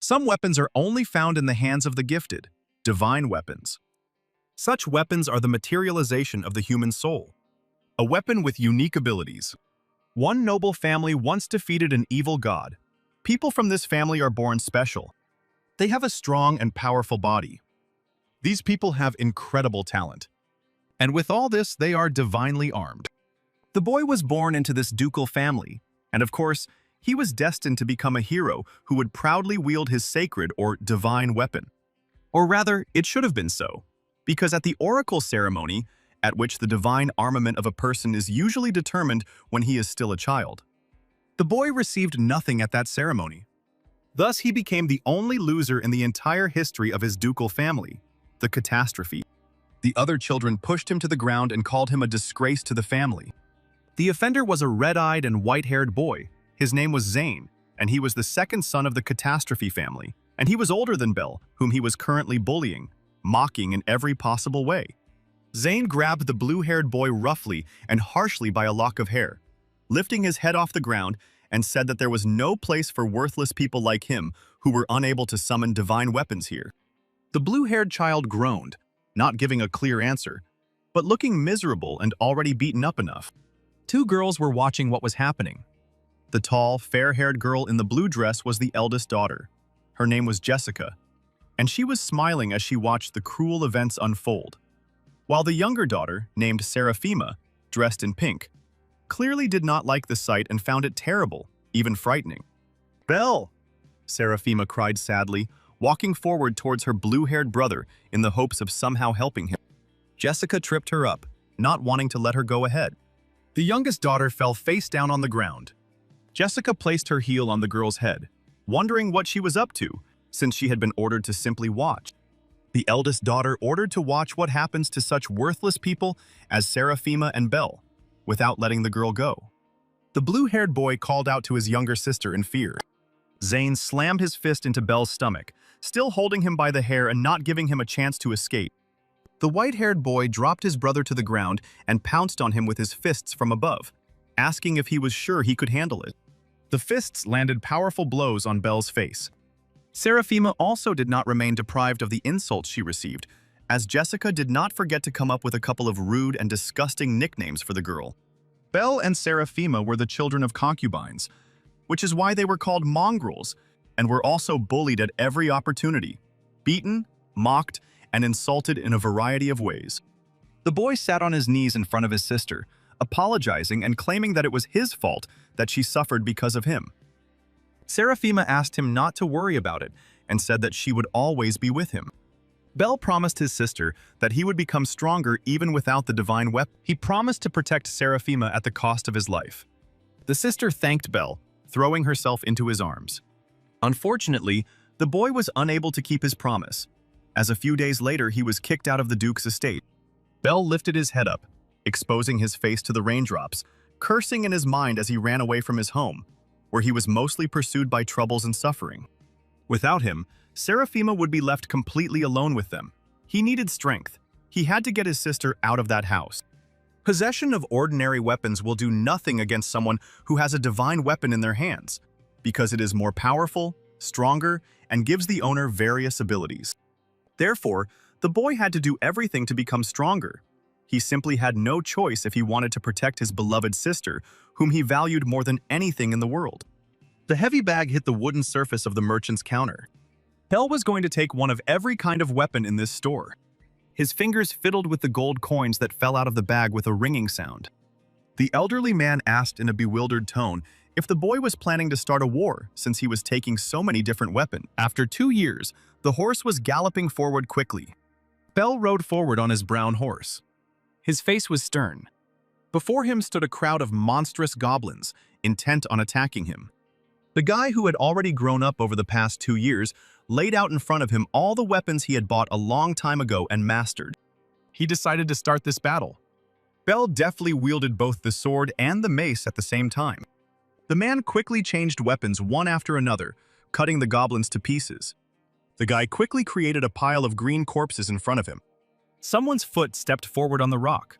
Some weapons are only found in the hands of the gifted, divine weapons. Such weapons are the materialization of the human soul, a weapon with unique abilities. One noble family once defeated an evil god. People from this family are born special. They have a strong and powerful body. These people have incredible talent. And with all this, they are divinely armed. The boy was born into this ducal family, and of course, he was destined to become a hero who would proudly wield his sacred or divine weapon. Or rather, it should have been so, because at the oracle ceremony, at which the divine armament of a person is usually determined when he is still a child, the boy received nothing at that ceremony. Thus, he became the only loser in the entire history of his ducal family, the catastrophe. The other children pushed him to the ground and called him a disgrace to the family. The offender was a red-eyed and white-haired boy. His name was Zane, and he was the second son of the catastrophe family, and he was older than Belle, whom he was currently bullying, mocking in every possible way. Zane grabbed the blue-haired boy roughly and harshly by a lock of hair, lifting his head off the ground, and said that there was no place for worthless people like him who were unable to summon divine weapons here. The blue-haired child groaned, not giving a clear answer, but looking miserable and already beaten up enough. Two girls were watching what was happening. The tall, fair-haired girl in the blue dress was the eldest daughter. Her name was Jessica, and she was smiling as she watched the cruel events unfold, while the younger daughter, named Seraphima, dressed in pink, clearly did not like the sight and found it terrible, even frightening. "Belle!" Seraphima cried sadly, walking forward towards her blue-haired brother in the hopes of somehow helping him. Jessica tripped her up, not wanting to let her go ahead. The youngest daughter fell face down on the ground. Jessica placed her heel on the girl's head, wondering what she was up to, since she had been ordered to simply watch. The eldest daughter ordered to watch what happens to such worthless people as Seraphima and Belle, without letting the girl go. The blue-haired boy called out to his younger sister in fear. Zane slammed his fist into Belle's stomach, still holding him by the hair and not giving him a chance to escape. The white-haired boy dropped his brother to the ground and pounced on him with his fists from above, asking if he was sure he could handle it. The fists landed powerful blows on Belle's face. Seraphima also did not remain deprived of the insults she received, as Jessica did not forget to come up with a couple of rude and disgusting nicknames for the girl. Belle and Seraphima were the children of concubines, which is why they were called mongrels, and were also bullied at every opportunity, beaten, mocked, and insulted in a variety of ways. The boy sat on his knees in front of his sister, apologizing and claiming that it was his fault that she suffered because of him. Seraphima asked him not to worry about it and said that she would always be with him. Belle promised his sister that he would become stronger even without the divine weapon. He promised to protect Seraphima at the cost of his life. The sister thanked Belle, throwing herself into his arms. Unfortunately, the boy was unable to keep his promise, as a few days later he was kicked out of the Duke's estate. Belle lifted his head up, exposing his face to the raindrops, cursing in his mind as he ran away from his home, where he was mostly pursued by troubles and suffering. Without him, Seraphima would be left completely alone with them. He needed strength. He had to get his sister out of that house. Possession of ordinary weapons will do nothing against someone who has a divine weapon in their hands, because it is more powerful, stronger, and gives the owner various abilities. Therefore, the boy had to do everything to become stronger. He simply had no choice if he wanted to protect his beloved sister, whom he valued more than anything in the world. The heavy bag hit the wooden surface of the merchant's counter. Belle was going to take one of every kind of weapon in this store. His fingers fiddled with the gold coins that fell out of the bag with a ringing sound. The elderly man asked in a bewildered tone if the boy was planning to start a war since he was taking so many different weapons. After 2 years, the horse was galloping forward quickly. Belle rode forward on his brown horse. His face was stern. Before him stood a crowd of monstrous goblins, intent on attacking him. The guy who had already grown up over the past 2 years laid out in front of him all the weapons he had bought a long time ago and mastered. He decided to start this battle. Belle deftly wielded both the sword and the mace at the same time. The man quickly changed weapons one after another, cutting the goblins to pieces. The guy quickly created a pile of green corpses in front of him. Someone's foot stepped forward on the rock.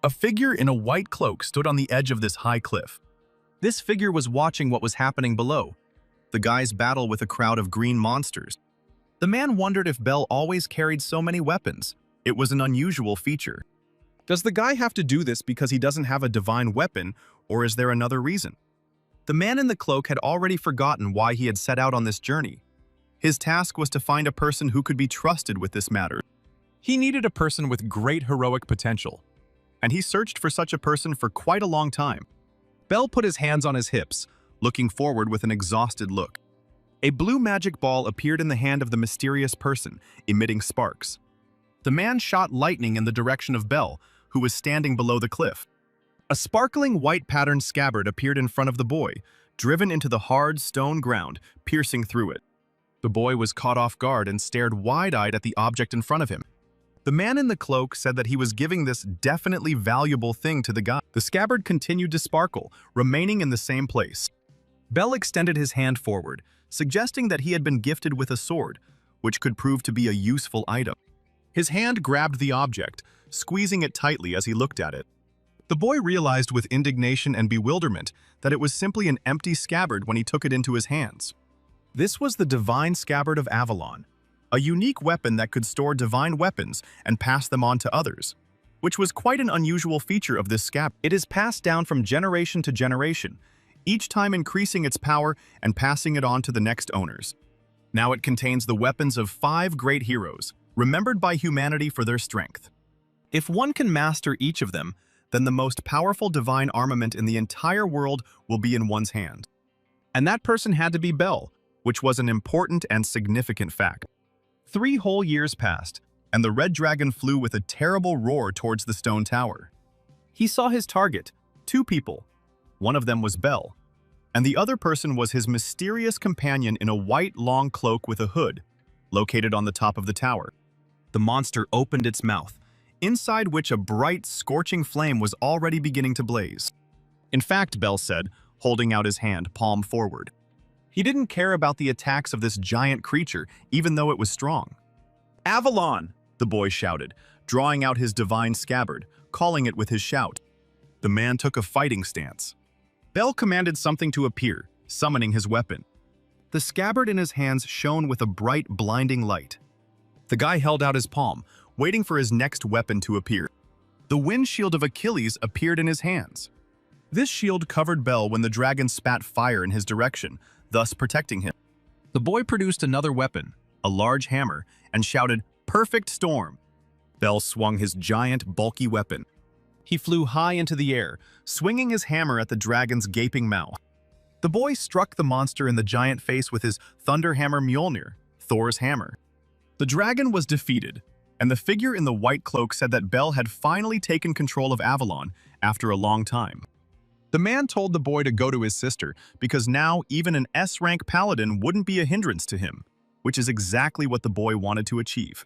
A figure in a white cloak stood on the edge of this high cliff. This figure was watching what was happening below. the guy's battle with a crowd of green monsters. The man wondered if Bell always carried so many weapons. It was an unusual feature. Does the guy have to do this because he doesn't have a divine weapon, or is there another reason? The man in the cloak had already forgotten why he had set out on this journey. His task was to find a person who could be trusted with this matter. He needed a person with great heroic potential, and he searched for such a person for quite a long time. Bell put his hands on his hips, looking forward with an exhausted look. A blue magic ball appeared in the hand of the mysterious person, emitting sparks. The man shot lightning in the direction of Bell, who was standing below the cliff. A sparkling white patterned scabbard appeared in front of the boy, driven into the hard stone ground, piercing through it. The boy was caught off guard and stared wide-eyed at the object in front of him. The man in the cloak said that he was giving this definitely valuable thing to the guy. The scabbard continued to sparkle, remaining in the same place. Bell extended his hand forward, suggesting that he had been gifted with a sword, which could prove to be a useful item. His hand grabbed the object, squeezing it tightly as he looked at it. The boy realized with indignation and bewilderment that it was simply an empty scabbard when he took it into his hands. This was the Divine Scabbard of Avalon, a unique weapon that could store divine weapons and pass them on to others, which was quite an unusual feature of this scabbard. It is passed down from generation to generation, each time increasing its power and passing it on to the next owners. Now it contains the weapons of 5 great heroes, remembered by humanity for their strength. If one can master each of them, then the most powerful divine armament in the entire world will be in one's hand. And that person had to be Bell, which was an important and significant fact. 3 whole years passed, and the red dragon flew with a terrible roar towards the stone tower. He saw his target, 2 people. One of them was Bell, and the other person was his mysterious companion in a white long cloak with a hood, located on the top of the tower. The monster opened its mouth, inside which a bright, scorching flame was already beginning to blaze. In fact, Bell said, holding out his hand, palm forward. He didn't care about the attacks of this giant creature, even though it was strong. "Avalon!" the boy shouted, drawing out his divine scabbard, calling it with his shout. The man took a fighting stance. Bell commanded something to appear, summoning his weapon. The scabbard in his hands shone with a bright, blinding light. The guy held out his palm, waiting for his next weapon to appear. The wind shield of Achilles appeared in his hands. This shield covered Bell when the dragon spat fire in his direction, thus protecting him. The boy produced another weapon, a large hammer, and shouted, "Perfect storm!" Bell swung his giant, bulky weapon. He flew high into the air, swinging his hammer at the dragon's gaping mouth. The boy struck the monster in the giant face with his thunder hammer Mjolnir, Thor's hammer. The dragon was defeated, and the figure in the white cloak said that Bell had finally taken control of Avalon after a long time. The man told the boy to go to his sister because now even an S-rank paladin wouldn't be a hindrance to him, which is exactly what the boy wanted to achieve.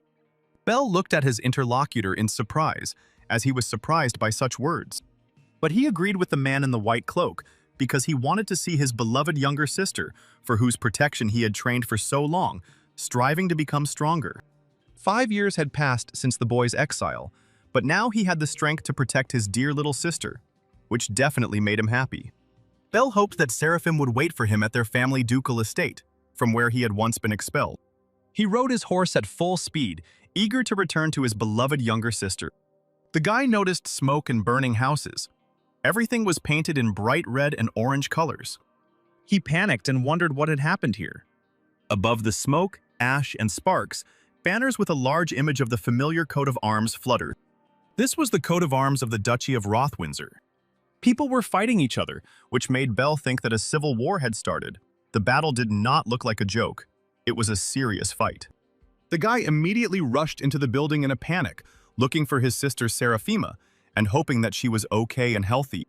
Bell looked at his interlocutor in surprise, as he was surprised by such words. But he agreed with the man in the white cloak because he wanted to see his beloved younger sister, for whose protection he had trained for so long, striving to become stronger. 5 years had passed since the boy's exile, but now he had the strength to protect his dear little sister, which definitely made him happy. Bell hoped that Seraphim would wait for him at their family ducal estate, from where he had once been expelled. He rode his horse at full speed, eager to return to his beloved younger sister. The guy noticed smoke and burning houses. Everything was painted in bright red and orange colors. He panicked and wondered what had happened here. Above the smoke, ash, and sparks, banners with a large image of the familiar coat of arms fluttered. This was the coat of arms of the Duchy of Rothwindsor. People were fighting each other, which made Bell think that a civil war had started. The battle did not look like a joke. It was a serious fight. The guy immediately rushed into the building in a panic, looking for his sister Seraphima and hoping that she was okay and healthy.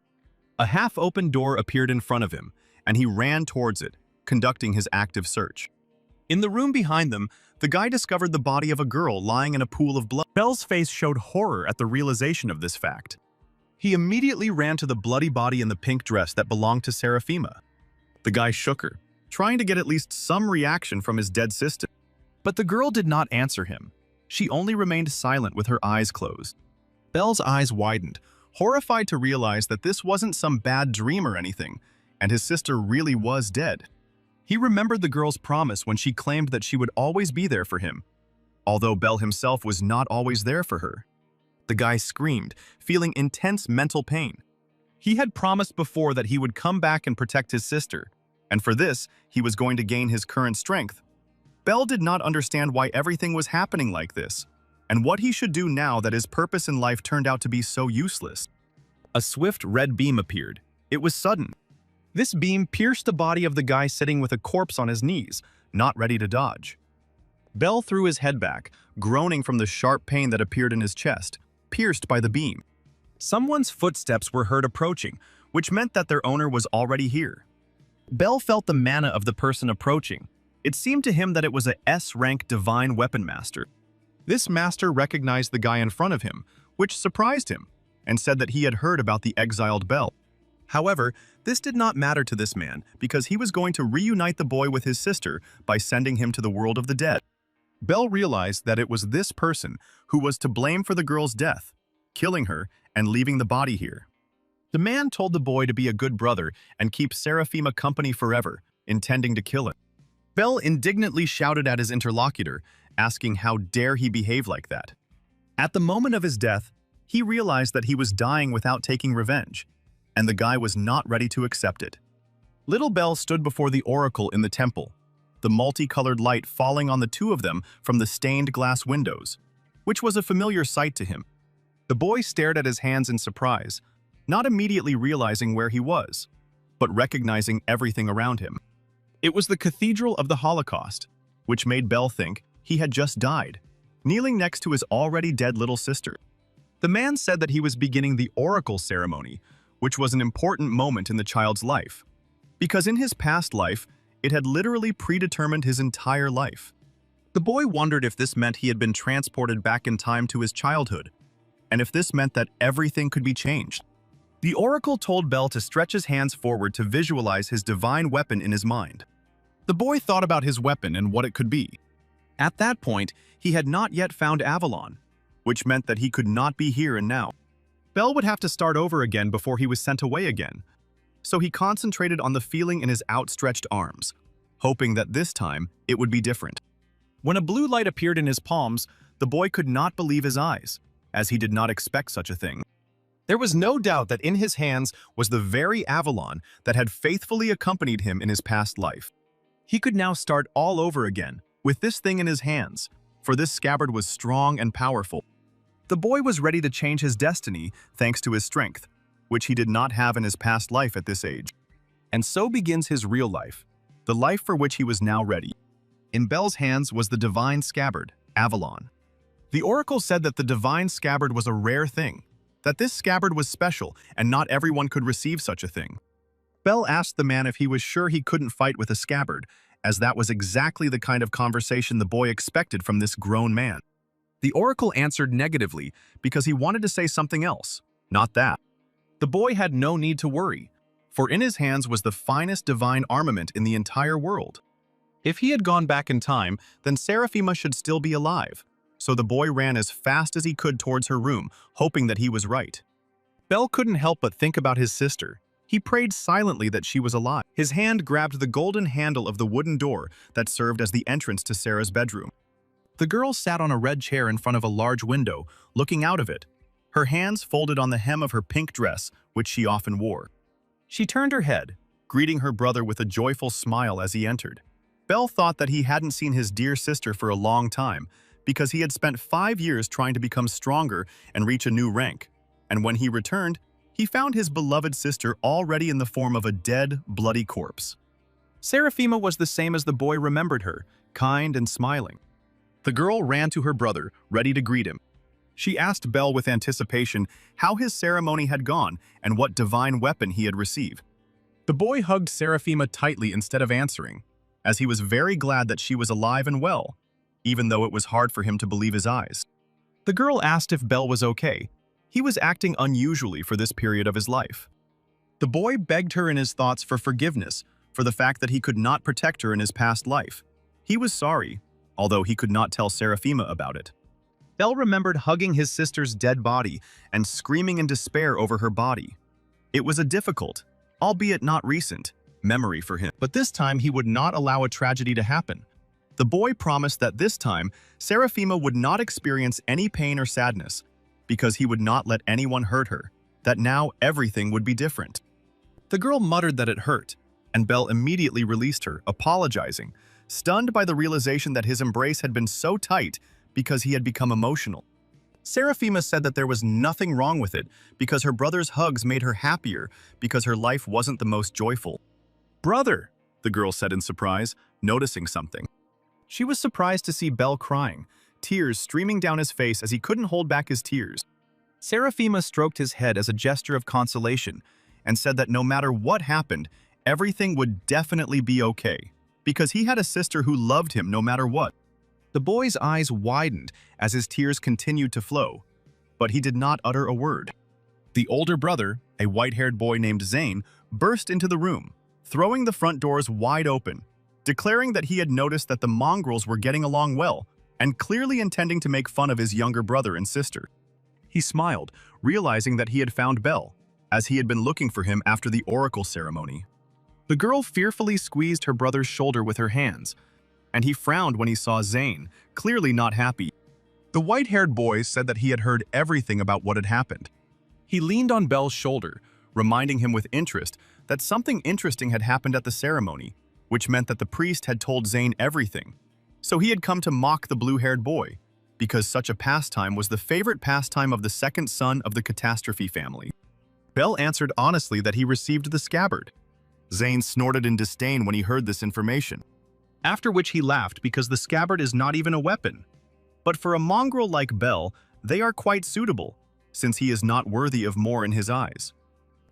A half-open door appeared in front of him, and he ran towards it, conducting his active search. In the room behind them, the guy discovered the body of a girl lying in a pool of blood. Bell's face showed horror at the realization of this fact. He immediately ran to the bloody body in the pink dress that belonged to Seraphima. The guy shook her, trying to get at least some reaction from his dead sister. But the girl did not answer him. She only remained silent with her eyes closed. Bell's eyes widened, horrified to realize that this wasn't some bad dream or anything, and his sister really was dead. He remembered the girl's promise when she claimed that she would always be there for him, although Bell himself was not always there for her. The guy screamed, feeling intense mental pain. He had promised before that he would come back and protect his sister, and for this, he was going to gain his current strength. Bell did not understand why everything was happening like this, and what he should do now that his purpose in life turned out to be so useless. A swift red beam appeared. It was sudden. This beam pierced the body of the guy sitting with a corpse on his knees, not ready to dodge. Bell threw his head back, groaning from the sharp pain that appeared in his chest, pierced by the beam. Someone's footsteps were heard approaching, which meant that their owner was already here. Bell felt the mana of the person approaching. It seemed to him that it was a S-rank divine weapon master. This master recognized the guy in front of him, which surprised him, and said that he had heard about the exiled Bell. However, this did not matter to this man because he was going to reunite the boy with his sister by sending him to the world of the dead. Bell realized that it was this person who was to blame for the girl's death, killing her and leaving the body here. The man told the boy to be a good brother and keep Seraphima company forever, intending to kill him. Bell indignantly shouted at his interlocutor, asking how dare he behave like that. At the moment of his death, he realized that he was dying without taking revenge, and the guy was not ready to accept it. Little Bell stood before the oracle in the temple, the multicolored light falling on the two of them from the stained glass windows, which was a familiar sight to him. The boy stared at his hands in surprise, not immediately realizing where he was, but recognizing everything around him. It was the Cathedral of the Holocaust, which made Bell think he had just died, kneeling next to his already dead little sister. The man said that he was beginning the oracle ceremony, which was an important moment in the child's life, because in his past life, it had literally predetermined his entire life. The boy wondered if this meant he had been transported back in time to his childhood, and if this meant that everything could be changed. The oracle told Bell to stretch his hands forward to visualize his divine weapon in his mind. The boy thought about his weapon and what it could be. At that point, he had not yet found Avalon, which meant that he could not be here and now. Bell would have to start over again before he was sent away again, so he concentrated on the feeling in his outstretched arms, hoping that this time it would be different. When a blue light appeared in his palms, the boy could not believe his eyes, as he did not expect such a thing. There was no doubt that in his hands was the very Avalon that had faithfully accompanied him in his past life. He could now start all over again, with this thing in his hands, for this scabbard was strong and powerful. The boy was ready to change his destiny thanks to his strength, which he did not have in his past life at this age. And so begins his real life, the life for which he was now ready. In Bell's hands was the divine scabbard, Avalon. The oracle said that the divine scabbard was a rare thing, that this scabbard was special and not everyone could receive such a thing. Bell asked the man if he was sure he couldn't fight with a scabbard, as that was exactly the kind of conversation the boy expected from this grown man. The oracle answered negatively because he wanted to say something else, not that. The boy had no need to worry, for in his hands was the finest divine armament in the entire world. If he had gone back in time, then Seraphima should still be alive, so the boy ran as fast as he could towards her room, hoping that he was right. Bell couldn't help but think about his sister. He prayed silently that she was alive. His hand grabbed the golden handle of the wooden door that served as the entrance to Sarah's bedroom. The girl sat on a red chair in front of a large window, looking out of it, her hands folded on the hem of her pink dress, which she often wore. She turned her head, greeting her brother with a joyful smile as he entered. Bell thought that he hadn't seen his dear sister for a long time, because he had spent 5 years trying to become stronger and reach a new rank, and when he returned, he found his beloved sister already in the form of a dead, bloody corpse. Seraphima was the same as the boy remembered her, kind and smiling. The girl ran to her brother, ready to greet him. She asked Bell with anticipation how his ceremony had gone and what divine weapon he had received. The boy hugged Seraphima tightly instead of answering, as he was very glad that she was alive and well, even though it was hard for him to believe his eyes. The girl asked if Bell was okay. He was acting unusually for this period of his life. The boy begged her in his thoughts for forgiveness for the fact that he could not protect her in his past life. He was sorry, although he could not tell Seraphima about it. Bell remembered hugging his sister's dead body and screaming in despair over her body. It was a difficult, albeit not recent, memory for him. But this time he would not allow a tragedy to happen. The boy promised that this time, Seraphima would not experience any pain or sadness, because he would not let anyone hurt her, that now everything would be different. The girl muttered that it hurt, and Belle immediately released her, apologizing, stunned by the realization that his embrace had been so tight because he had become emotional. Seraphima said that there was nothing wrong with it because her brother's hugs made her happier because her life wasn't the most joyful. "Brother," the girl said in surprise, noticing something. She was surprised to see Belle crying, tears streaming down his face as he couldn't hold back his tears. Seraphima stroked his head as a gesture of consolation and said that no matter what happened, everything would definitely be okay, because he had a sister who loved him no matter what. The boy's eyes widened as his tears continued to flow, but he did not utter a word. The older brother, a white-haired boy named Zane, burst into the room, throwing the front doors wide open, declaring that he had noticed that the mongrels were getting along well, and clearly intending to make fun of his younger brother and sister. He smiled, realizing that he had found Belle, as he had been looking for him after the oracle ceremony. The girl fearfully squeezed her brother's shoulder with her hands, and he frowned when he saw Zane, clearly not happy. The white-haired boy said that he had heard everything about what had happened. He leaned on Belle's shoulder, reminding him with interest that something interesting had happened at the ceremony, which meant that the priest had told Zane everything. So he had come to mock the blue-haired boy, because such a pastime was the favorite pastime of the second son of the Catastrophe family. Belle answered honestly that he received the scabbard. Zane snorted in disdain when he heard this information, after which he laughed because the scabbard is not even a weapon. But for a mongrel like Belle, they are quite suitable, since he is not worthy of more in his eyes.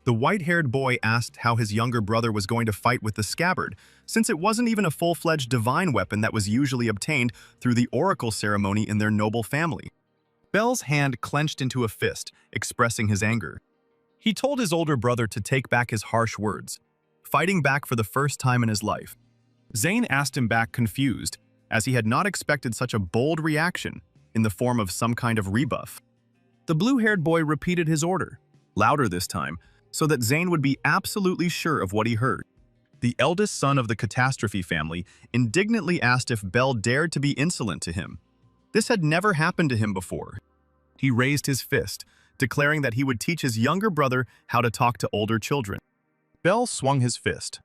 The white-haired boy asked how his younger brother was going to fight with the scabbard, since it wasn't even a full-fledged divine weapon that was usually obtained through the oracle ceremony in their noble family. Belle's hand clenched into a fist, expressing his anger. He told his older brother to take back his harsh words, fighting back for the first time in his life. Zane asked him back confused, as he had not expected such a bold reaction in the form of some kind of rebuff. The blue-haired boy repeated his order, louder this time, so that Zane would be absolutely sure of what he heard. The eldest son of the Catastrophe family indignantly asked if Belle dared to be insolent to him. This had never happened to him before. He raised his fist, declaring that he would teach his younger brother how to talk to older children. Belle swung his fist.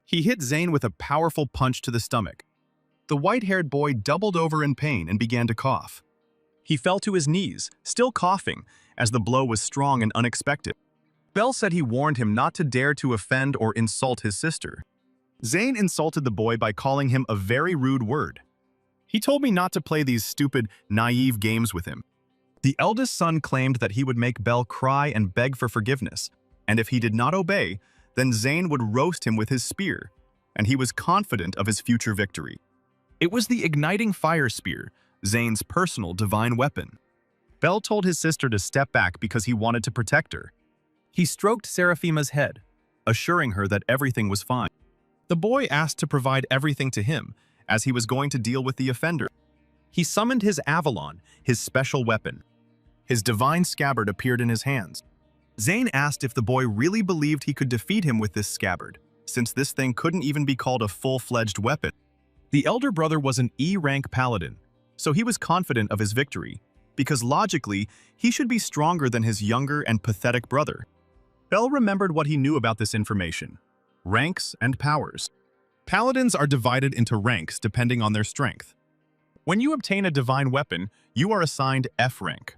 He hit Zane with a powerful punch to the stomach. The white-haired boy doubled over in pain and began to cough. He fell to his knees, still coughing, as the blow was strong and unexpected. Belle said he warned him not to dare to offend or insult his sister. Zane insulted the boy by calling him a very rude word. He told me not to play these stupid, naive games with him. The eldest son claimed that he would make Belle cry and beg for forgiveness, and if he did not obey, then Zane would roast him with his spear, and he was confident of his future victory. It was the igniting fire spear, Zane's personal divine weapon. Belle told his sister to step back because he wanted to protect her. He stroked Seraphima's head, assuring her that everything was fine. The boy asked to provide everything to him, as he was going to deal with the offender. He summoned his Avalon, his special weapon. His divine scabbard appeared in his hands. Zane asked if the boy really believed he could defeat him with this scabbard, since this thing couldn't even be called a full-fledged weapon. The elder brother was an E-rank paladin, so he was confident of his victory, because logically, he should be stronger than his younger and pathetic brother. Belle remembered what he knew about this information: ranks and powers. Paladins are divided into ranks depending on their strength. When you obtain a divine weapon, you are assigned F rank.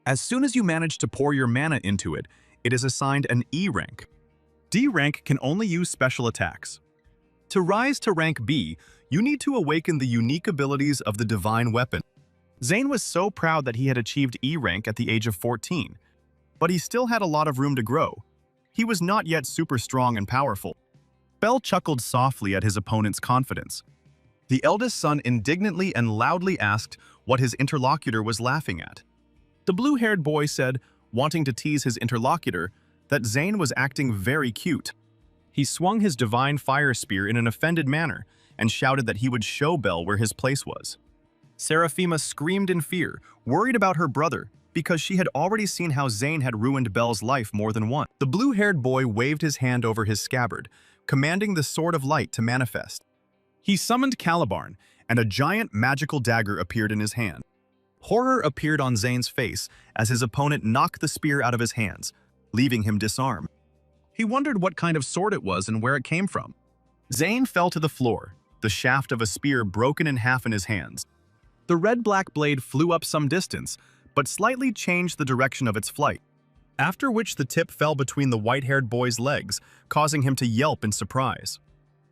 As soon as you manage to pour your mana into it, it is assigned an E rank. D rank can only use special attacks. To rise to rank B, you need to awaken the unique abilities of the divine weapon. Zane was so proud that he had achieved E rank at the age of 14, but he still had a lot of room to grow. He was not yet super strong and powerful. Belle chuckled softly at his opponent's confidence. The eldest son indignantly and loudly asked what his interlocutor was laughing at. The blue-haired boy said, wanting to tease his interlocutor, that Zane was acting very cute. He swung his divine fire spear in an offended manner and shouted that he would show Belle where his place was. Seraphima screamed in fear, worried about her brother, because she had already seen how Zane had ruined Belle's life more than once. The blue-haired boy waved his hand over his scabbard, commanding the Sword of Light to manifest. He summoned Calibarn, and a giant magical dagger appeared in his hand. Horror appeared on Zane's face as his opponent knocked the spear out of his hands, leaving him disarmed. He wondered what kind of sword it was and where it came from. Zane fell to the floor, the shaft of a spear broken in half in his hands. The red-black blade flew up some distance, but slightly changed the direction of its flight, after which the tip fell between the white-haired boy's legs, causing him to yelp in surprise.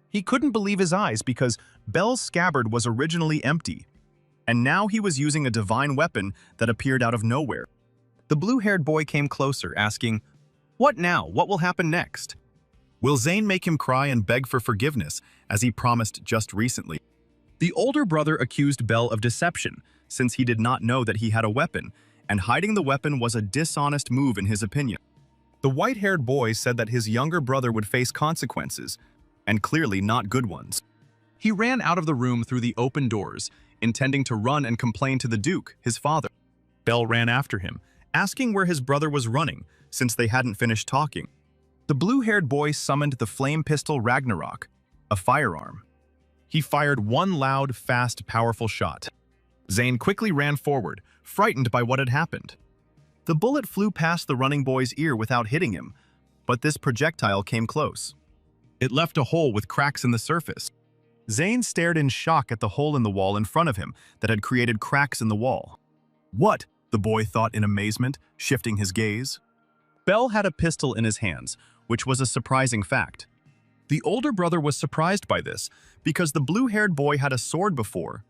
He couldn't believe his eyes because Bel's scabbard was originally empty, and now he was using a divine weapon that appeared out of nowhere. The blue-haired boy came closer, asking, "What now? What will happen next?" Will Zane make him cry and beg for forgiveness, as he promised just recently? The older brother accused Bel of deception, since he did not know that he had a weapon, and hiding the weapon was a dishonest move in his opinion. The white-haired boy said that his younger brother would face consequences, and clearly not good ones. He ran out of the room through the open doors, intending to run and complain to the Duke, his father. Bel ran after him, asking where his brother was running, since they hadn't finished talking. The blue-haired boy summoned the flame pistol Ragnarok, a firearm. He fired one loud, fast, powerful shot. Zane quickly ran forward, frightened by what had happened. The bullet flew past the running boy's ear without hitting him, but this projectile came close. It left a hole with cracks in the surface. Zane stared in shock at the hole in the wall in front of him that had created cracks in the wall. "What?" the boy thought in amazement, shifting his gaze. Bel had a pistol in his hands, which was a surprising fact. The older brother was surprised by this, because the blue-haired boy had a sword before.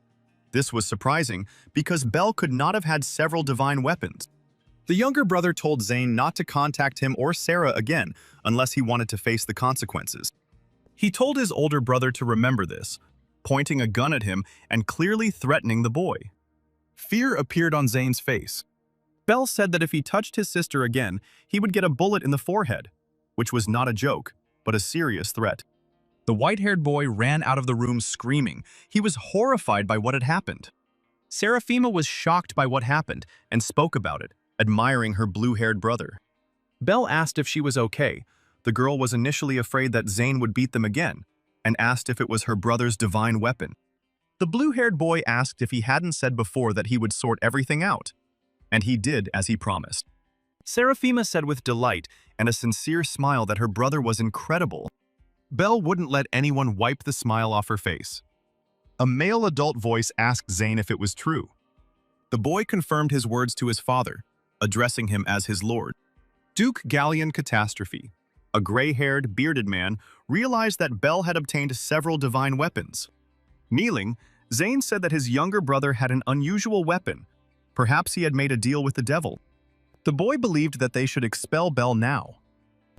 This was surprising, because Bel could not have had several divine weapons. The younger brother told Zane not to contact him or Sarah again unless he wanted to face the consequences. He told his older brother to remember this, pointing a gun at him and clearly threatening the boy. Fear appeared on Zane's face. Bel said that if he touched his sister again, he would get a bullet in the forehead, which was not a joke, but a serious threat. The white-haired boy ran out of the room screaming. He was horrified by what had happened. Seraphima was shocked by what happened and spoke about it, admiring her blue-haired brother. Bel asked if she was okay. The girl was initially afraid that Zane would beat them again, and asked if it was her brother's divine weapon. The blue-haired boy asked if he hadn't said before that he would sort everything out, and he did as he promised. Seraphima said with delight and a sincere smile that her brother was incredible. Bel wouldn't let anyone wipe the smile off her face. A male adult voice asked Zane if it was true. The boy confirmed his words to his father, addressing him as his lord. Duke Galleon Catastrophe, a gray-haired, bearded man, realized that Bel had obtained several divine weapons. Kneeling, Zane said that his younger brother had an unusual weapon. Perhaps he had made a deal with the devil. The boy believed that they should expel Bel now.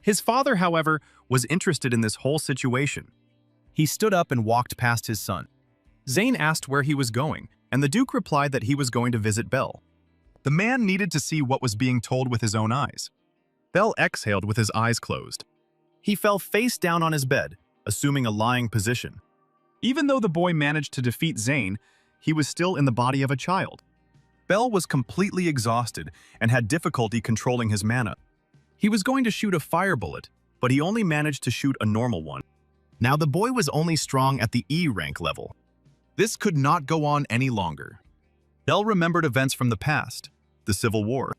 His father, however, was interested in this whole situation. He stood up and walked past his son. Zane asked where he was going, and the Duke replied that he was going to visit Bel. The man needed to see what was being told with his own eyes. Bel exhaled with his eyes closed. He fell face down on his bed, assuming a lying position. Even though the boy managed to defeat Zane, he was still in the body of a child. Bel was completely exhausted and had difficulty controlling his mana. He was going to shoot a fire bullet, but he only managed to shoot a normal one. Now the boy was only strong at the E rank level. This could not go on any longer. Bel remembered events from the past, the Civil War.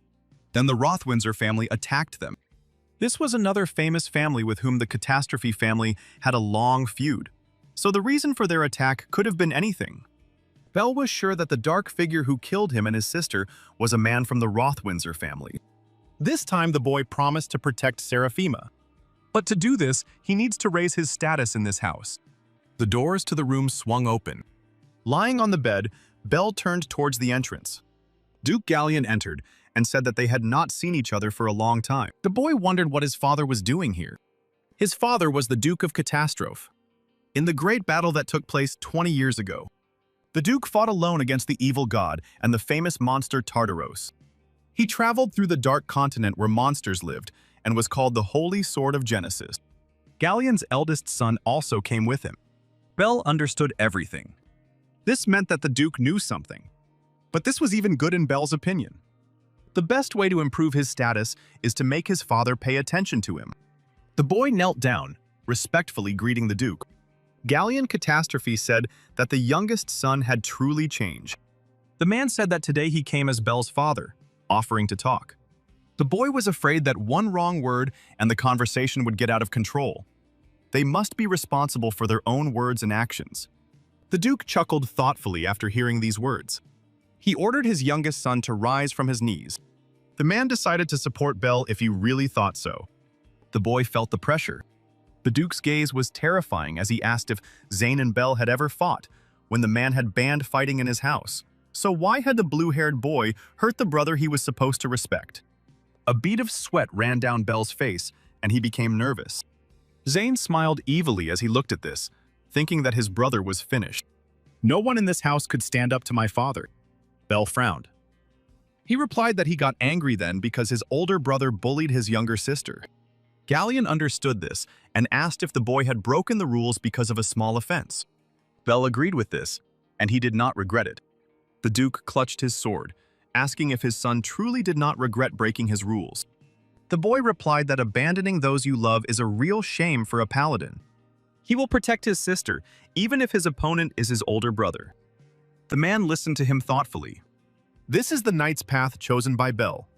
Then the Rothwindsor family attacked them. This was another famous family with whom the Catastrophe family had a long feud, so the reason for their attack could have been anything. Bel was sure that the dark figure who killed him and his sister was a man from the Rothwindsor family. This time the boy promised to protect Seraphima. But to do this, he needs to raise his status in this house. The doors to the room swung open. Lying on the bed, Bel turned towards the entrance. Duke Galleon entered and said that they had not seen each other for a long time. The boy wondered what his father was doing here. His father was the Duke of Catastrophe. In the great battle that took place 20 years ago, the Duke fought alone against the evil god and the famous monster Tartaros. He traveled through the dark continent where monsters lived and was called the Holy Sword of Genesis. Galleon's eldest son also came with him. Bel understood everything. This meant that the Duke knew something. But this was even good in Bel's opinion. The best way to improve his status is to make his father pay attention to him. The boy knelt down, respectfully greeting the Duke. Galleon Catastrophe said that the youngest son had truly changed. The man said that today he came as Belle's father, offering to talk. The boy was afraid that one wrong word and the conversation would get out of control. They must be responsible for their own words and actions. The Duke chuckled thoughtfully after hearing these words. He ordered his youngest son to rise from his knees. The man decided to support Belle if he really thought so. The boy felt the pressure. The Duke's gaze was terrifying as he asked if Zane and Belle had ever fought, when the man had banned fighting in his house. So why had the blue-haired boy hurt the brother he was supposed to respect? A bead of sweat ran down Belle's face, and he became nervous. Zane smiled evilly as he looked at this, thinking that his brother was finished. No one in this house could stand up to my father. Belle frowned. He replied that he got angry then because his older brother bullied his younger sister. Galleon understood this and asked if the boy had broken the rules because of a small offense. Belle agreed with this, and he did not regret it. The Duke clutched his sword, asking if his son truly did not regret breaking his rules. The boy replied that abandoning those you love is a real shame for a paladin. He will protect his sister, even if his opponent is his older brother. The man listened to him thoughtfully. This is the knight's path chosen by Belle.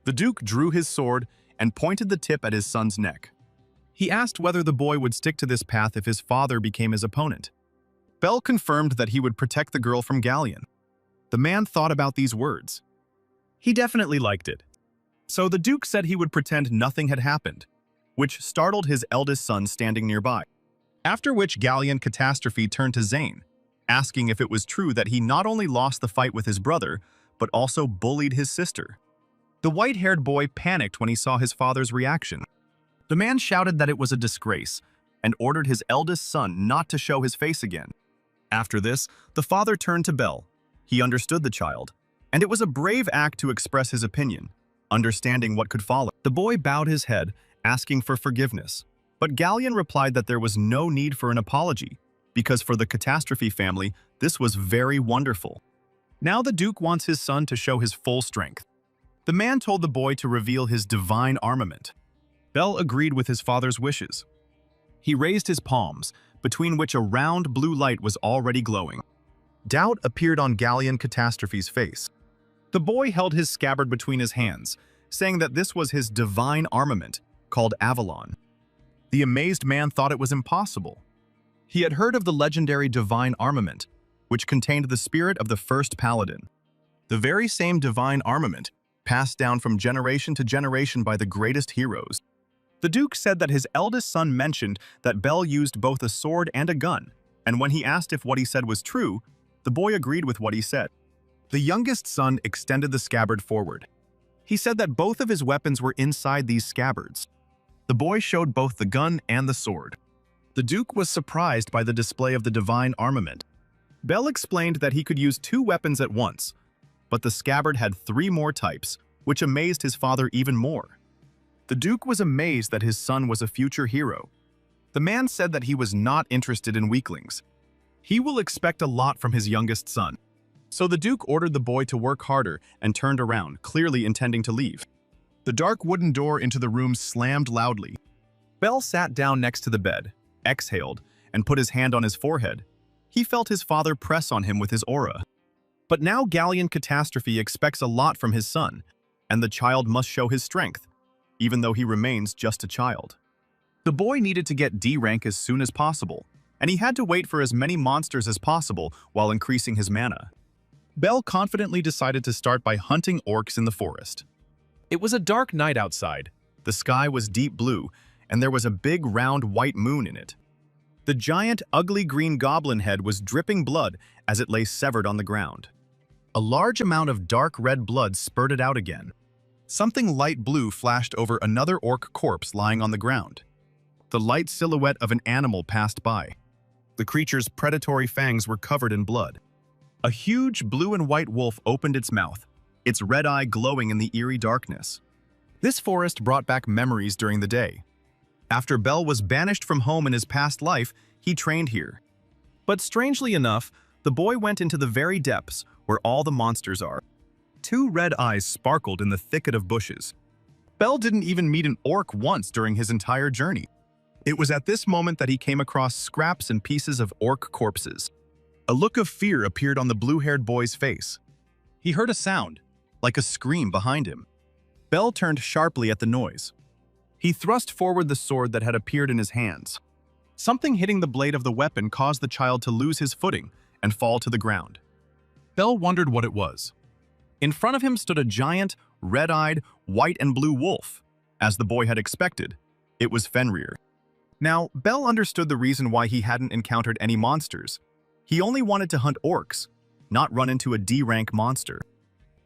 The Duke drew his sword and pointed the tip at his son's neck. He asked whether the boy would stick to this path if his father became his opponent. Belle confirmed that he would protect the girl from Galleon. The man thought about these words. He definitely liked it. So the Duke said he would pretend nothing had happened, which startled his eldest son standing nearby. After which Galleon Catastrophe turned to Zane, asking if it was true that he not only lost the fight with his brother, but also bullied his sister. The white-haired boy panicked when he saw his father's reaction. The man shouted that it was a disgrace and ordered his eldest son not to show his face again. After this, the father turned to Belle. He understood the child, and it was a brave act to express his opinion, understanding what could follow. The boy bowed his head, asking for forgiveness, but Galleon replied that there was no need for an apology, because for the Catastrophe family, this was very wonderful. Now the Duke wants his son to show his full strength. The man told the boy to reveal his divine armament. Belle agreed with his father's wishes. He raised his palms, between which a round blue light was already glowing. Doubt appeared on Galleon Catastrophe's face. The boy held his scabbard between his hands, saying that this was his divine armament, called Avalon. The amazed man thought it was impossible. He had heard of the legendary divine armament, which contained the spirit of the first paladin. The very same divine armament, passed down from generation to generation by the greatest heroes. The Duke said that his eldest son mentioned that Belle used both a sword and a gun, and when he asked if what he said was true, the boy agreed with what he said. The youngest son extended the scabbard forward. He said that both of his weapons were inside these scabbards. The boy showed both the gun and the sword. The Duke was surprised by the display of the divine armament. Belle explained that he could use 2 weapons at once, but the scabbard had 3 more types, which amazed his father even more. The Duke was amazed that his son was a future hero. The man said that he was not interested in weaklings. He will expect a lot from his youngest son. So the Duke ordered the boy to work harder and turned around, clearly intending to leave. The dark wooden door into the room slammed loudly. Belle sat down next to the bed, exhaled, and put his hand on his forehead. He felt his father press on him with his aura. But now Galleon Catastrophe expects a lot from his son, and the child must show his strength, even though he remains just a child. The boy needed to get D rank as soon as possible, and he had to wait for as many monsters as possible while increasing his mana. Belle confidently decided to start by hunting orcs in the forest. It was a dark night outside. The sky was deep blue, and there was a big round white moon in it. The giant, ugly green goblin head was dripping blood as it lay severed on the ground. A large amount of dark red blood spurted out again. Something light blue flashed over another orc corpse lying on the ground. The light silhouette of an animal passed by. The creature's predatory fangs were covered in blood. A huge blue and white wolf opened its mouth, its red eye glowing in the eerie darkness. This forest brought back memories during the day. After Belle was banished from home in his past life, he trained here. But strangely enough, the boy went into the very depths where all the monsters are. 2 red eyes sparkled in the thicket of bushes. Belle didn't even meet an orc once during his entire journey. It was at this moment that he came across scraps and pieces of orc corpses. A look of fear appeared on the blue-haired boy's face. He heard a sound, like a scream behind him. Bell turned sharply at the noise. He thrust forward the sword that had appeared in his hands. Something hitting the blade of the weapon caused the child to lose his footing and fall to the ground. Bell wondered what it was. In front of him stood a giant, red-eyed, white and blue wolf. As the boy had expected, it was Fenrir. Now, Bell understood the reason why he hadn't encountered any monsters. He only wanted to hunt orcs, not run into a D-rank monster.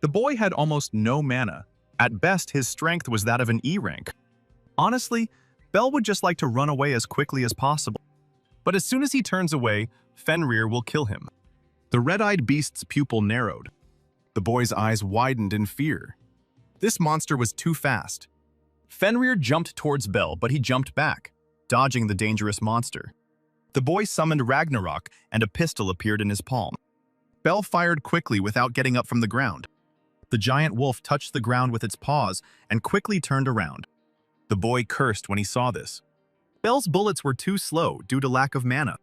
The boy had almost no mana. At best, his strength was that of an E rank. Honestly, Bell would just like to run away as quickly as possible. But as soon as he turns away, Fenrir will kill him. The red-eyed beast's pupil narrowed. The boy's eyes widened in fear. This monster was too fast. Fenrir jumped towards Bell, but he jumped back, dodging the dangerous monster. The boy summoned Ragnarok, and a pistol appeared in his palm. Bell fired quickly without getting up from the ground. The giant wolf touched the ground with its paws and quickly turned around. The boy cursed when he saw this. Bell's bullets were too slow due to lack of mana.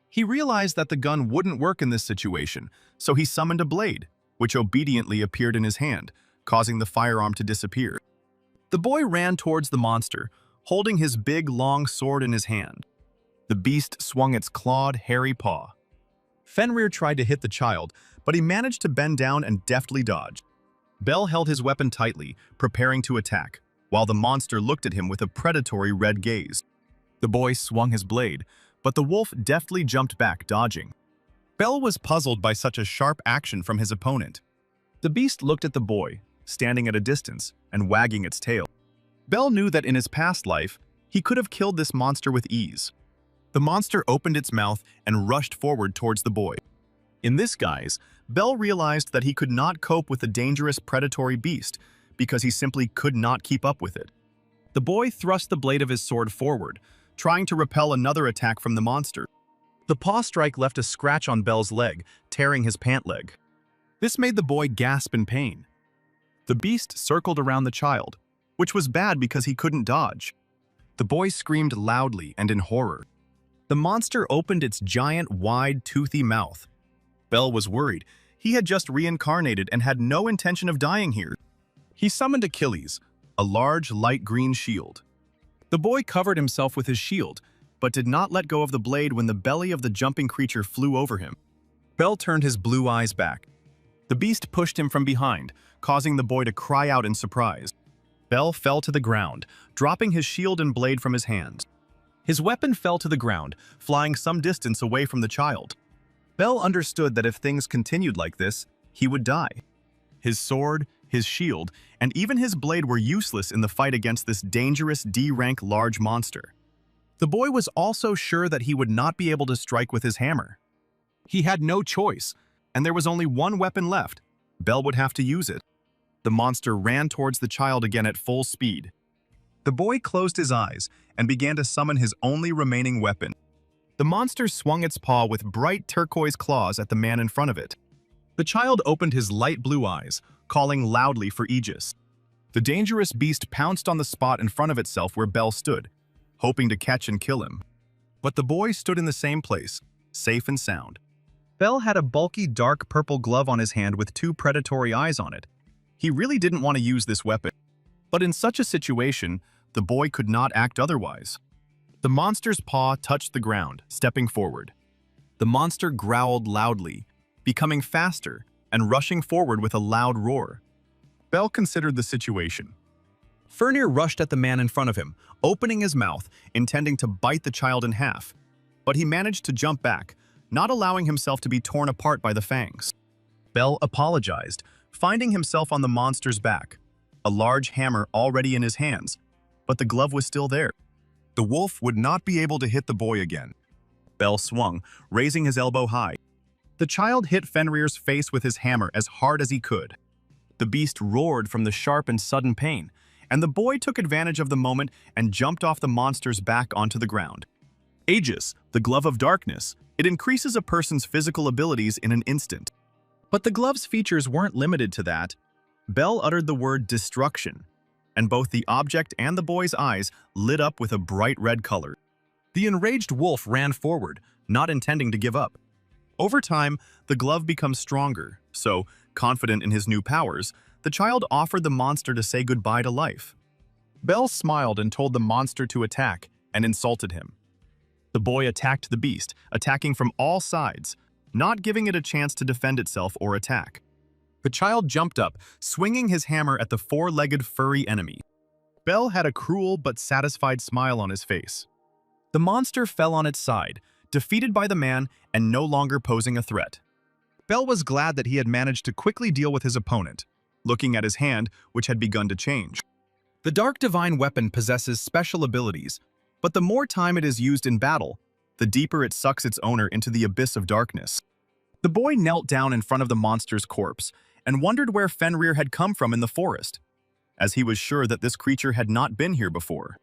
He realized that the gun wouldn't work in this situation, so he summoned a blade, which obediently appeared in his hand, causing the firearm to disappear. The boy ran towards the monster, holding his big, long sword in his hand. The beast swung its clawed, hairy paw. Fenrir tried to hit the child, but he managed to bend down and deftly dodge. Bell held his weapon tightly, preparing to attack, while the monster looked at him with a predatory red gaze. The boy swung his blade, but the wolf deftly jumped back, dodging. Bell was puzzled by such a sharp action from his opponent. The beast looked at the boy, standing at a distance and wagging its tail. Bell knew that in his past life, he could have killed this monster with ease. The monster opened its mouth and rushed forward towards the boy. In this guise, Bell realized that he could not cope with the dangerous predatory beast because he simply could not keep up with it. The boy thrust the blade of his sword forward, trying to repel another attack from the monster. The paw strike left a scratch on Bell's leg, tearing his pant leg. This made the boy gasp in pain. The beast circled around the child, which was bad because he couldn't dodge. The boy screamed loudly and in horror. The monster opened its giant, wide, toothy mouth. Bell was worried. He had just reincarnated and had no intention of dying here. He summoned Achilles, a large, light green shield. The boy covered himself with his shield, but did not let go of the blade when the belly of the jumping creature flew over him. Bell turned his blue eyes back. The beast pushed him from behind, causing the boy to cry out in surprise. Bell fell to the ground, dropping his shield and blade from his hands. His weapon fell to the ground, flying some distance away from the child. Bell understood that if things continued like this, he would die. His sword, his shield, and even his blade were useless in the fight against this dangerous D-rank large monster. The boy was also sure that he would not be able to strike with his hammer. He had no choice, and there was only one weapon left. Bell would have to use it. The monster ran towards the child again at full speed. The boy closed his eyes and began to summon his only remaining weapon. The monster swung its paw with bright turquoise claws at the man in front of it. The child opened his light blue eyes, calling loudly for Aegis. The dangerous beast pounced on the spot in front of itself where Bell stood, hoping to catch and kill him. But the boy stood in the same place, safe and sound. Bell had a bulky dark purple glove on his hand with two predatory eyes on it. He really didn't want to use this weapon. But in such a situation, the boy could not act otherwise. The monster's paw touched the ground, stepping forward. The monster growled loudly, becoming faster and rushing forward with a loud roar. Bell considered the situation. Fenrir rushed at the man in front of him, opening his mouth, intending to bite the child in half. But he managed to jump back, not allowing himself to be torn apart by the fangs. Bell apologized, finding himself on the monster's back, a large hammer already in his hands, but the glove was still there. The wolf would not be able to hit the boy again. Bell swung, raising his elbow high. The child hit Fenrir's face with his hammer as hard as he could. The beast roared from the sharp and sudden pain, and the boy took advantage of the moment and jumped off the monster's back onto the ground. Aegis, the glove of darkness, it increases a person's physical abilities in an instant. But the glove's features weren't limited to that. Bell uttered the word destruction, and both the object and the boy's eyes lit up with a bright red color. The enraged wolf ran forward, not intending to give up. Over time, the glove becomes stronger, so, confident in his new powers, the child offered the monster to say goodbye to life. Belle smiled and told the monster to attack, and insulted him. The boy attacked the beast, attacking from all sides, not giving it a chance to defend itself or attack. The child jumped up, swinging his hammer at the four-legged furry enemy. Belle had a cruel but satisfied smile on his face. The monster fell on its side, defeated by the man and no longer posing a threat. Belle was glad that he had managed to quickly deal with his opponent, looking at his hand, which had begun to change. The Dark Divine Weapon possesses special abilities, but the more time it is used in battle, the deeper it sucks its owner into the abyss of darkness. The boy knelt down in front of the monster's corpse and wondered where Fenrir had come from in the forest, as he was sure that this creature had not been here before.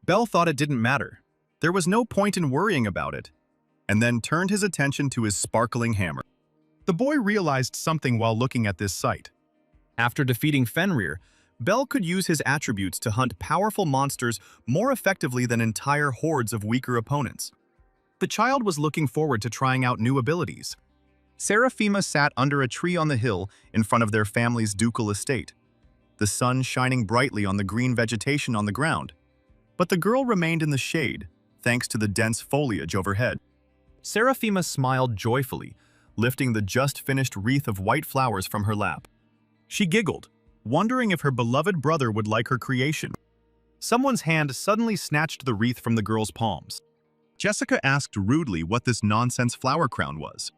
Belle thought it didn't matter. There was no point in worrying about it, and then turned his attention to his sparkling hammer. The boy realized something while looking at this sight. After defeating Fenrir, Belle could use his attributes to hunt powerful monsters more effectively than entire hordes of weaker opponents. The child was looking forward to trying out new abilities. Seraphima sat under a tree on the hill in front of their family's ducal estate, the sun shining brightly on the green vegetation on the ground. But the girl remained in the shade, thanks to the dense foliage overhead. Seraphima smiled joyfully, lifting the just-finished wreath of white flowers from her lap. She giggled, wondering if her beloved brother would like her creation. Someone's hand suddenly snatched the wreath from the girl's palms. Jessica asked rudely what this nonsense flower crown was.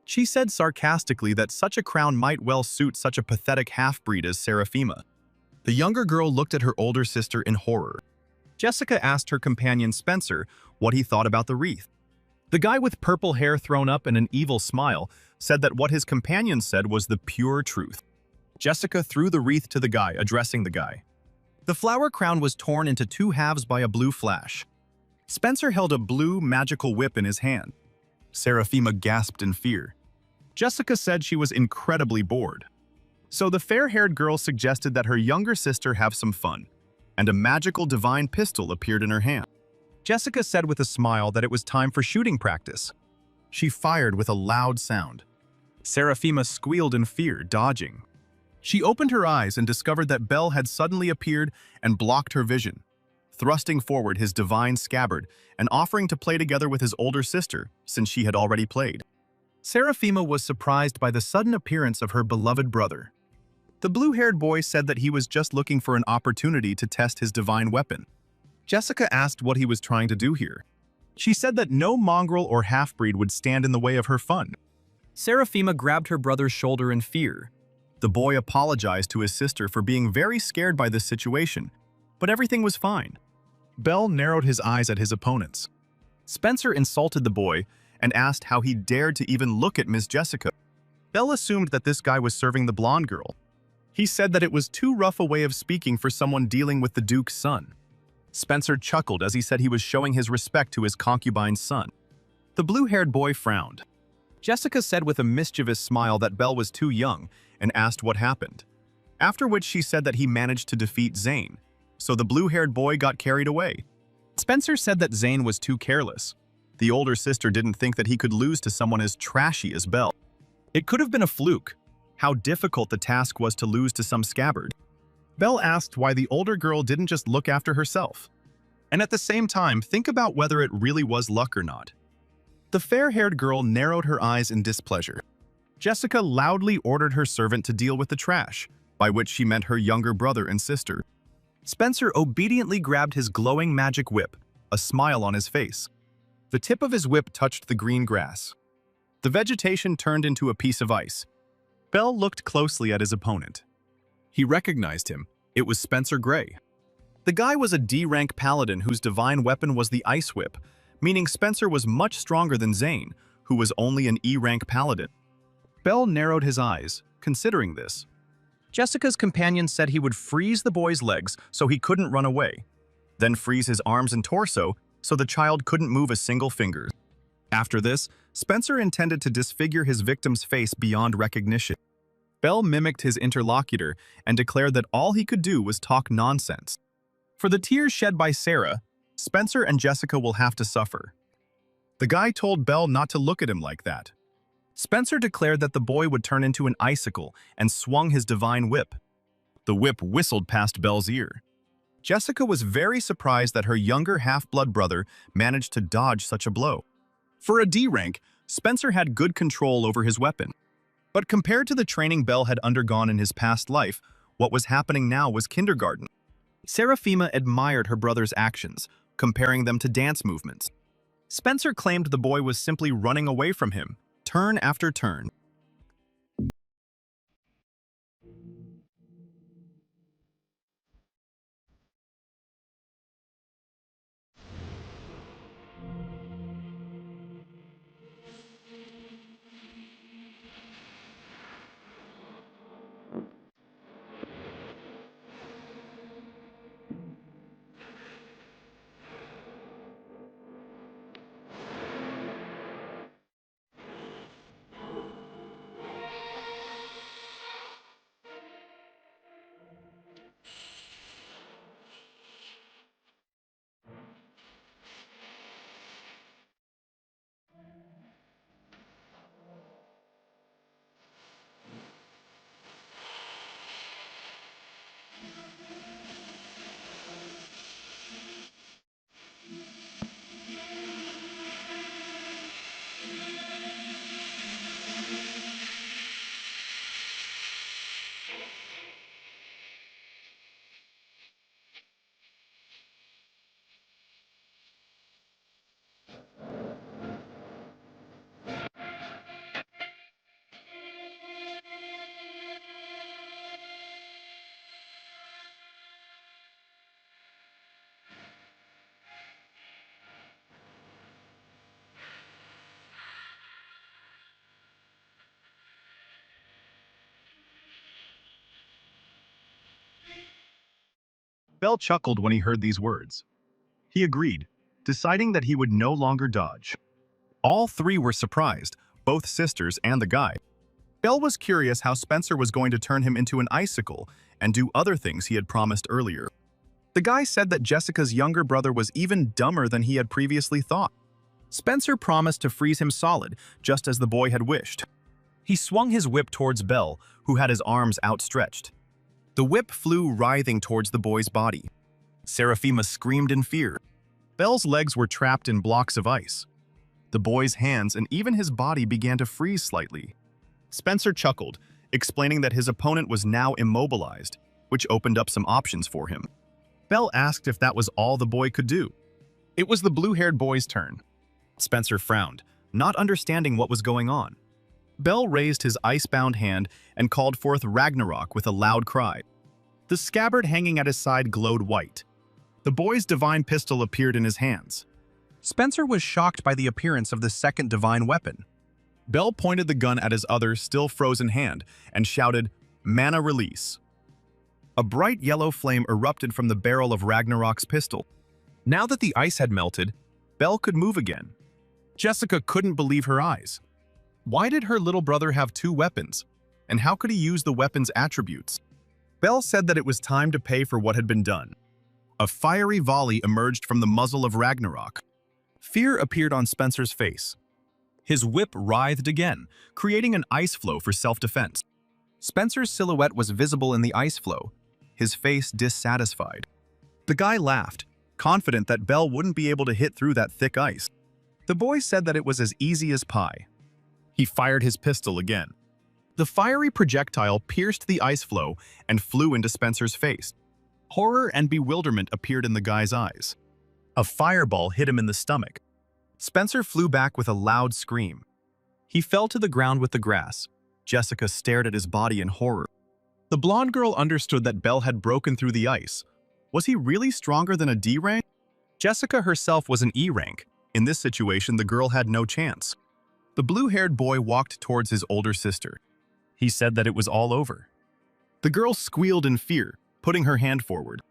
She said sarcastically that such a crown might well suit such a pathetic half-breed as Seraphima. The younger girl looked at her older sister in horror. Jessica asked her companion Spencer what he thought about the wreath. The guy with purple hair thrown up and an evil smile said that what his companion said was the pure truth. Jessica threw the wreath to the guy, addressing the guy. The flower crown was torn into two halves by a blue flash. Spencer held a blue, magical whip in his hand. Seraphima gasped in fear. Jessica said she was incredibly bored. So the fair-haired girl suggested that her younger sister have some fun, and a magical divine pistol appeared in her hand. Jessica said with a smile that it was time for shooting practice. She fired with a loud sound. Seraphima squealed in fear, dodging. She opened her eyes and discovered that Belle had suddenly appeared and blocked her vision, thrusting forward his divine scabbard and offering to play together with his older sister, since she had already played. Seraphima was surprised by the sudden appearance of her beloved brother. The blue-haired boy said that he was just looking for an opportunity to test his divine weapon. Jessica asked what he was trying to do here. She said that no mongrel or half-breed would stand in the way of her fun. Seraphima grabbed her brother's shoulder in fear. The boy apologized to his sister for being very scared by this situation, but everything was fine. Belle narrowed his eyes at his opponents. Spencer insulted the boy and asked how he dared to even look at Miss Jessica. Belle assumed that this guy was serving the blonde girl. He said that it was too rough a way of speaking for someone dealing with the Duke's son. Spencer chuckled as he said he was showing his respect to his concubine's son. The blue-haired boy frowned. Jessica said with a mischievous smile that Belle was too young and asked what happened, after which she said that he managed to defeat Zane, so the blue-haired boy got carried away. Spencer said that Zane was too careless. The older sister didn't think that he could lose to someone as trashy as Belle. It could have been a fluke. How difficult the task was to lose to some scabbard. Belle asked why the older girl didn't just look after herself, and at the same time think about whether it really was luck or not. The fair-haired girl narrowed her eyes in displeasure. Jessica loudly ordered her servant to deal with the trash, by which she meant her younger brother and sister. Spencer obediently grabbed his glowing magic whip, a smile on his face. The tip of his whip touched the green grass. The vegetation turned into a piece of ice. Belle looked closely at his opponent. He recognized him. It was Spencer Gray. The guy was a D-rank paladin whose divine weapon was the ice whip, meaning Spencer was much stronger than Zane, who was only an E-rank paladin. Belle narrowed his eyes, considering this. Jessica's companion said he would freeze the boy's legs so he couldn't run away, then freeze his arms and torso so the child couldn't move a single finger. After this, Spencer intended to disfigure his victim's face beyond recognition. Belle mimicked his interlocutor and declared that all he could do was talk nonsense. For the tears shed by Sarah, Spencer and Jessica will have to suffer. The guy told Belle not to look at him like that. Spencer declared that the boy would turn into an icicle and swung his divine whip. The whip whistled past Belle's ear. Jessica was very surprised that her younger half-blood brother managed to dodge such a blow. For a D rank, Spencer had good control over his weapon. But compared to the training Belle had undergone in his past life, what was happening now was kindergarten. Seraphima admired her brother's actions, comparing them to dance movements. Spencer claimed the boy was simply running away from him, turn after turn. Belle chuckled when he heard these words. He agreed, deciding that he would no longer dodge. All three were surprised, both sisters and the guy. Belle was curious how Spencer was going to turn him into an icicle and do other things he had promised earlier. The guy said that Jessica's younger brother was even dumber than he had previously thought. Spencer promised to freeze him solid, just as the boy had wished. He swung his whip towards Belle, who had his arms outstretched. The whip flew writhing towards the boy's body. Seraphima screamed in fear. Belle's legs were trapped in blocks of ice. The boy's hands and even his body began to freeze slightly. Spencer chuckled, explaining that his opponent was now immobilized, which opened up some options for him. Belle asked if that was all the boy could do. It was the blue-haired boy's turn. Spencer frowned, not understanding what was going on. Belle raised his ice-bound hand and called forth Ragnarok with a loud cry. The scabbard hanging at his side glowed white. The boy's divine pistol appeared in his hands. Spencer was shocked by the appearance of the second divine weapon. Belle pointed the gun at his other, still frozen hand and shouted, "Mana release." A bright yellow flame erupted from the barrel of Ragnarok's pistol. Now that the ice had melted, Belle could move again. Jessica couldn't believe her eyes. Why did her little brother have two weapons? And how could he use the weapon's attributes? Belle said that it was time to pay for what had been done. A fiery volley emerged from the muzzle of Ragnarok. Fear appeared on Spencer's face. His whip writhed again, creating an ice flow for self-defense. Spencer's silhouette was visible in the ice flow, his face dissatisfied. The guy laughed, confident that Belle wouldn't be able to hit through that thick ice. The boy said that it was as easy as pie. He fired his pistol again. The fiery projectile pierced the ice flow and flew into Spencer's face. Horror and bewilderment appeared in the guy's eyes. A fireball hit him in the stomach. Spencer flew back with a loud scream. He fell to the ground with the grass. Jessica stared at his body in horror. The blonde girl understood that Belle had broken through the ice. Was he really stronger than a D rank? Jessica herself was an E rank. In this situation, the girl had no chance. The blue-haired boy walked towards his older sister. He said that it was all over. The girl squealed in fear, putting her hand forward.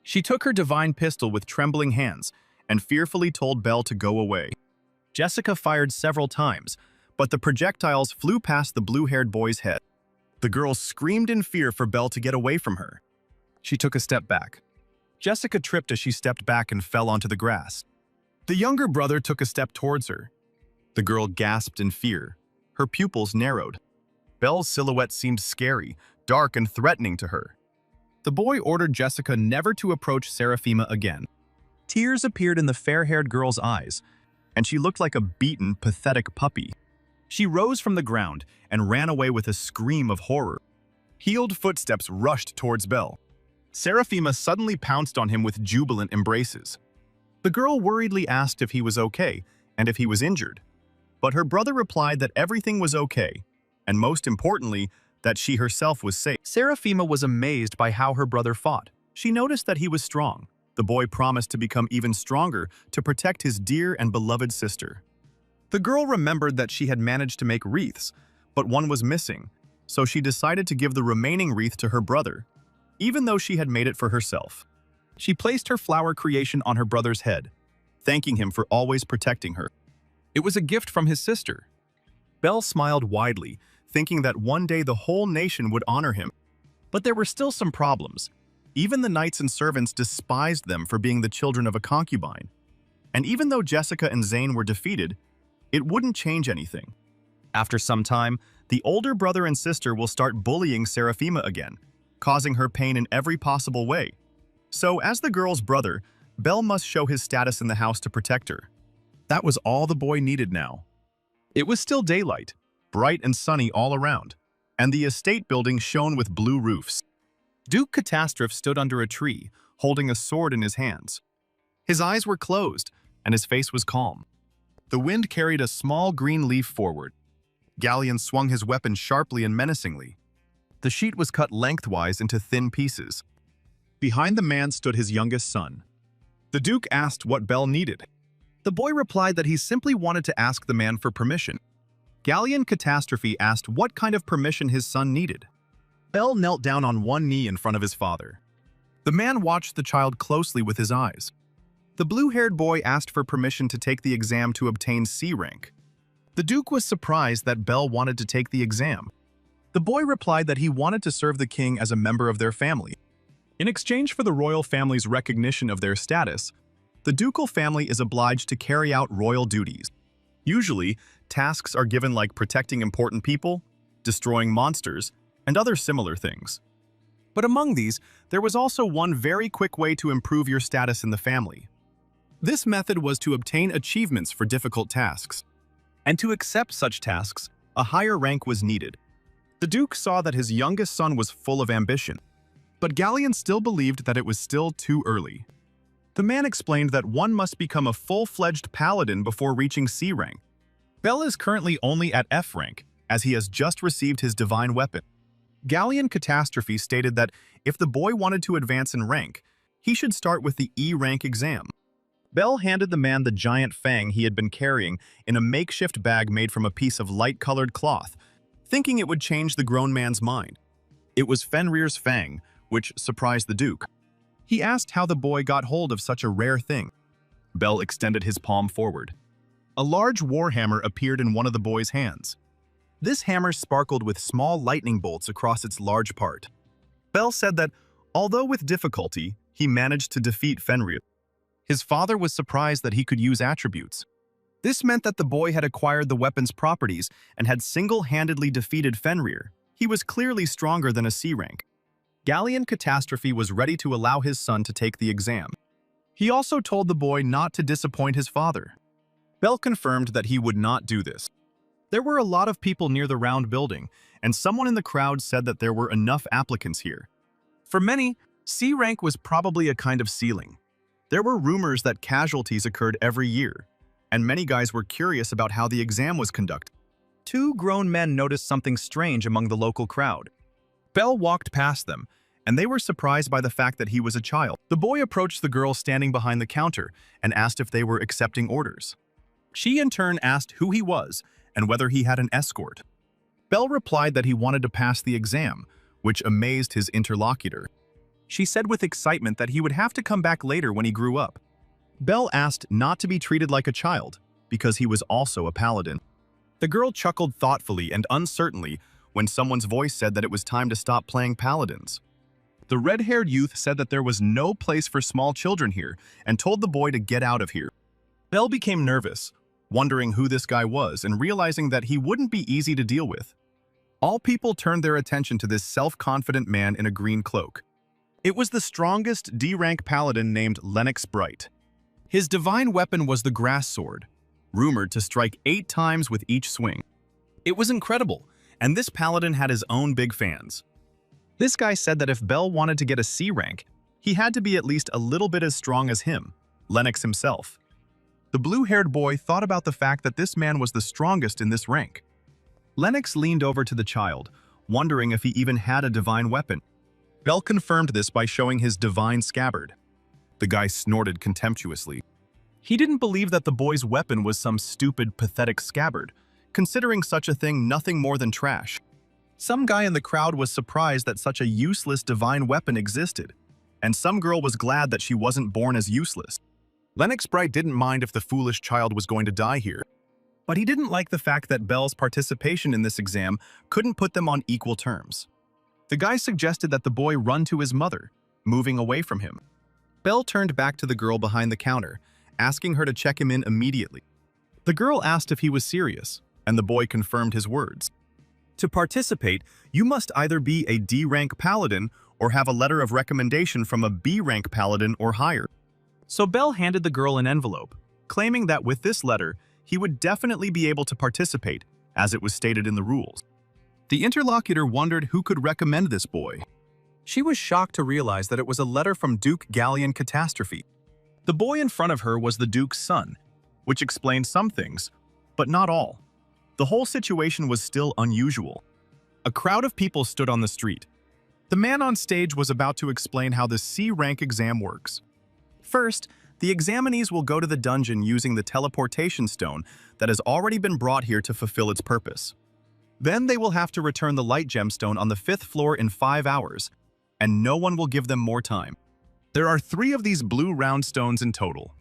She took her divine pistol with trembling hands and fearfully told Belle to go away. Jessica fired several times, but the projectiles flew past the blue-haired boy's head. The girl screamed in fear for Belle to get away from her. She took a step back. Jessica tripped as she stepped back and fell onto the grass. The younger brother took a step towards her. The girl gasped in fear. Her pupils narrowed. Belle's silhouette seemed scary, dark and threatening to her. The boy ordered Jessica never to approach Seraphima again. Tears appeared in the fair-haired girl's eyes, and she looked like a beaten, pathetic puppy. She rose from the ground and ran away with a scream of horror. Heeled footsteps rushed towards Belle. Seraphima suddenly pounced on him with jubilant embraces. The girl worriedly asked if he was okay and if he was injured. But her brother replied that everything was okay, and most importantly, that she herself was safe. Seraphima was amazed by how her brother fought. She noticed that he was strong. The boy promised to become even stronger to protect his dear and beloved sister. The girl remembered that she had managed to make wreaths, but one was missing, so she decided to give the remaining wreath to her brother, even though she had made it for herself. She placed her flower creation on her brother's head, thanking him for always protecting her. It was a gift from his sister. Belle smiled widely, thinking that one day the whole nation would honor him. But there were still some problems. Even the knights and servants despised them for being the children of a concubine. And even though Jessica and Zane were defeated, it wouldn't change anything. After some time, the older brother and sister will start bullying Seraphima again, causing her pain in every possible way. So, as the girl's brother, Belle must show his status in the house to protect her. That was all the boy needed now. It was still daylight, bright and sunny all around, and the estate building shone with blue roofs. Duke Catastrophe stood under a tree, holding a sword in his hands. His eyes were closed, and his face was calm. The wind carried a small green leaf forward. Galleon swung his weapon sharply and menacingly. The sheet was cut lengthwise into thin pieces. Behind the man stood his youngest son. The Duke asked what Belle needed. The boy replied that he simply wanted to ask the man for permission. Galleon Catastrophe asked what kind of permission his son needed. Belle knelt down on one knee in front of his father. The man watched the child closely with his eyes. The blue-haired boy asked for permission to take the exam to obtain C rank. The Duke was surprised that Belle wanted to take the exam. The boy replied that he wanted to serve the king as a member of their family. In exchange for the royal family's recognition of their status, the ducal family is obliged to carry out royal duties. Usually, tasks are given like protecting important people, destroying monsters, and other similar things. But among these, there was also one very quick way to improve your status in the family. This method was to obtain achievements for difficult tasks. And to accept such tasks, a higher rank was needed. The Duke saw that his youngest son was full of ambition, but Galleon still believed that it was still too early. The man explained that one must become a full-fledged paladin before reaching C rank. Belle is currently only at F rank, as he has just received his divine weapon. Galleon Catastrophe stated that if the boy wanted to advance in rank, he should start with the E rank exam. Belle handed the man the giant fang he had been carrying in a makeshift bag made from a piece of light-colored cloth, thinking it would change the grown man's mind. It was Fenrir's fang, which surprised the Duke. He asked how the boy got hold of such a rare thing. Belle extended his palm forward. A large warhammer appeared in one of the boy's hands. This hammer sparkled with small lightning bolts across its large part. Belle said that, although with difficulty, he managed to defeat Fenrir. His father was surprised that he could use attributes. This meant that the boy had acquired the weapon's properties and had single-handedly defeated Fenrir. He was clearly stronger than a C rank. Galleon Catastrophe was ready to allow his son to take the exam. He also told the boy not to disappoint his father. Belle confirmed that he would not do this. There were a lot of people near the round building, and someone in the crowd said that there were enough applicants here. For many, C rank was probably a kind of ceiling. There were rumors that casualties occurred every year, and many guys were curious about how the exam was conducted. Two grown men noticed something strange among the local crowd. Belle walked past them, and they were surprised by the fact that he was a child. The boy approached the girl standing behind the counter and asked if they were accepting orders. She in turn asked who he was and whether he had an escort. Belle replied that he wanted to pass the exam, which amazed his interlocutor. She said with excitement that he would have to come back later when he grew up. Belle asked not to be treated like a child, because he was also a paladin. The girl chuckled thoughtfully and uncertainly when someone's voice said that it was time to stop playing paladins. The red-haired youth said that there was no place for small children here and told the boy to get out of here. Belle became nervous, wondering who this guy was and realizing that he wouldn't be easy to deal with. All people turned their attention to this self-confident man in a green cloak. It was the strongest D-rank paladin named Lennox Bright. His divine weapon was the grass sword, rumored to strike 8 times with each swing. It was incredible, and this paladin had his own big fans. This guy said that if Belle wanted to get a C rank, he had to be at least a little bit as strong as him, Lennox himself. The blue-haired boy thought about the fact that this man was the strongest in this rank. Lennox leaned over to the child, wondering if he even had a divine weapon. Belle confirmed this by showing his divine scabbard. The guy snorted contemptuously. He didn't believe that the boy's weapon was some stupid, pathetic scabbard, considering such a thing nothing more than trash. Some guy in the crowd was surprised that such a useless divine weapon existed, and some girl was glad that she wasn't born as useless. Lennox Bright didn't mind if the foolish child was going to die here, but he didn't like the fact that Belle's participation in this exam couldn't put them on equal terms. The guy suggested that the boy run to his mother, moving away from him. Belle turned back to the girl behind the counter, asking her to check him in immediately. The girl asked if he was serious, and the boy confirmed his words. To participate, you must either be a D-rank paladin or have a letter of recommendation from a B-rank paladin or higher. So Belle handed the girl an envelope, claiming that with this letter, he would definitely be able to participate, as it was stated in the rules. The interlocutor wondered who could recommend this boy. She was shocked to realize that it was a letter from Duke Galleon Catastrophe. The boy in front of her was the Duke's son, which explained some things, but not all. The whole situation was still unusual. A crowd of people stood on the street. The man on stage was about to explain how the C-rank exam works. First, the examinees will go to the dungeon using the teleportation stone that has already been brought here to fulfill its purpose. Then they will have to return the light gemstone on the 5th floor in 5 hours, and no one will give them more time. There are 3 of these blue round stones in total.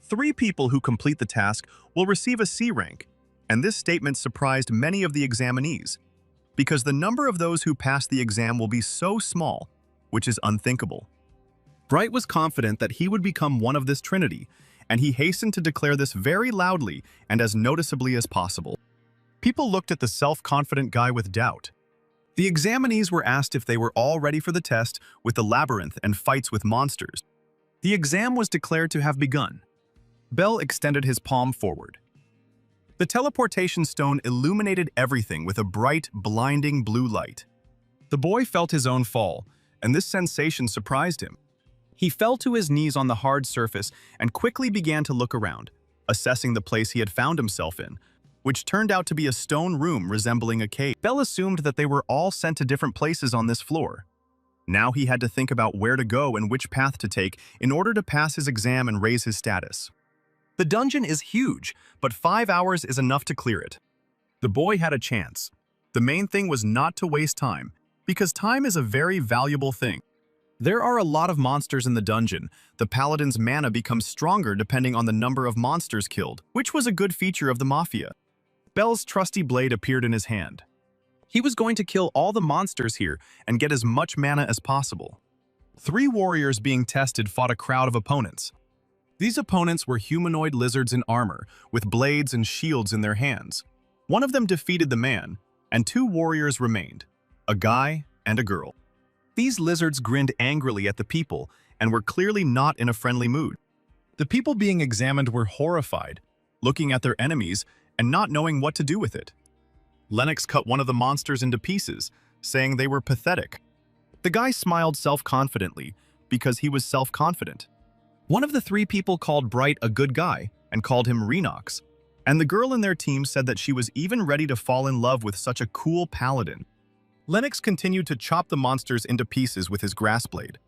3 people who complete the task will receive a C rank, and this statement surprised many of the examinees, because the number of those who pass the exam will be so small, which is unthinkable. Bright was confident that he would become one of this trinity, and he hastened to declare this very loudly and as noticeably as possible. People looked at the self-confident guy with doubt. The examinees were asked if they were all ready for the test with the labyrinth and fights with monsters. The exam was declared to have begun. Belle extended his palm forward. The teleportation stone illuminated everything with a bright, blinding blue light. The boy felt his own fall, and this sensation surprised him. He fell to his knees on the hard surface and quickly began to look around, assessing the place he had found himself in, which turned out to be a stone room resembling a cave. Belle assumed that they were all sent to different places on this floor. Now he had to think about where to go and which path to take in order to pass his exam and raise his status. The dungeon is huge, but 5 hours is enough to clear it. The boy had a chance. The main thing was not to waste time, because time is a very valuable thing. There are a lot of monsters in the dungeon. The paladin's mana becomes stronger depending on the number of monsters killed, which was a good feature of the Mafia. Belle's trusty blade appeared in his hand. He was going to kill all the monsters here and get as much mana as possible. 3 warriors being tested fought a crowd of opponents. These opponents were humanoid lizards in armor, with blades and shields in their hands. One of them defeated the man, and 2 warriors remained, a guy and a girl. These lizards grinned angrily at the people and were clearly not in a friendly mood. The people being examined were horrified, looking at their enemies and not knowing what to do with it. Lennox cut one of the monsters into pieces, saying they were pathetic. The guy smiled self-confidently because he was self-confident. One of the 3 people called Bright a good guy and called him Renox, and the girl in their team said that she was even ready to fall in love with such a cool paladin. Lennox continued to chop the monsters into pieces with his grass blade.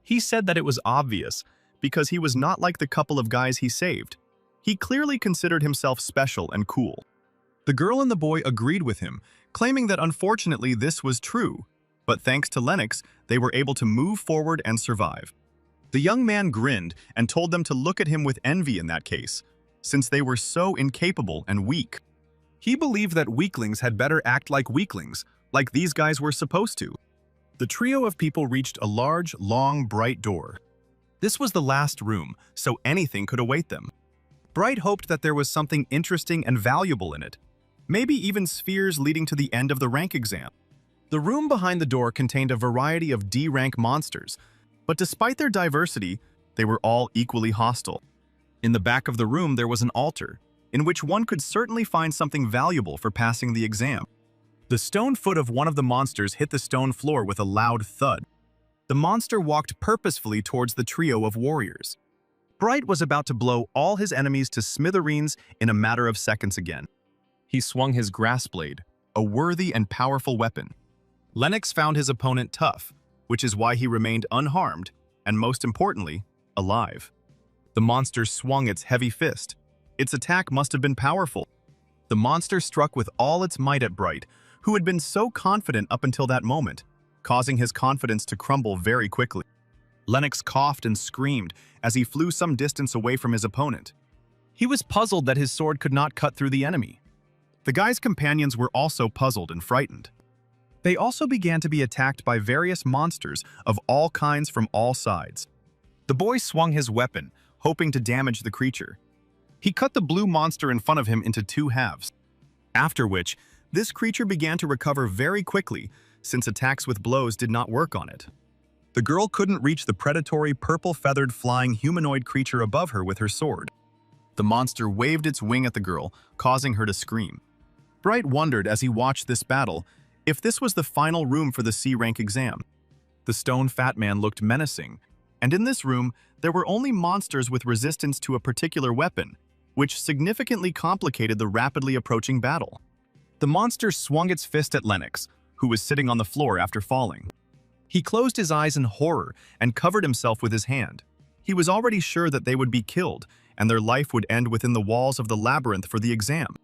He said that it was obvious because he was not like the couple of guys he saved. He clearly considered himself special and cool. The girl and the boy agreed with him, claiming that unfortunately this was true, but thanks to Lennox, they were able to move forward and survive. The young man grinned and told them to look at him with envy in that case, since they were so incapable and weak. He believed that weaklings had better act like weaklings, like these guys were supposed to. The trio of people reached a large, long, bright door. This was the last room, so anything could await them. Bright hoped that there was something interesting and valuable in it, maybe even spheres leading to the end of the rank exam. The room behind the door contained a variety of D-rank monsters, but despite their diversity, they were all equally hostile. In the back of the room there was an altar, in which one could certainly find something valuable for passing the exam. The stone foot of one of the monsters hit the stone floor with a loud thud. The monster walked purposefully towards the trio of warriors. Bright was about to blow all his enemies to smithereens in a matter of seconds again. He swung his grass blade, a worthy and powerful weapon. Lennox found his opponent tough, which is why he remained unharmed, and most importantly, alive. The monster swung its heavy fist. Its attack must have been powerful. The monster struck with all its might at Bright, who had been so confident up until that moment, causing his confidence to crumble very quickly. Lennox coughed and screamed as he flew some distance away from his opponent. He was puzzled that his sword could not cut through the enemy. The guy's companions were also puzzled and frightened. They also began to be attacked by various monsters of all kinds from all sides. The boy swung his weapon, hoping to damage the creature. He cut the blue monster in front of him into two halves, after which this creature began to recover very quickly since attacks with blows did not work on it. The girl couldn't reach the predatory purple-feathered flying humanoid creature above her with her sword. The monster waved its wing at the girl, causing her to scream. Bright wondered as he watched this battle if this was the final room for the C-rank exam. The stone fat man looked menacing, and in this room there were only monsters with resistance to a particular weapon, which significantly complicated the rapidly approaching battle. The monster swung its fist at Lennox, who was sitting on the floor after falling. He closed his eyes in horror and covered himself with his hand. He was already sure that they would be killed, and their life would end within the walls of the labyrinth for the exam.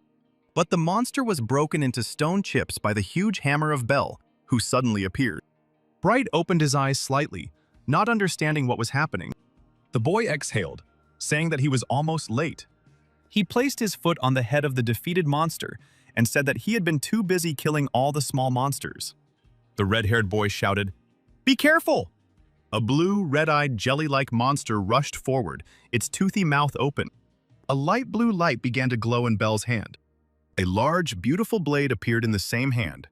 But the monster was broken into stone chips by the huge hammer of Bell, who suddenly appeared. Bright opened his eyes slightly, not understanding what was happening. The boy exhaled, saying that he was almost late. He placed his foot on the head of the defeated monster and said that he had been too busy killing all the small monsters. The red-haired boy shouted, "Be careful!" A blue, red-eyed, jelly-like monster rushed forward, its toothy mouth open. A light blue light began to glow in Bell's hand. A large, beautiful blade appeared in the same hand.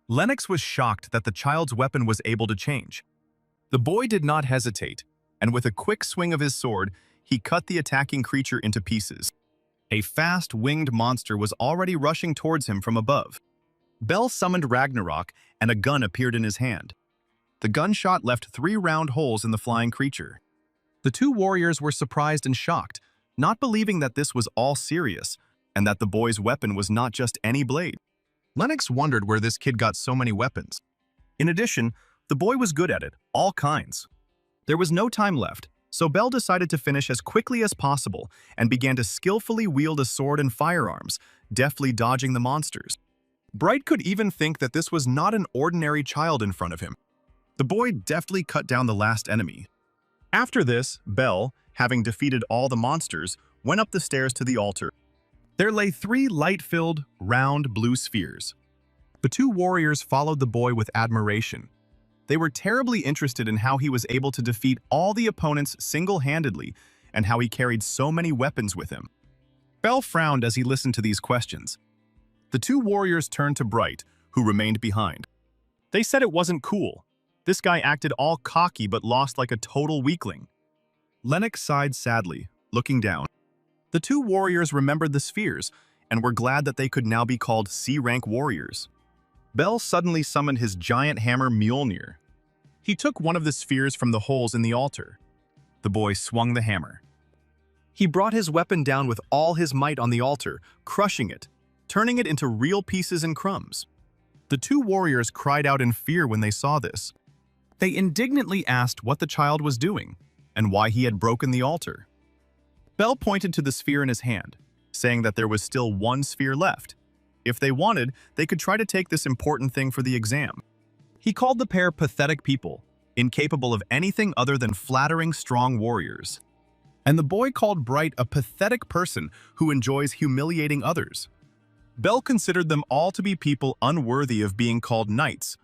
Lennox was shocked that the child's weapon was able to change. The boy did not hesitate, and with a quick swing of his sword, he cut the attacking creature into pieces. A fast, winged monster was already rushing towards him from above. Bell summoned Ragnarok, and a gun appeared in his hand. The gunshot left 3 round holes in the flying creature. The two warriors were surprised and shocked, not believing that this was all serious, and that the boy's weapon was not just any blade. Lennox wondered where this kid got so many weapons. In addition, the boy was good at it, all kinds. There was no time left, so Bell decided to finish as quickly as possible and began to skillfully wield a sword and firearms, deftly dodging the monsters. Bright could even think that this was not an ordinary child in front of him. The boy deftly cut down the last enemy. After this, Bell, having defeated all the monsters, went up the stairs to the altar. There lay 3 light-filled, round blue spheres. The two warriors followed the boy with admiration. They were terribly interested in how he was able to defeat all the opponents single-handedly and how he carried so many weapons with him. Bell frowned as he listened to these questions. The two warriors turned to Bright, who remained behind. They said it wasn't cool. This guy acted all cocky but lost like a total weakling. Lennox sighed sadly, looking down. The two warriors remembered the spheres and were glad that they could now be called C-rank warriors. Bell suddenly summoned his giant hammer Mjolnir. He took one of the spheres from the holes in the altar. The boy swung the hammer. He brought his weapon down with all his might on the altar, crushing it, turning it into real pieces and crumbs. The two warriors cried out in fear when they saw this. They indignantly asked what the child was doing and why he had broken the altar. Bell pointed to the sphere in his hand, saying that there was still 1 sphere left. If they wanted, they could try to take this important thing for the exam. He called the pair pathetic people, incapable of anything other than flattering strong warriors. And the boy called Bright a pathetic person who enjoys humiliating others. Bell considered them all to be people unworthy of being called knights.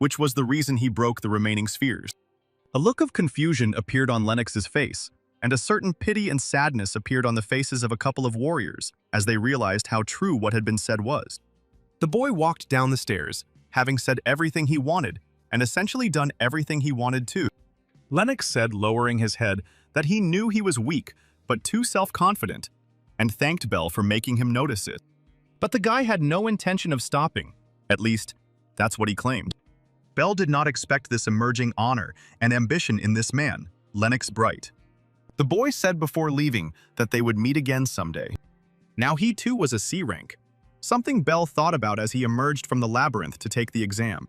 which was the reason he broke the remaining spheres. A look of confusion appeared on Lennox's face, and a certain pity and sadness appeared on the faces of a couple of warriors as they realized how true what had been said was. The boy walked down the stairs, having said everything he wanted, and essentially done everything he wanted too. Lennox said, lowering his head, that he knew he was weak, but too self-confident, and thanked Belle for making him notice it. But the guy had no intention of stopping. At least, that's what he claimed. Belle did not expect this emerging honor and ambition in this man, Lennox Bright. The boy said before leaving that they would meet again someday. Now he too was a C rank, something Belle thought about as he emerged from the labyrinth to take the exam.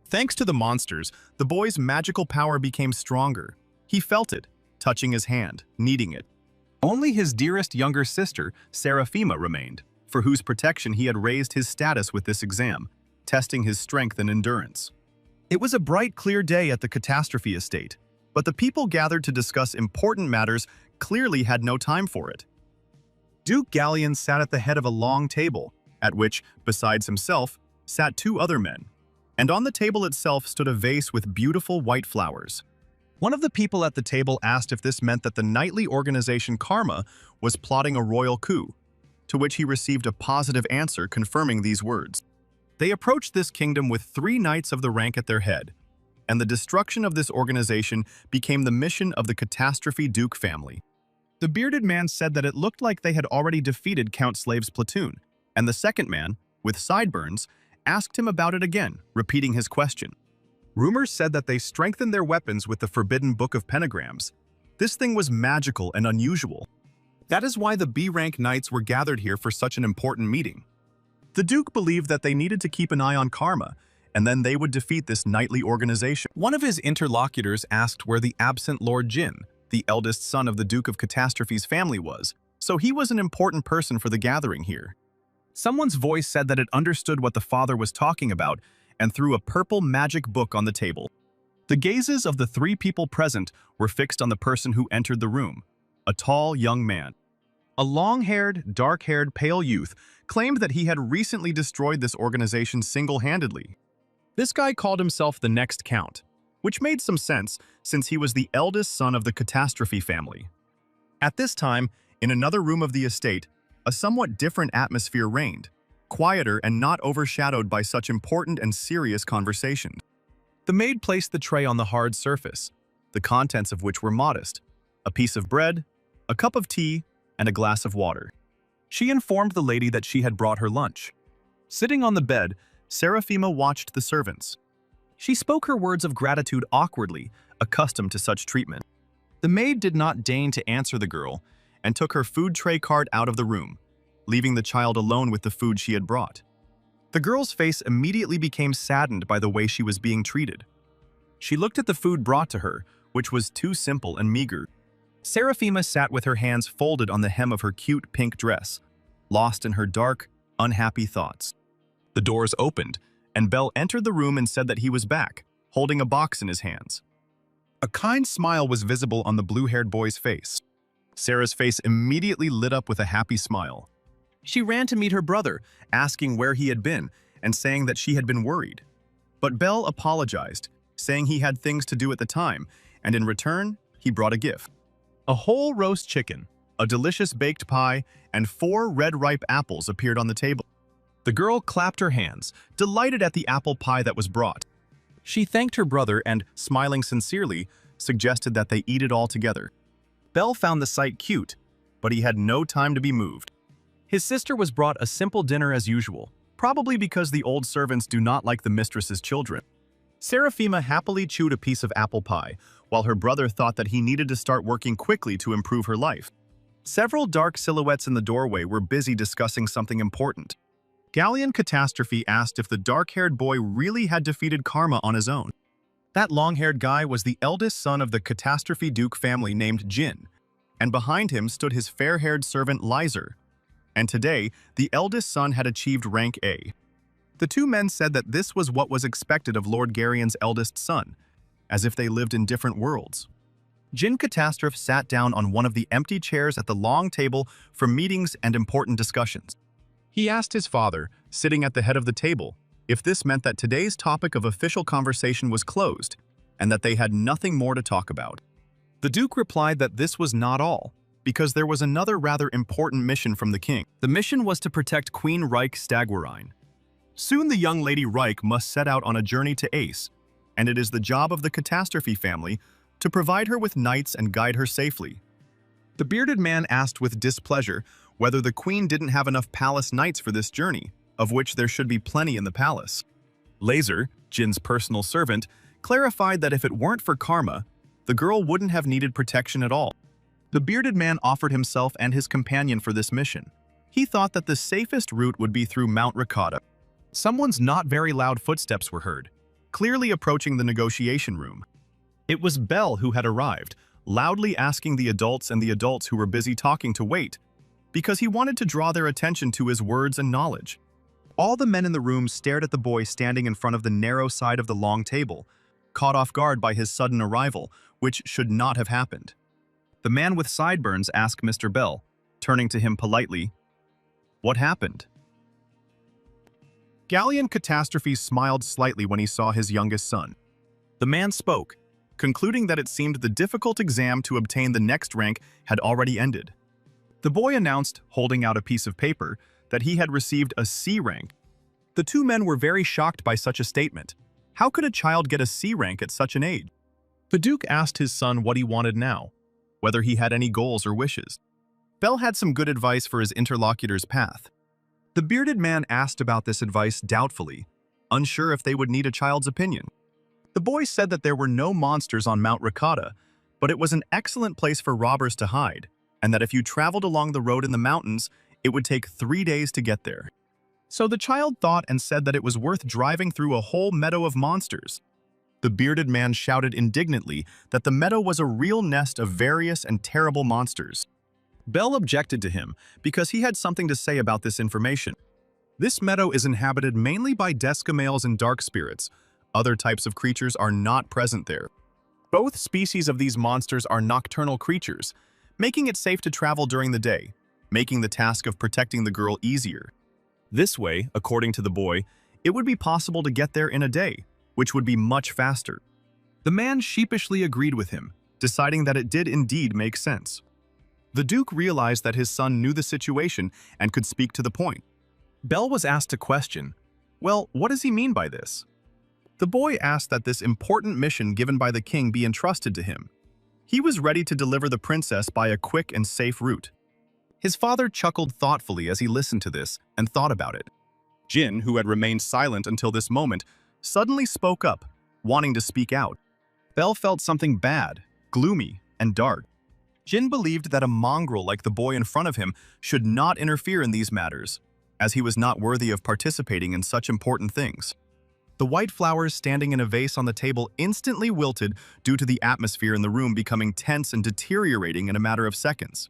Thanks to the monsters, the boy's magical power became stronger. He felt it, touching his hand, needing it. Only his dearest younger sister, Seraphima, remained, for whose protection he had raised his status with this exam, testing his strength and endurance. It was a bright, clear day at the Catastrophe Estate, but the people gathered to discuss important matters clearly had no time for it. Duke Galleon sat at the head of a long table, at which, besides himself, sat two other men, and on the table itself stood a vase with beautiful white flowers. One of the people at the table asked if this meant that the knightly organization Karma was plotting a royal coup, to which he received a positive answer confirming these words. They approached this kingdom with 3 knights of the rank at their head, and the destruction of this organization became the mission of the Catastrophe Duke family. The bearded man said that it looked like they had already defeated Count Slave's platoon, and the second man, with sideburns, asked him about it again, repeating his question. Rumors said that they strengthened their weapons with the forbidden book of pentagrams. This thing was magical and unusual. That is why the B-rank knights were gathered here for such an important meeting. The Duke believed that they needed to keep an eye on Karma, and then they would defeat this knightly organization. One of his interlocutors asked where the absent Lord Jin, the eldest son of the Duke of Catastrophe's family, was, so he was an important person for the gathering here. Someone's voice said that it understood what the father was talking about and threw a purple magic book on the table. The gazes of the 3 people present were fixed on the person who entered the room, a tall young man. A long-haired, dark-haired, pale youth claimed that he had recently destroyed this organization single-handedly. This guy called himself the next Count, which made some sense since he was the eldest son of the Catastrophe family. At this time, in another room of the estate, a somewhat different atmosphere reigned, quieter and not overshadowed by such important and serious conversation. The maid placed the tray on the hard surface, the contents of which were modest: a piece of bread, a cup of tea, and a glass of water. She informed the lady that she had brought her lunch. Sitting on the bed, Seraphima watched the servants. She spoke her words of gratitude awkwardly, accustomed to such treatment. The maid did not deign to answer the girl and took her food tray cart out of the room, leaving the child alone with the food she had brought. The girl's face immediately became saddened by the way she was being treated. She looked at the food brought to her, which was too simple and meager. Seraphima sat with her hands folded on the hem of her cute pink dress, lost in her dark, unhappy thoughts. The doors opened, and Belle entered the room and said that he was back, holding a box in his hands. A kind smile was visible on the blue-haired boy's face. Sarah's face immediately lit up with a happy smile. She ran to meet her brother, asking where he had been and saying that she had been worried. But Belle apologized, saying he had things to do at the time, and in return, he brought a gift. A whole roast chicken, a delicious baked pie, and 4 red ripe apples appeared on the table. The girl clapped her hands, delighted at the apple pie that was brought. She thanked her brother and, smiling sincerely, suggested that they eat it all together. Belle found the sight cute, but he had no time to be moved. His sister was brought a simple dinner as usual, probably because the old servants do not like the mistress's children. Seraphima happily chewed a piece of apple pie, while her brother thought that he needed to start working quickly to improve her life. Several dark silhouettes in the doorway were busy discussing something important. Galleon Catastrophe asked if the dark-haired boy really had defeated Karma on his own. That long-haired guy was the eldest son of the Catastrophe Duke family named Jin, and behind him stood his fair-haired servant Lizer. And today, the eldest son had achieved rank A. The 2 men said that this was what was expected of Lord Garion's eldest son, as if they lived in different worlds. Jin Catastrophe sat down on one of the empty chairs at the long table for meetings and important discussions. He asked his father, sitting at the head of the table, if this meant that today's topic of official conversation was closed, and that they had nothing more to talk about. The Duke replied that this was not all, because there was another rather important mission from the king. The mission was to protect Queen Reich Stagwarine. Soon the young Lady Reich must set out on a journey to Ace, and it is the job of the Catastrophe family to provide her with knights and guide her safely. The bearded man asked with displeasure whether the queen didn't have enough palace knights for this journey, of which there should be plenty in the palace. Laser, Jin's personal servant, clarified that if it weren't for karma, the girl wouldn't have needed protection at all. The bearded man offered himself and his companion for this mission. He thought that the safest route would be through Mount Rakata. Someone's not very loud footsteps were heard, clearly approaching the negotiation room. It was Belle who had arrived, loudly asking the adults who were busy talking to wait, because he wanted to draw their attention to his words and knowledge. All the men in the room stared at the boy standing in front of the narrow side of the long table, caught off guard by his sudden arrival, which should not have happened. The man with sideburns asked Mr. Bell, turning to him politely, "What happened?" Galleon Catastrophe smiled slightly when he saw his youngest son. The man spoke, concluding that it seemed the difficult exam to obtain the next rank had already ended. The boy announced, holding out a piece of paper, that he had received a C rank. The two men were very shocked by such a statement. How could a child get a C rank at such an age? The Duke asked his son what he wanted now, whether he had any goals or wishes. Bell had some good advice for his interlocutor's path. The bearded man asked about this advice doubtfully, unsure if they would need a child's opinion. The boy said that there were no monsters on Mount Rakata, but it was an excellent place for robbers to hide, and that if you traveled along the road in the mountains, it would take 3 days to get there. So the child thought and said that it was worth driving through a whole meadow of monsters. The bearded man shouted indignantly that the meadow was a real nest of various and terrible monsters. Bell objected to him because he had something to say about this information. This meadow is inhabited mainly by Descamales and dark spirits. Other types of creatures are not present there. Both species of these monsters are nocturnal creatures, making it safe to travel during the day, making the task of protecting the girl easier. This way, according to the boy, it would be possible to get there in a day, which would be much faster. The man sheepishly agreed with him, deciding that it did indeed make sense. The Duke realized that his son knew the situation and could speak to the point. Bell was asked a question. Well, what does he mean by this? The boy asked that this important mission given by the king be entrusted to him. He was ready to deliver the princess by a quick and safe route. His father chuckled thoughtfully as he listened to this and thought about it. Jin, who had remained silent until this moment, suddenly spoke up, wanting to speak out. Bell felt something bad, gloomy, and dark. Jin believed that a mongrel like the boy in front of him should not interfere in these matters, as he was not worthy of participating in such important things. The white flowers standing in a vase on the table instantly wilted due to the atmosphere in the room becoming tense and deteriorating in a matter of seconds.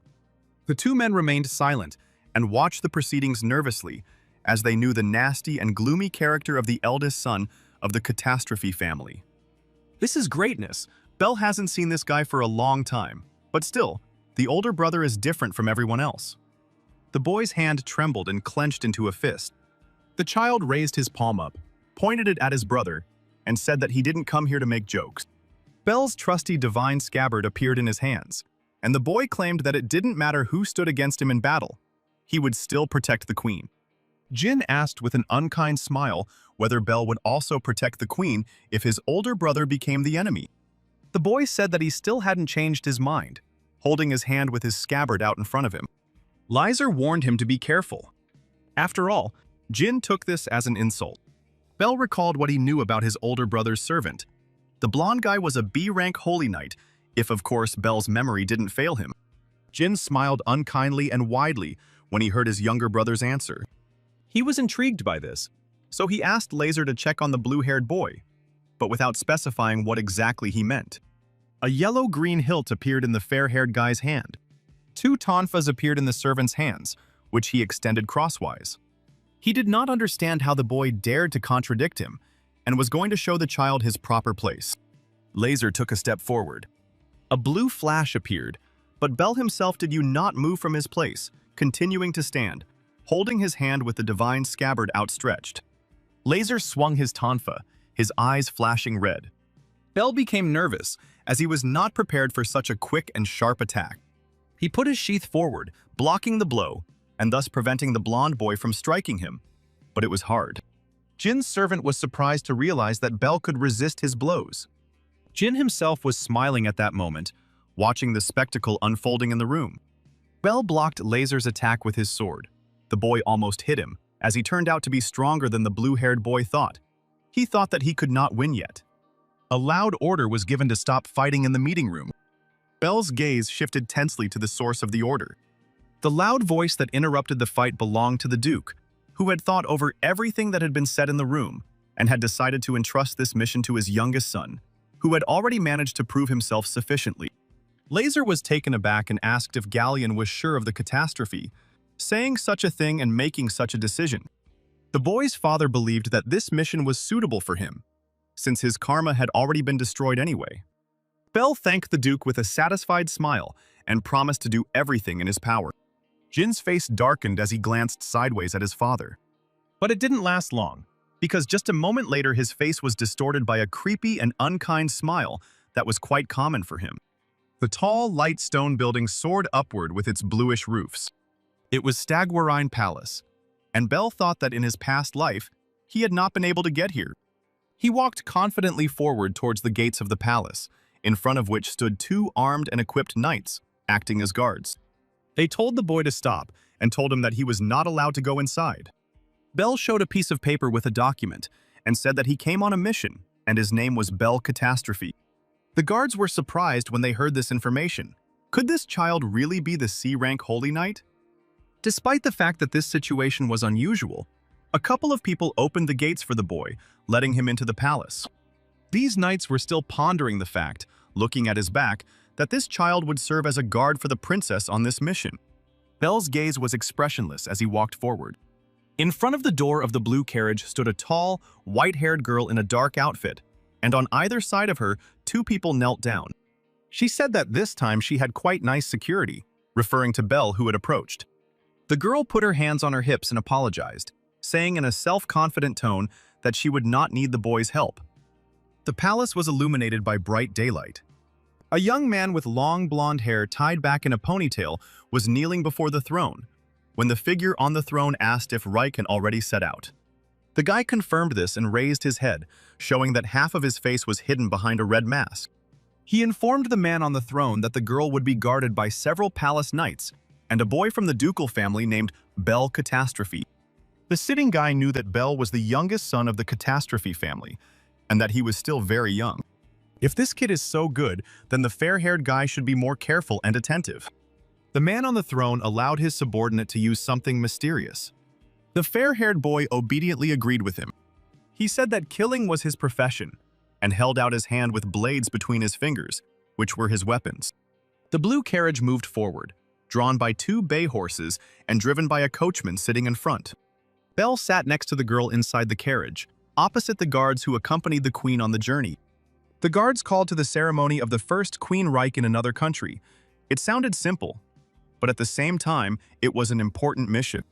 The two men remained silent and watched the proceedings nervously, as they knew the nasty and gloomy character of the eldest son of the Catastrophe family. This is greatness. Bell hasn't seen this guy for a long time. But still, the older brother is different from everyone else. The boy's hand trembled and clenched into a fist. The child raised his palm up, pointed it at his brother, and said that he didn't come here to make jokes. Bell's trusty divine scabbard appeared in his hands, and the boy claimed that it didn't matter who stood against him in battle. He would still protect the queen. Jin asked with an unkind smile whether Bell would also protect the queen if his older brother became the enemy. The boy said that he still hadn't changed his mind, holding his hand with his scabbard out in front of him. Lizer warned him to be careful. After all, Jin took this as an insult. Bell recalled what he knew about his older brother's servant. The blonde guy was a B-rank holy knight, if of course Bell's memory didn't fail him. Jin smiled unkindly and widely when he heard his younger brother's answer. He was intrigued by this, so he asked Laser to check on the blue-haired boy, but without specifying what exactly he meant. A yellow-green hilt appeared in the fair-haired guy's hand. 2 tonfas appeared in the servant's hands, which he extended crosswise. He did not understand how the boy dared to contradict him, and was going to show the child his proper place. Laser took a step forward. A blue flash appeared, but Bell himself did not move from his place, continuing to stand, holding his hand with the divine scabbard outstretched. Laser swung his tonfa, his eyes flashing red. Bell became nervous, as he was not prepared for such a quick and sharp attack. He put his sheath forward, blocking the blow, and thus preventing the blonde boy from striking him. But it was hard. Jin's servant was surprised to realize that Bell could resist his blows. Jin himself was smiling at that moment, watching the spectacle unfolding in the room. Bell blocked Laser's attack with his sword. The boy almost hit him, as he turned out to be stronger than the blue-haired boy thought. He thought that he could not win yet. A loud order was given to stop fighting in the meeting room. Bell's gaze shifted tensely to the source of the order. The loud voice that interrupted the fight belonged to the Duke, who had thought over everything that had been said in the room and had decided to entrust this mission to his youngest son, who had already managed to prove himself sufficiently. Laser was taken aback and asked if Galleon was sure of the catastrophe, saying such a thing and making such a decision. The boy's father believed that this mission was suitable for him, since his karma had already been destroyed anyway. Bell thanked the Duke with a satisfied smile and promised to do everything in his power. Jin's face darkened as he glanced sideways at his father. But it didn't last long, because just a moment later his face was distorted by a creepy and unkind smile that was quite common for him. The tall, light stone building soared upward with its bluish roofs. It was Stagwarine Palace, and Bell thought that in his past life, he had not been able to get here. He walked confidently forward towards the gates of the palace, in front of which stood 2 armed and equipped knights, acting as guards. They told the boy to stop and told him that he was not allowed to go inside. Bell showed a piece of paper with a document and said that he came on a mission and his name was Bell Catastrophe. The guards were surprised when they heard this information. Could this child really be the C-rank Holy Knight? Despite the fact that this situation was unusual, a couple of people opened the gates for the boy, letting him into the palace. These knights were still pondering the fact, looking at his back, that this child would serve as a guard for the princess on this mission. Bell's gaze was expressionless as he walked forward. In front of the door of the blue carriage stood a tall, white-haired girl in a dark outfit, and on either side of her, 2 people knelt down. She said that this time she had quite nice security, referring to Bell who had approached. The girl put her hands on her hips and apologized, saying in a self-confident tone that she would not need the boy's help. The palace was illuminated by bright daylight. A young man with long blonde hair tied back in a ponytail was kneeling before the throne, when the figure on the throne asked if Reich had already set out. The guy confirmed this and raised his head, showing that half of his face was hidden behind a red mask. He informed the man on the throne that the girl would be guarded by several palace knights and a boy from the ducal family named Bell Catastrophe. The sitting guy knew that Bell was the youngest son of the Catastrophe family, and that he was still very young. If this kid is so good, then the fair-haired guy should be more careful and attentive. The man on the throne allowed his subordinate to use something mysterious. The fair-haired boy obediently agreed with him. He said that killing was his profession, and held out his hand with blades between his fingers, which were his weapons. The blue carriage moved forward, drawn by 2 bay horses and driven by a coachman sitting in front. Bell sat next to the girl inside the carriage, opposite the guards who accompanied the queen on the journey. The guards called to the ceremony of the first Queen Reich in another country. It sounded simple, but at the same time, it was an important mission.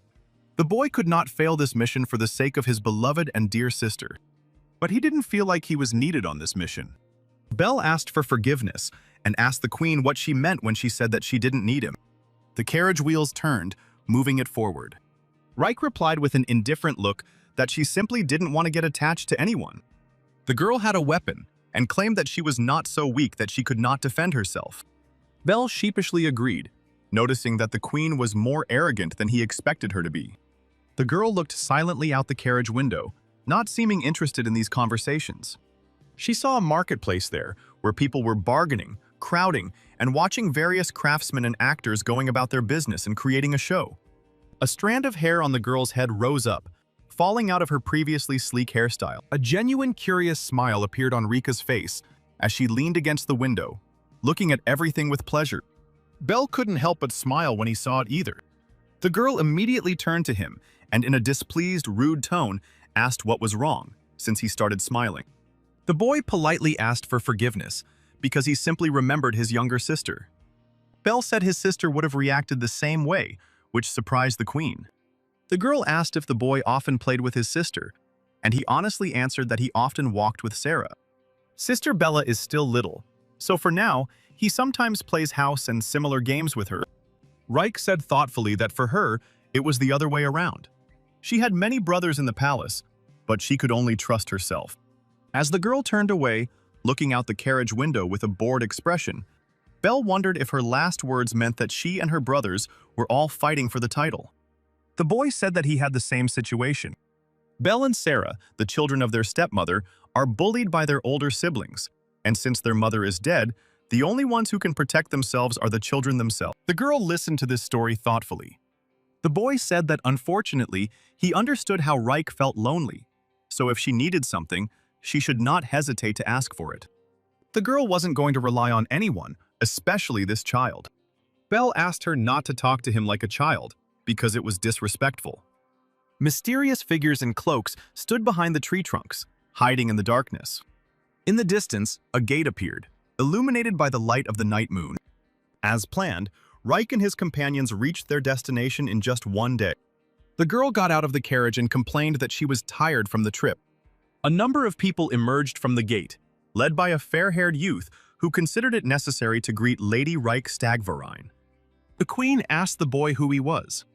The boy could not fail this mission for the sake of his beloved and dear sister. But he didn't feel like he was needed on this mission. Bell asked for forgiveness and asked the queen what she meant when she said that she didn't need him. The carriage wheels turned, moving it forward. Reich replied with an indifferent look that she simply didn't want to get attached to anyone. The girl had a weapon and claimed that she was not so weak that she could not defend herself. Bell sheepishly agreed, noticing that the queen was more arrogant than he expected her to be. The girl looked silently out the carriage window, not seeming interested in these conversations. She saw a marketplace there, where people were bargaining, crowding, and watching various craftsmen and actors going about their business and creating a show. A strand of hair on the girl's head rose up, falling out of her previously sleek hairstyle. A genuine curious smile appeared on Rika's face as she leaned against the window, looking at everything with pleasure. Bell couldn't help but smile when he saw it either. The girl immediately turned to him and in a displeased, rude tone asked what was wrong, since he started smiling. The boy politely asked for forgiveness because he simply remembered his younger sister. Bell said his sister would have reacted the same way, which surprised the queen. The girl asked if the boy often played with his sister, and he honestly answered that he often walked with Sarah. Sister Bella is still little, so for now, he sometimes plays house and similar games with her. Reich said thoughtfully that for her, it was the other way around. She had many brothers in the palace, but she could only trust herself. As the girl turned away, looking out the carriage window with a bored expression, Belle wondered if her last words meant that she and her brothers were all fighting for the title. The boy said that he had the same situation. Belle and Sarah, the children of their stepmother, are bullied by their older siblings, and since their mother is dead, the only ones who can protect themselves are the children themselves. The girl listened to this story thoughtfully. The boy said that unfortunately, he understood how Reich felt lonely, so if she needed something, she should not hesitate to ask for it. The girl wasn't going to rely on anyone, especially this child. Belle asked her not to talk to him like a child, because it was disrespectful. Mysterious figures in cloaks stood behind the tree trunks, hiding in the darkness. In the distance, a gate appeared, illuminated by the light of the night moon. As planned, Reich and his companions reached their destination in just one day. The girl got out of the carriage and complained that she was tired from the trip. A number of people emerged from the gate, led by a fair-haired youth who considered it necessary to greet Lady Reich Stagvarine. The queen asked the boy who he was.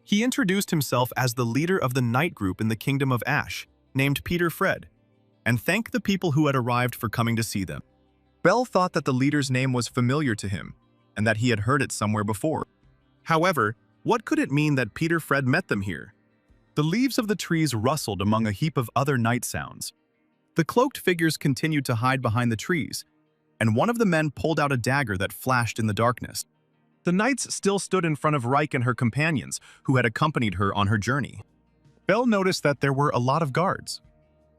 He introduced himself as the leader of the night group in the Kingdom of Ash, named Peter Fred, and thanked the people who had arrived for coming to see them. Belle thought that the leader's name was familiar to him, and that he had heard it somewhere before. However, what could it mean that Peter Fred met them here? The leaves of the trees rustled among a heap of other night sounds. The cloaked figures continued to hide behind the trees, and one of the men pulled out a dagger that flashed in the darkness. The knights still stood in front of Reich and her companions, who had accompanied her on her journey. Belle noticed that there were a lot of guards.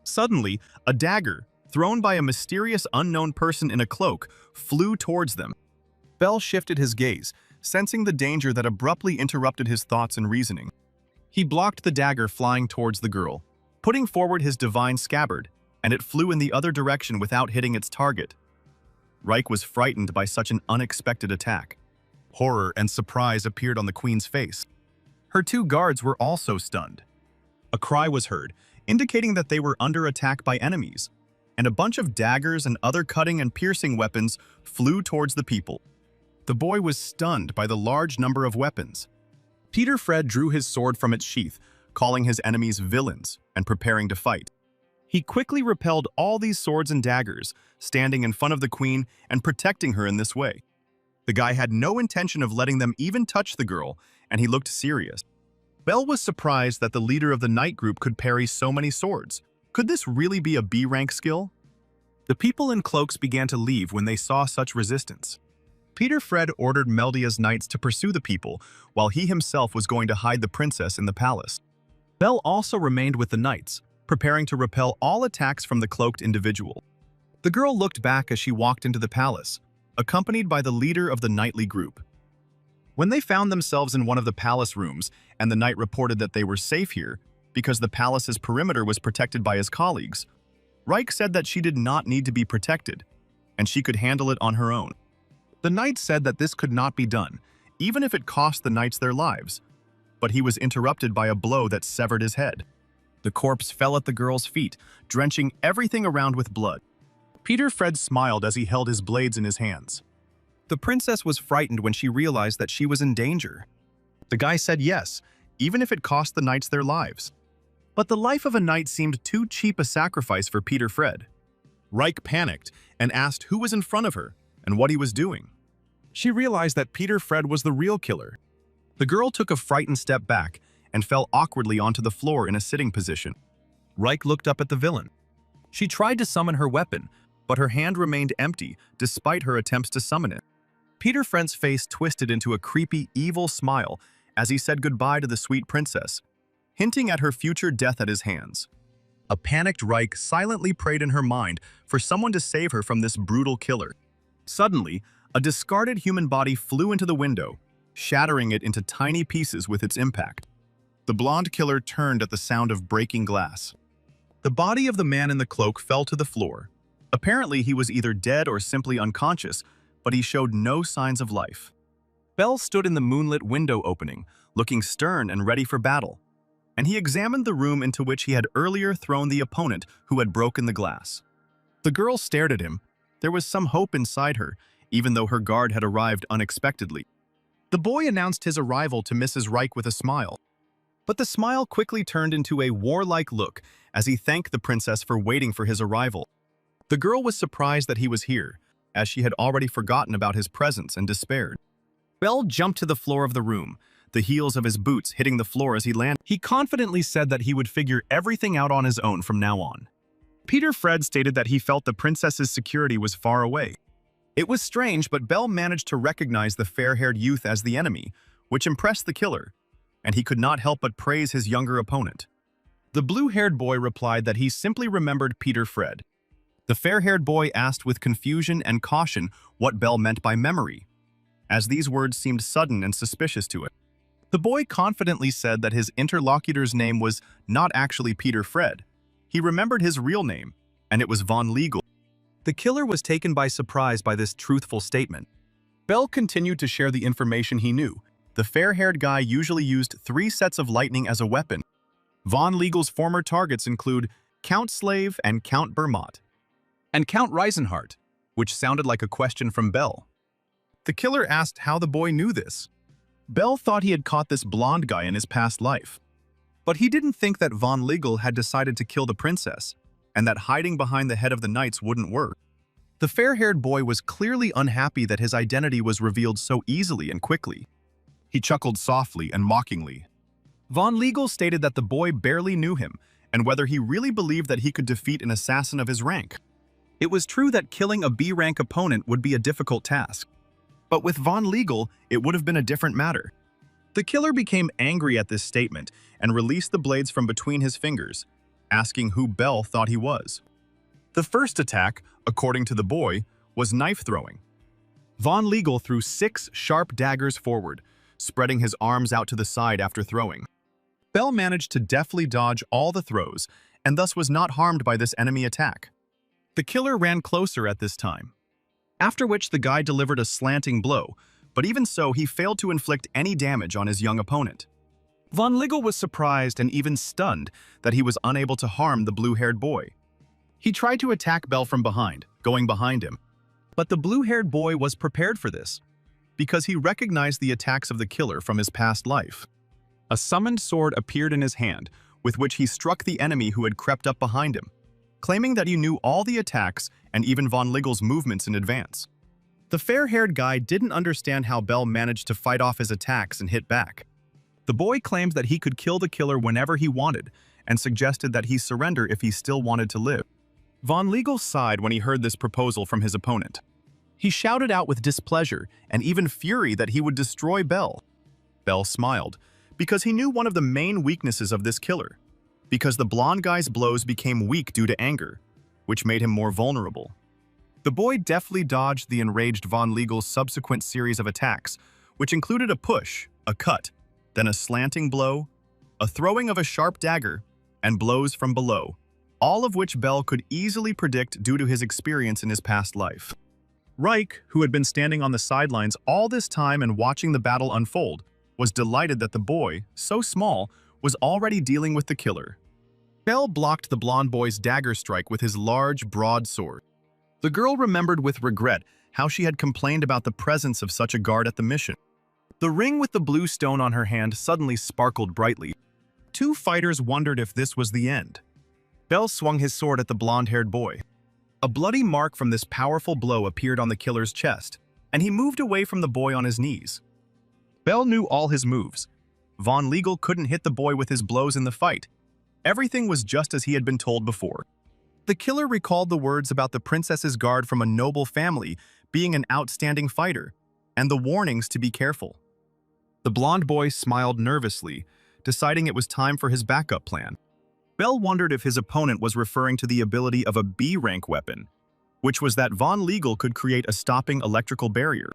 Suddenly, a dagger, thrown by a mysterious unknown person in a cloak, flew towards them. Belle shifted his gaze, sensing the danger that abruptly interrupted his thoughts and reasoning. He blocked the dagger flying towards the girl, putting forward his divine scabbard, and it flew in the other direction without hitting its target. Reich was frightened by such an unexpected attack. Horror and surprise appeared on the queen's face. Her two guards were also stunned. A cry was heard, indicating that they were under attack by enemies, and a bunch of daggers and other cutting and piercing weapons flew towards the people. The boy was stunned by the large number of weapons. Peter Fred drew his sword from its sheath, calling his enemies villains and preparing to fight. He quickly repelled all these swords and daggers, standing in front of the queen and protecting her in this way. The guy had no intention of letting them even touch the girl, and he looked serious. Belle was surprised that the leader of the night group could parry so many swords. Could this really be a B-rank skill? The people in cloaks began to leave when they saw such resistance. Peter Fred ordered Meldia's knights to pursue the people, while he himself was going to hide the princess in the palace. Belle also remained with the knights, preparing to repel all attacks from the cloaked individual. The girl looked back as she walked into the palace, accompanied by the leader of the knightly group. When they found themselves in one of the palace rooms, and the knight reported that they were safe here because the palace's perimeter was protected by his colleagues, Reich said that she did not need to be protected, and she could handle it on her own. The knight said that this could not be done, even if it cost the knights their lives, but he was interrupted by a blow that severed his head. The corpse fell at the girl's feet, drenching everything around with blood. Peter Fred smiled as he held his blades in his hands. The princess was frightened when she realized that she was in danger. The guy said yes, even if it cost the knights their lives. But the life of a knight seemed too cheap a sacrifice for Peter Fred. Reich panicked and asked who was in front of her and what he was doing. She realized that Peter Fred was the real killer. The girl took a frightened step back and fell awkwardly onto the floor in a sitting position. Reich looked up at the villain. She tried to summon her weapon, but her hand remained empty despite her attempts to summon it. Peter Fred's face twisted into a creepy, evil smile as he said goodbye to the sweet princess, hinting at her future death at his hands. A panicked Reich silently prayed in her mind for someone to save her from this brutal killer. Suddenly, a discarded human body flew into the window, shattering it into tiny pieces with its impact. The blonde killer turned at the sound of breaking glass. The body of the man in the cloak fell to the floor. Apparently, he was either dead or simply unconscious, but he showed no signs of life. Belle stood in the moonlit window opening, looking stern and ready for battle. and he examined the room into which he had earlier thrown the opponent who had broken the glass. The girl stared at him. There was some hope inside her, even though her guard had arrived unexpectedly. The boy announced his arrival to Mrs. Reich with a smile. But the smile quickly turned into a warlike look as he thanked the princess for waiting for his arrival. The girl was surprised that he was here, as she had already forgotten about his presence and despaired. Bell jumped to the floor of the room, the heels of his boots hitting the floor as he landed. He confidently said that he would figure everything out on his own from now on. Peter Fred stated that he felt the princess's security was far away. It was strange, but Bell managed to recognize the fair-haired youth as the enemy, which impressed the killer, and he could not help but praise his younger opponent. The blue-haired boy replied that he simply remembered Peter Fred. The fair-haired boy asked with confusion and caution what Bell meant by memory, as these words seemed sudden and suspicious to it. The boy confidently said that his interlocutor's name was not actually Peter Fred. He remembered his real name, and it was Von Legal. The killer was taken by surprise by this truthful statement. Bell continued to share the information he knew. The fair-haired guy usually used 3 sets of lightning as a weapon. Von Legal's former targets include Count Slave and Count Bermott, and Count Reisenhardt, which sounded like a question from Bell. The killer asked how the boy knew this. Bell thought he had caught this blonde guy in his past life. But he didn't think that Von Legal had decided to kill the princess, and that hiding behind the head of the knights wouldn't work. The fair-haired boy was clearly unhappy that his identity was revealed so easily and quickly. He chuckled softly and mockingly. Von Legal stated that the boy barely knew him, and whether he really believed that he could defeat an assassin of his rank. It was true that killing a B-rank opponent would be a difficult task. But with Von Legal, it would have been a different matter. The killer became angry at this statement and released the blades from between his fingers, asking who Bell thought he was. The first attack, according to the boy, was knife throwing. Von Legal threw 6 sharp daggers forward, spreading his arms out to the side after throwing. Bell managed to deftly dodge all the throws and thus was not harmed by this enemy attack. The killer ran closer at this time, after which the guy delivered a slanting blow, but even so he failed to inflict any damage on his young opponent. Von Legal was surprised and even stunned that he was unable to harm the blue-haired boy. He tried to attack Bell from behind, going behind him. But the blue-haired boy was prepared for this, because he recognized the attacks of the killer from his past life. A summoned sword appeared in his hand, with which he struck the enemy who had crept up behind him, claiming that he knew all the attacks and even Von Legal's movements in advance. The fair-haired guy didn't understand how Bell managed to fight off his attacks and hit back. The boy claimed that he could kill the killer whenever he wanted and suggested that he surrender if he still wanted to live. Von Legal sighed when he heard this proposal from his opponent. He shouted out with displeasure and even fury that he would destroy Bell. Bell smiled, because he knew one of the main weaknesses of this killer, because the blonde guy's blows became weak due to anger, which made him more vulnerable. The boy deftly dodged the enraged Von Legal's subsequent series of attacks, which included a push, a cut, then a slanting blow, a throwing of a sharp dagger, and blows from below, all of which Bell could easily predict due to his experience in his past life. Reich, who had been standing on the sidelines all this time and watching the battle unfold, was delighted that the boy, so small, was already dealing with the killer. Bell blocked the blonde boy's dagger strike with his large, broad sword. The girl remembered with regret how she had complained about the presence of such a guard at the mission. The ring with the blue stone on her hand suddenly sparkled brightly. 2 fighters wondered if this was the end. Bell swung his sword at the blonde-haired boy. A bloody mark from this powerful blow appeared on the killer's chest, and he moved away from the boy on his knees. Bell knew all his moves. Von Legal couldn't hit the boy with his blows in the fight. Everything was just as he had been told before. The killer recalled the words about the princess's guard from a noble family being an outstanding fighter, and the warnings to be careful. The blonde boy smiled nervously, deciding it was time for his backup plan. Bell wondered if his opponent was referring to the ability of a B-rank weapon, which was that Von Legal could create a stopping electrical barrier.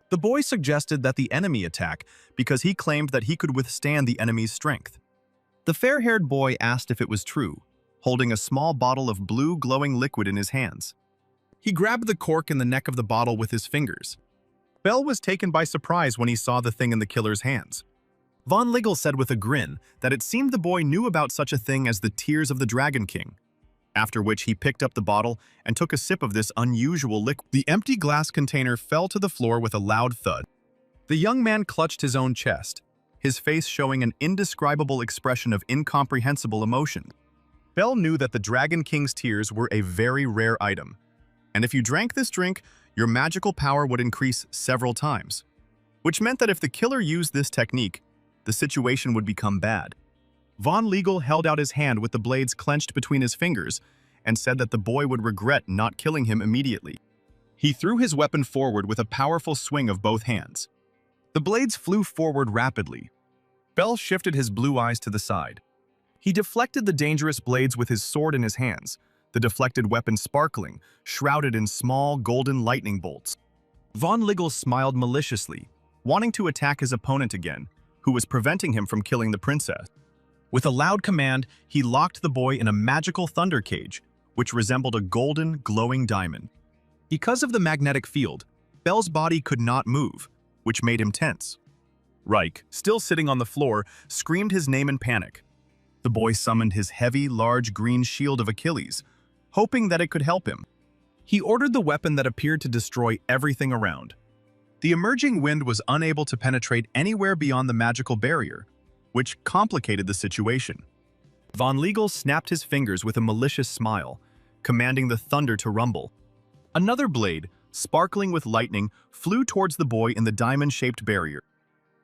The boy suggested that the enemy attack because he claimed that he could withstand the enemy's strength. The fair-haired boy asked if it was true, holding a small bottle of blue glowing liquid in his hands. He grabbed the cork in the neck of the bottle with his fingers. Bell was taken by surprise when he saw the thing in the killer's hands. Von Ligel said with a grin that it seemed the boy knew about such a thing as the tears of the Dragon King, after which he picked up the bottle and took a sip of this unusual liquid. The empty glass container fell to the floor with a loud thud. The young man clutched his own chest, his face showing an indescribable expression of incomprehensible emotion. Bell knew that the Dragon King's tears were a very rare item, and if you drank this drink, your magical power would increase several times, which meant that if the killer used this technique, the situation would become bad. Von Ligel held out his hand with the blades clenched between his fingers and said that the boy would regret not killing him immediately. He threw his weapon forward with a powerful swing of both hands. The blades flew forward rapidly. Bell shifted his blue eyes to the side. He deflected the dangerous blades with his sword in his hands, the deflected weapon sparkling, shrouded in small golden lightning bolts. Von Ligel smiled maliciously, wanting to attack his opponent again, who was preventing him from killing the princess. With a loud command, he locked the boy in a magical thunder cage, which resembled a golden, glowing diamond. Because of the magnetic field, Bell's body could not move, which made him tense. Reich, still sitting on the floor, screamed his name in panic. The boy summoned his heavy, large green shield of Achilles, hoping that it could help him. He ordered the weapon that appeared to destroy everything around. The emerging wind was unable to penetrate anywhere beyond the magical barrier, which complicated the situation. Von Ligel snapped his fingers with a malicious smile, commanding the thunder to rumble. Another blade, sparkling with lightning, flew towards the boy in the diamond-shaped barrier.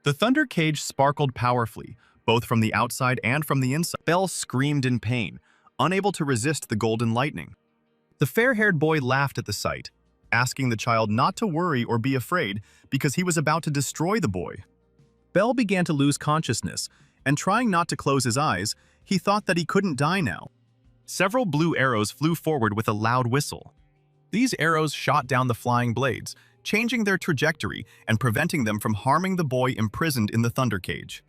The thunder cage sparkled powerfully, both from the outside and from the inside. Bell screamed in pain, unable to resist the golden lightning. The fair-haired boy laughed at the sight, asking the child not to worry or be afraid because he was about to destroy the boy. Bell began to lose consciousness, and trying not to close his eyes, he thought that he couldn't die now. Several blue arrows flew forward with a loud whistle. These arrows shot down the flying blades, changing their trajectory and preventing them from harming the boy imprisoned in the thunder cage.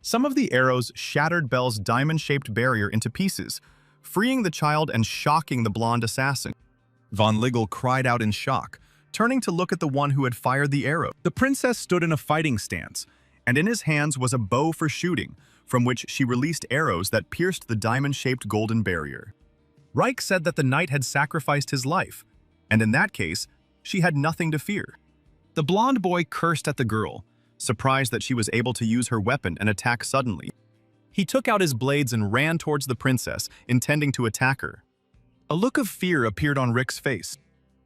Some of the arrows shattered Bell's diamond-shaped barrier into pieces, freeing the child and shocking the blonde assassin. Von Ligel cried out in shock, turning to look at the one who had fired the arrow. The princess stood in a fighting stance, and in his hands was a bow for shooting, from which she released arrows that pierced the diamond-shaped golden barrier. Reich said that the knight had sacrificed his life, and in that case, she had nothing to fear. The blonde boy cursed at the girl, surprised that she was able to use her weapon and attack suddenly. He took out his blades and ran towards the princess, intending to attack her. A look of fear appeared on Rick's face.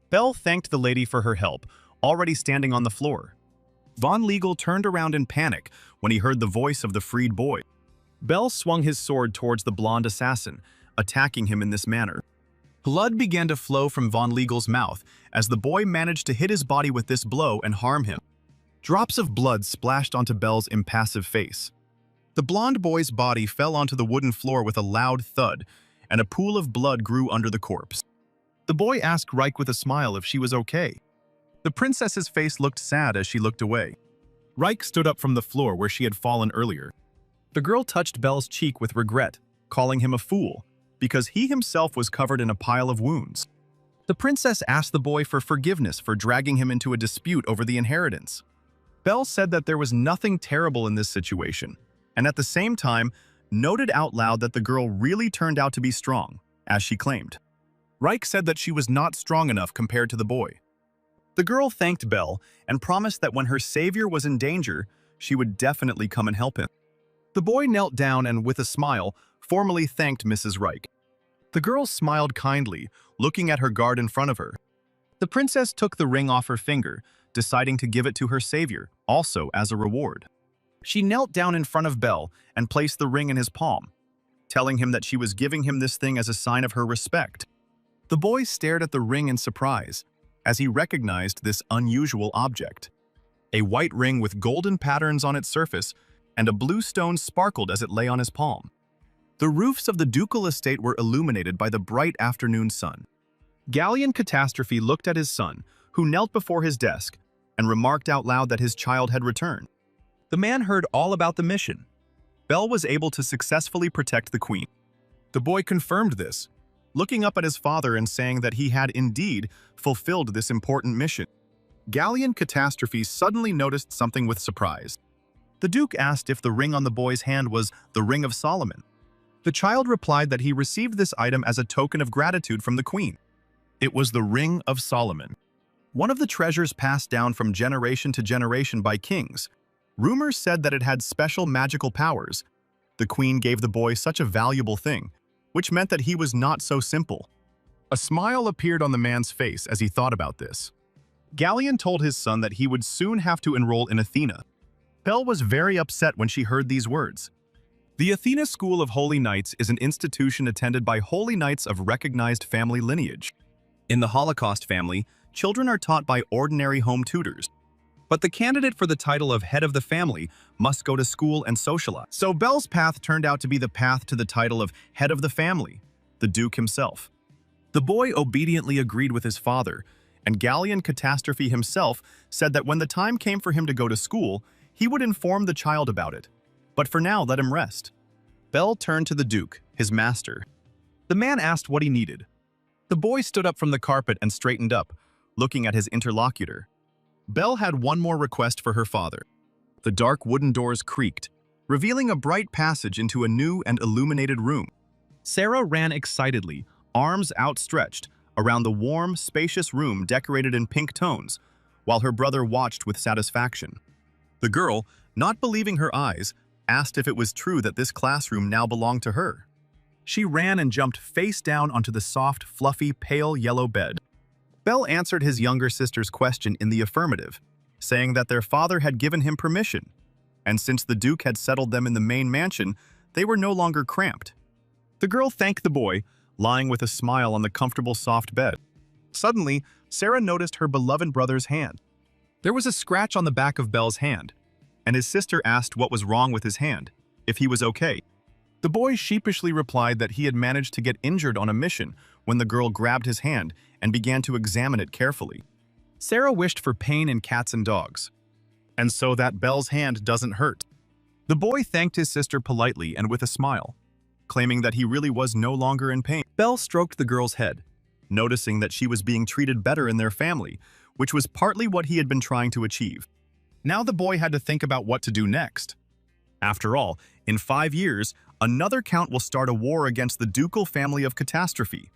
Bell thanked the lady for her help, already standing on the floor. Von Ligel turned around in panic when he heard the voice of the freed boy. Bell swung his sword towards the blonde assassin, attacking him in this manner. Blood began to flow from Von Ligel's mouth as the boy managed to hit his body with this blow and harm him. Drops of blood splashed onto Bell's impassive face. The blonde boy's body fell onto the wooden floor with a loud thud, and a pool of blood grew under the corpse. The boy asked Reich with a smile if she was okay. The princess's face looked sad as she looked away. Reich stood up from the floor where she had fallen earlier. The girl touched Bell's cheek with regret, calling him a fool, because he himself was covered in a pile of wounds. The princess asked the boy for forgiveness for dragging him into a dispute over the inheritance. Bell said that there was nothing terrible in this situation, and at the same time, noted out loud that the girl really turned out to be strong, as she claimed. Reich said that she was not strong enough compared to the boy. The girl thanked Bell and promised that when her savior was in danger, she would definitely come and help him. The boy knelt down and, with a smile, formally thanked Mrs. Reich. The girl smiled kindly, looking at her guard in front of her. The princess took the ring off her finger, deciding to give it to her savior, also as a reward. She knelt down in front of Bell and placed the ring in his palm, telling him that she was giving him this thing as a sign of her respect. The boy stared at the ring in surprise, as he recognized this unusual object. A white ring with golden patterns on its surface, and a blue stone sparkled as it lay on his palm. The roofs of the ducal estate were illuminated by the bright afternoon sun. Galleon Catastrophe looked at his son, who knelt before his desk, and remarked out loud that his child had returned. The man heard all about the mission. Bell was able to successfully protect the queen. The boy confirmed this, looking up at his father and saying that he had indeed fulfilled this important mission. Galleon Catastrophe suddenly noticed something with surprise. The Duke asked if the ring on the boy's hand was the Ring of Solomon. The child replied that he received this item as a token of gratitude from the Queen. It was the Ring of Solomon, one of the treasures passed down from generation to generation by kings. Rumors said that it had special magical powers. The Queen gave the boy such a valuable thing, which meant that he was not so simple. A smile appeared on the man's face as he thought about this. Galleon told his son that he would soon have to enroll in Athena. Belle was very upset when she heard these words. The Athena School of Holy Knights is an institution attended by holy knights of recognized family lineage. In the Holocaust family, children are taught by ordinary home tutors. But the candidate for the title of head of the family must go to school and socialize. So Belle's path turned out to be the path to the title of head of the family, the Duke himself. The boy obediently agreed with his father, and Galleon Catastrophe himself said that when the time came for him to go to school, he would inform the child about it. But for now, let him rest. Belle turned to the Duke, his master. The man asked what he needed. The boy stood up from the carpet and straightened up, looking at his interlocutor. Belle had one more request for her father. The dark wooden doors creaked, revealing a bright passage into a new and illuminated room. Sarah ran excitedly, arms outstretched, around the warm, spacious room decorated in pink tones, while her brother watched with satisfaction. The girl, not believing her eyes, asked if it was true that this classroom now belonged to her. She ran and jumped face down onto the soft, fluffy, pale yellow bed. Belle answered his younger sister's question in the affirmative, saying that their father had given him permission, and since the Duke had settled them in the main mansion, they were no longer cramped. The girl thanked the boy, lying with a smile on the comfortable soft bed. Suddenly, Sarah noticed her beloved brother's hand. There was a scratch on the back of Belle's hand, and his sister asked what was wrong with his hand, if he was okay. The boy sheepishly replied that he had managed to get injured on a mission when the girl grabbed his hand and began to examine it carefully. Sarah wished for pain in cats and dogs, and so that Belle's hand doesn't hurt. The boy thanked his sister politely and with a smile, claiming that he really was no longer in pain. Belle stroked the girl's head, noticing that she was being treated better in their family, which was partly what he had been trying to achieve. Now the boy had to think about what to do next. After all, in 5 years, another count will start a war against the ducal family of Catastrophe,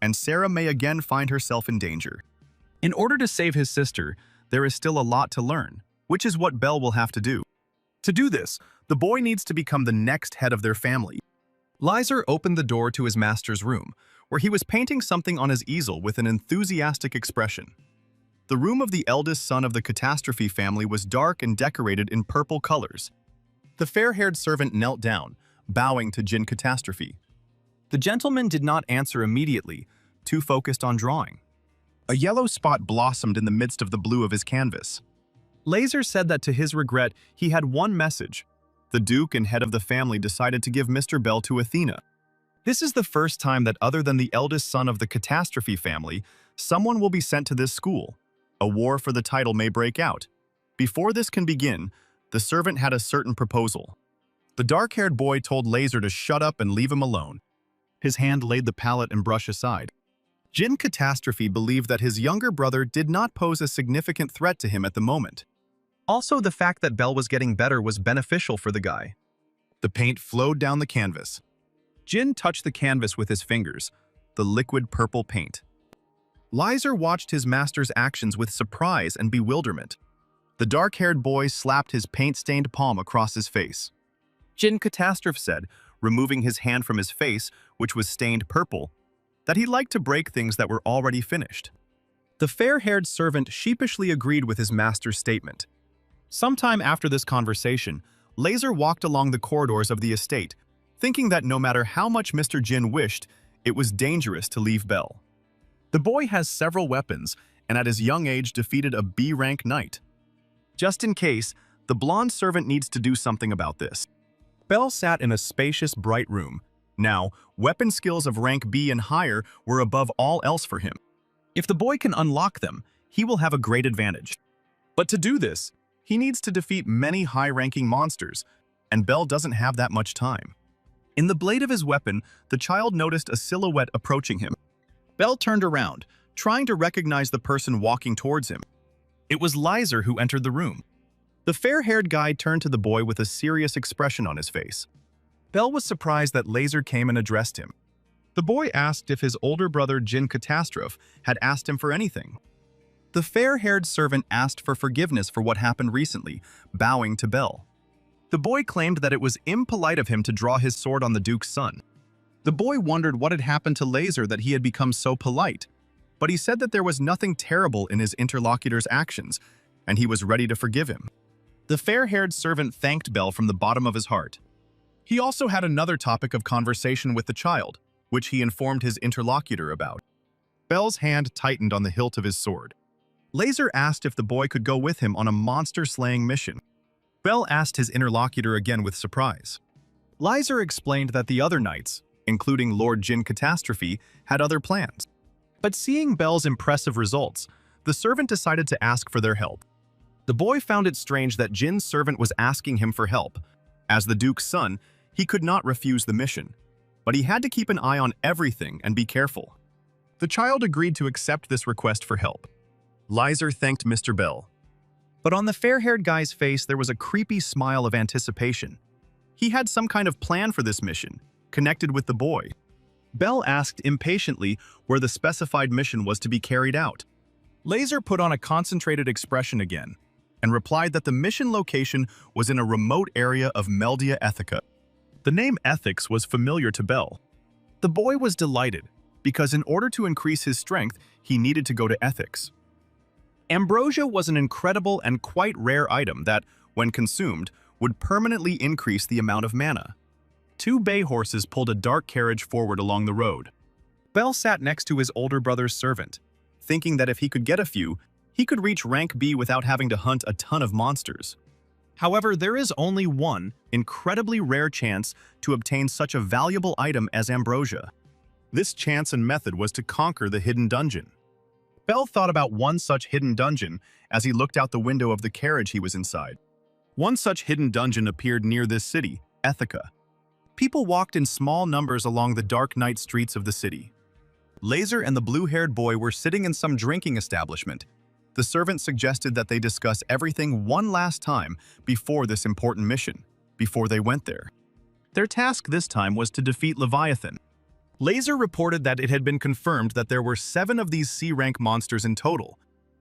and Sarah may again find herself in danger. In order to save his sister, there is still a lot to learn, which is what Belle will have to do. To do this, the boy needs to become the next head of their family. Lizer opened the door to his master's room, where he was painting something on his easel with an enthusiastic expression. The room of the eldest son of the Catastrophe family was dark and decorated in purple colors. The fair-haired servant knelt down, bowing to Jin Catastrophe. The gentleman did not answer immediately, too focused on drawing. A yellow spot blossomed in the midst of the blue of his canvas. Laser said that to his regret, he had one message. The Duke and head of the family decided to give Mr. Bell to Athena. This is the first time that other than the eldest son of the Catastrophe family, someone will be sent to this school. A war for the title may break out. Before this can begin, the servant had a certain proposal. The dark-haired boy told Laser to shut up and leave him alone. His hand laid the palette and brush aside. Jin Catastrophe believed that his younger brother did not pose a significant threat to him at the moment. Also, the fact that Belle was getting better was beneficial for the guy. The paint flowed down the canvas. Jin touched the canvas with his fingers, the liquid purple paint. Lizer watched his master's actions with surprise and bewilderment. The dark-haired boy slapped his paint-stained palm across his face. Jin Catastrophe said, removing his hand from his face, which was stained purple, that he liked to break things that were already finished. The fair-haired servant sheepishly agreed with his master's statement. Sometime after this conversation, Laser walked along the corridors of the estate, thinking that no matter how much Mr. Jin wished, it was dangerous to leave Belle. The boy has several weapons, and at his young age defeated a B-rank knight. Just in case, the blonde servant needs to do something about this. Belle sat in a spacious, bright room. Now, weapon skills of rank B and higher were above all else for him. If the boy can unlock them, he will have a great advantage. But to do this, he needs to defeat many high-ranking monsters, and Belle doesn't have that much time. In the blade of his weapon, the child noticed a silhouette approaching him. Belle turned around, trying to recognize the person walking towards him. It was Lizer who entered the room. The fair-haired guy turned to the boy with a serious expression on his face. Bell was surprised that Laser came and addressed him. The boy asked if his older brother Jin Catastrophe had asked him for anything. The fair-haired servant asked for forgiveness for what happened recently, bowing to Bell. The boy claimed that it was impolite of him to draw his sword on the Duke's son. The boy wondered what had happened to Laser that he had become so polite, but he said that there was nothing terrible in his interlocutor's actions, and he was ready to forgive him. The fair-haired servant thanked Bell from the bottom of his heart. He also had another topic of conversation with the child, which he informed his interlocutor about. Bell's hand tightened on the hilt of his sword. Laser asked if the boy could go with him on a monster-slaying mission. Bell asked his interlocutor again with surprise. Laser explained that the other knights, including Lord Jin Catastrophe, had other plans. But seeing Bell's impressive results, the servant decided to ask for their help. The boy found it strange that Jin's servant was asking him for help. As the Duke's son, he could not refuse the mission, but he had to keep an eye on everything and be careful. The child agreed to accept this request for help. Laser thanked Mr. Bell. But on the fair-haired guy's face there was a creepy smile of anticipation. He had some kind of plan for this mission, connected with the boy. Bell asked impatiently where the specified mission was to be carried out. Laser put on a concentrated expression again, and replied that the mission location was in a remote area of Meldia Ethica. The name Ethics was familiar to Bell. The boy was delighted, because in order to increase his strength, he needed to go to Ethics. Ambrosia was an incredible and quite rare item that, when consumed, would permanently increase the amount of mana. 2 bay horses pulled a dark carriage forward along the road. Bell sat next to his older brother's servant, thinking that if he could get a few, he could reach rank B without having to hunt a ton of monsters. However, there is only one incredibly rare chance to obtain such a valuable item as Ambrosia. This chance and method was to conquer the hidden dungeon. Bell thought about one such hidden dungeon as he looked out the window of the carriage he was inside. One such hidden dungeon appeared near this city, Ethica. People walked in small numbers along the dark night streets of the city. Laser and the blue-haired boy were sitting in some drinking establishment. The servant suggested that they discuss everything one last time before this important mission, before they went there. Their task this time was to defeat Leviathan. Laser reported that it had been confirmed that there were 7 of these C-rank monsters in total,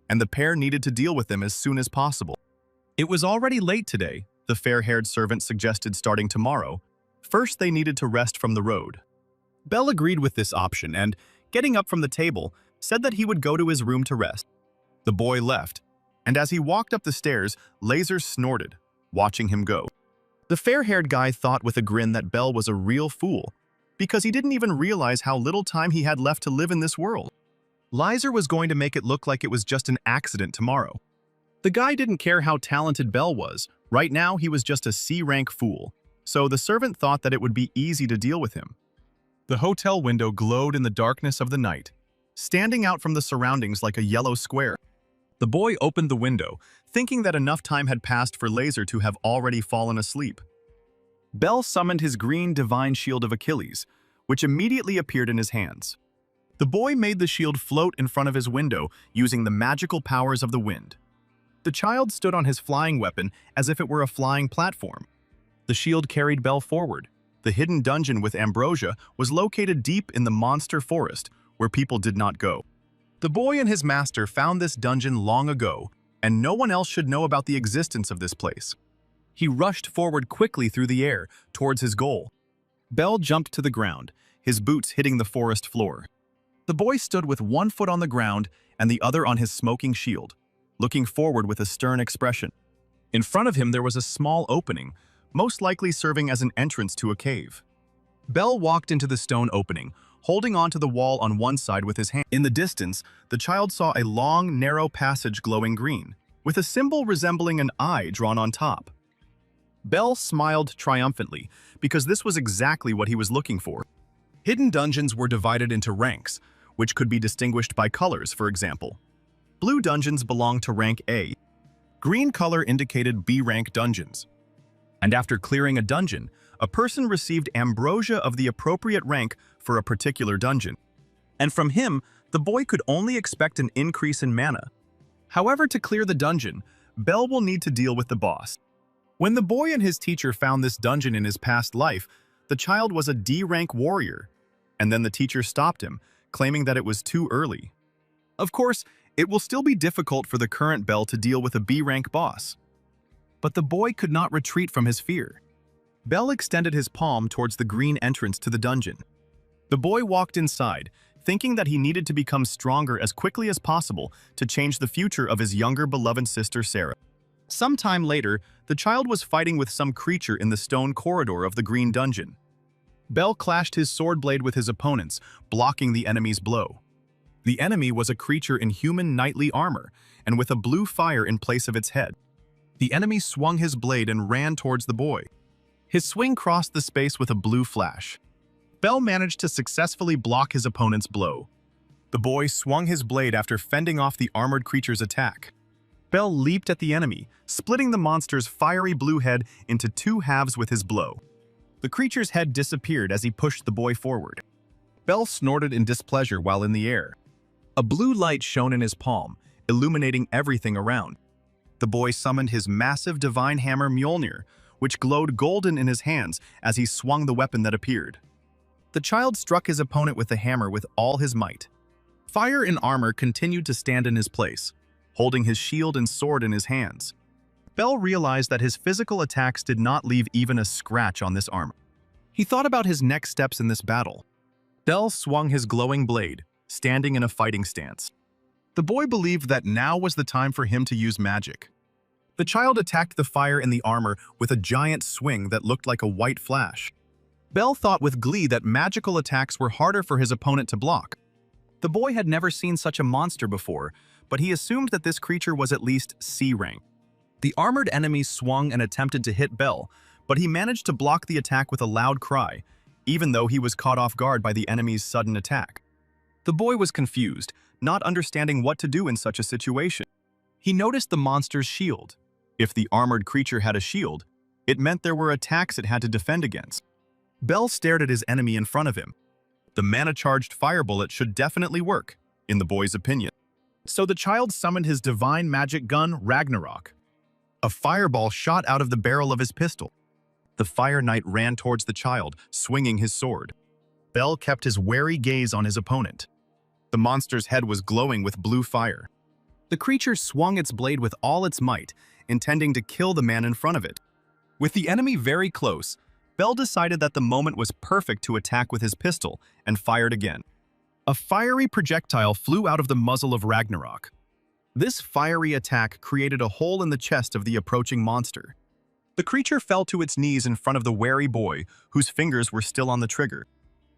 and the pair needed to deal with them as soon as possible. It was already late today, the fair-haired servant suggested starting tomorrow. First, they needed to rest from the road. Bell agreed with this option and, getting up from the table, said that he would go to his room to rest. The boy left, and as he walked up the stairs, Laser snorted, watching him go. The fair-haired guy thought with a grin that Bell was a real fool, because he didn't even realize how little time he had left to live in this world. Laser was going to make it look like it was just an accident tomorrow. The guy didn't care how talented Bell was. Right now, he was just a C-rank fool, so the servant thought that it would be easy to deal with him. The hotel window glowed in the darkness of the night, standing out from the surroundings like a yellow square. The boy opened the window, thinking that enough time had passed for Laser to have already fallen asleep. Bell summoned his green divine shield of Achilles, which immediately appeared in his hands. The boy made the shield float in front of his window using the magical powers of the wind. The child stood on his flying weapon as if it were a flying platform. The shield carried Bell forward. The hidden dungeon with Ambrosia was located deep in the monster forest, where people did not go. The boy and his master found this dungeon long ago, and no one else should know about the existence of this place. He rushed forward quickly through the air, towards his goal. Bell jumped to the ground, his boots hitting the forest floor. The boy stood with one foot on the ground and the other on his smoking shield, looking forward with a stern expression. In front of him there was a small opening, most likely serving as an entrance to a cave. Bell walked into the stone opening, holding onto the wall on one side with his hand. In the distance, the child saw a long, narrow passage glowing green, with a symbol resembling an eye drawn on top. Bell smiled triumphantly, because this was exactly what he was looking for. Hidden dungeons were divided into ranks, which could be distinguished by colors, for example. Blue dungeons belonged to rank A. Green color indicated B-rank dungeons. And after clearing a dungeon, a person received ambrosia of the appropriate rank for a particular dungeon. And from him, the boy could only expect an increase in mana. However, to clear the dungeon, Bell will need to deal with the boss. When the boy and his teacher found this dungeon in his past life, the child was a D-rank warrior, and then the teacher stopped him, claiming that it was too early. Of course, it will still be difficult for the current Bell to deal with a B-rank boss. But the boy could not retreat from his fear. Bell extended his palm towards the green entrance to the dungeon. The boy walked inside, thinking that he needed to become stronger as quickly as possible to change the future of his younger beloved sister Sarah. Some time later, the child was fighting with some creature in the stone corridor of the green dungeon. Bell clashed his sword blade with his opponents, blocking the enemy's blow. The enemy was a creature in human knightly armor, and with a blue fire in place of its head. The enemy swung his blade and ran towards the boy. His swing crossed the space with a blue flash. Bell managed to successfully block his opponent's blow. The boy swung his blade after fending off the armored creature's attack. Bell leaped at the enemy, splitting the monster's fiery blue head into two halves with his blow. The creature's head disappeared as he pushed the boy forward. Bell snorted in displeasure while in the air. A blue light shone in his palm, illuminating everything around. The boy summoned his massive divine hammer Mjolnir, which glowed golden in his hands as he swung the weapon that appeared. The child struck his opponent with the hammer with all his might. Fire and armor continued to stand in his place, holding his shield and sword in his hands. Bell realized that his physical attacks did not leave even a scratch on this armor. He thought about his next steps in this battle. Bell swung his glowing blade, standing in a fighting stance. The boy believed that now was the time for him to use magic. The child attacked the fire in the armor with a giant swing that looked like a white flash. Bell thought with glee that magical attacks were harder for his opponent to block. The boy had never seen such a monster before, but he assumed that this creature was at least C rank. The armored enemy swung and attempted to hit Bell, but he managed to block the attack with a loud cry, even though he was caught off guard by the enemy's sudden attack. The boy was confused, not understanding what to do in such a situation. He noticed the monster's shield. If the armored creature had a shield, it meant there were attacks it had to defend against. Bell stared at his enemy in front of him. The mana-charged fire bullet should definitely work, in the boy's opinion. So the child summoned his divine magic gun, Ragnarok. A fireball shot out of the barrel of his pistol. The Fire Knight ran towards the child, swinging his sword. Bell kept his wary gaze on his opponent. The monster's head was glowing with blue fire. The creature swung its blade with all its might, intending to kill the man in front of it. With the enemy very close, Bell decided that the moment was perfect to attack with his pistol and fired again. A fiery projectile flew out of the muzzle of Ragnarok. This fiery attack created a hole in the chest of the approaching monster. The creature fell to its knees in front of the wary boy, whose fingers were still on the trigger.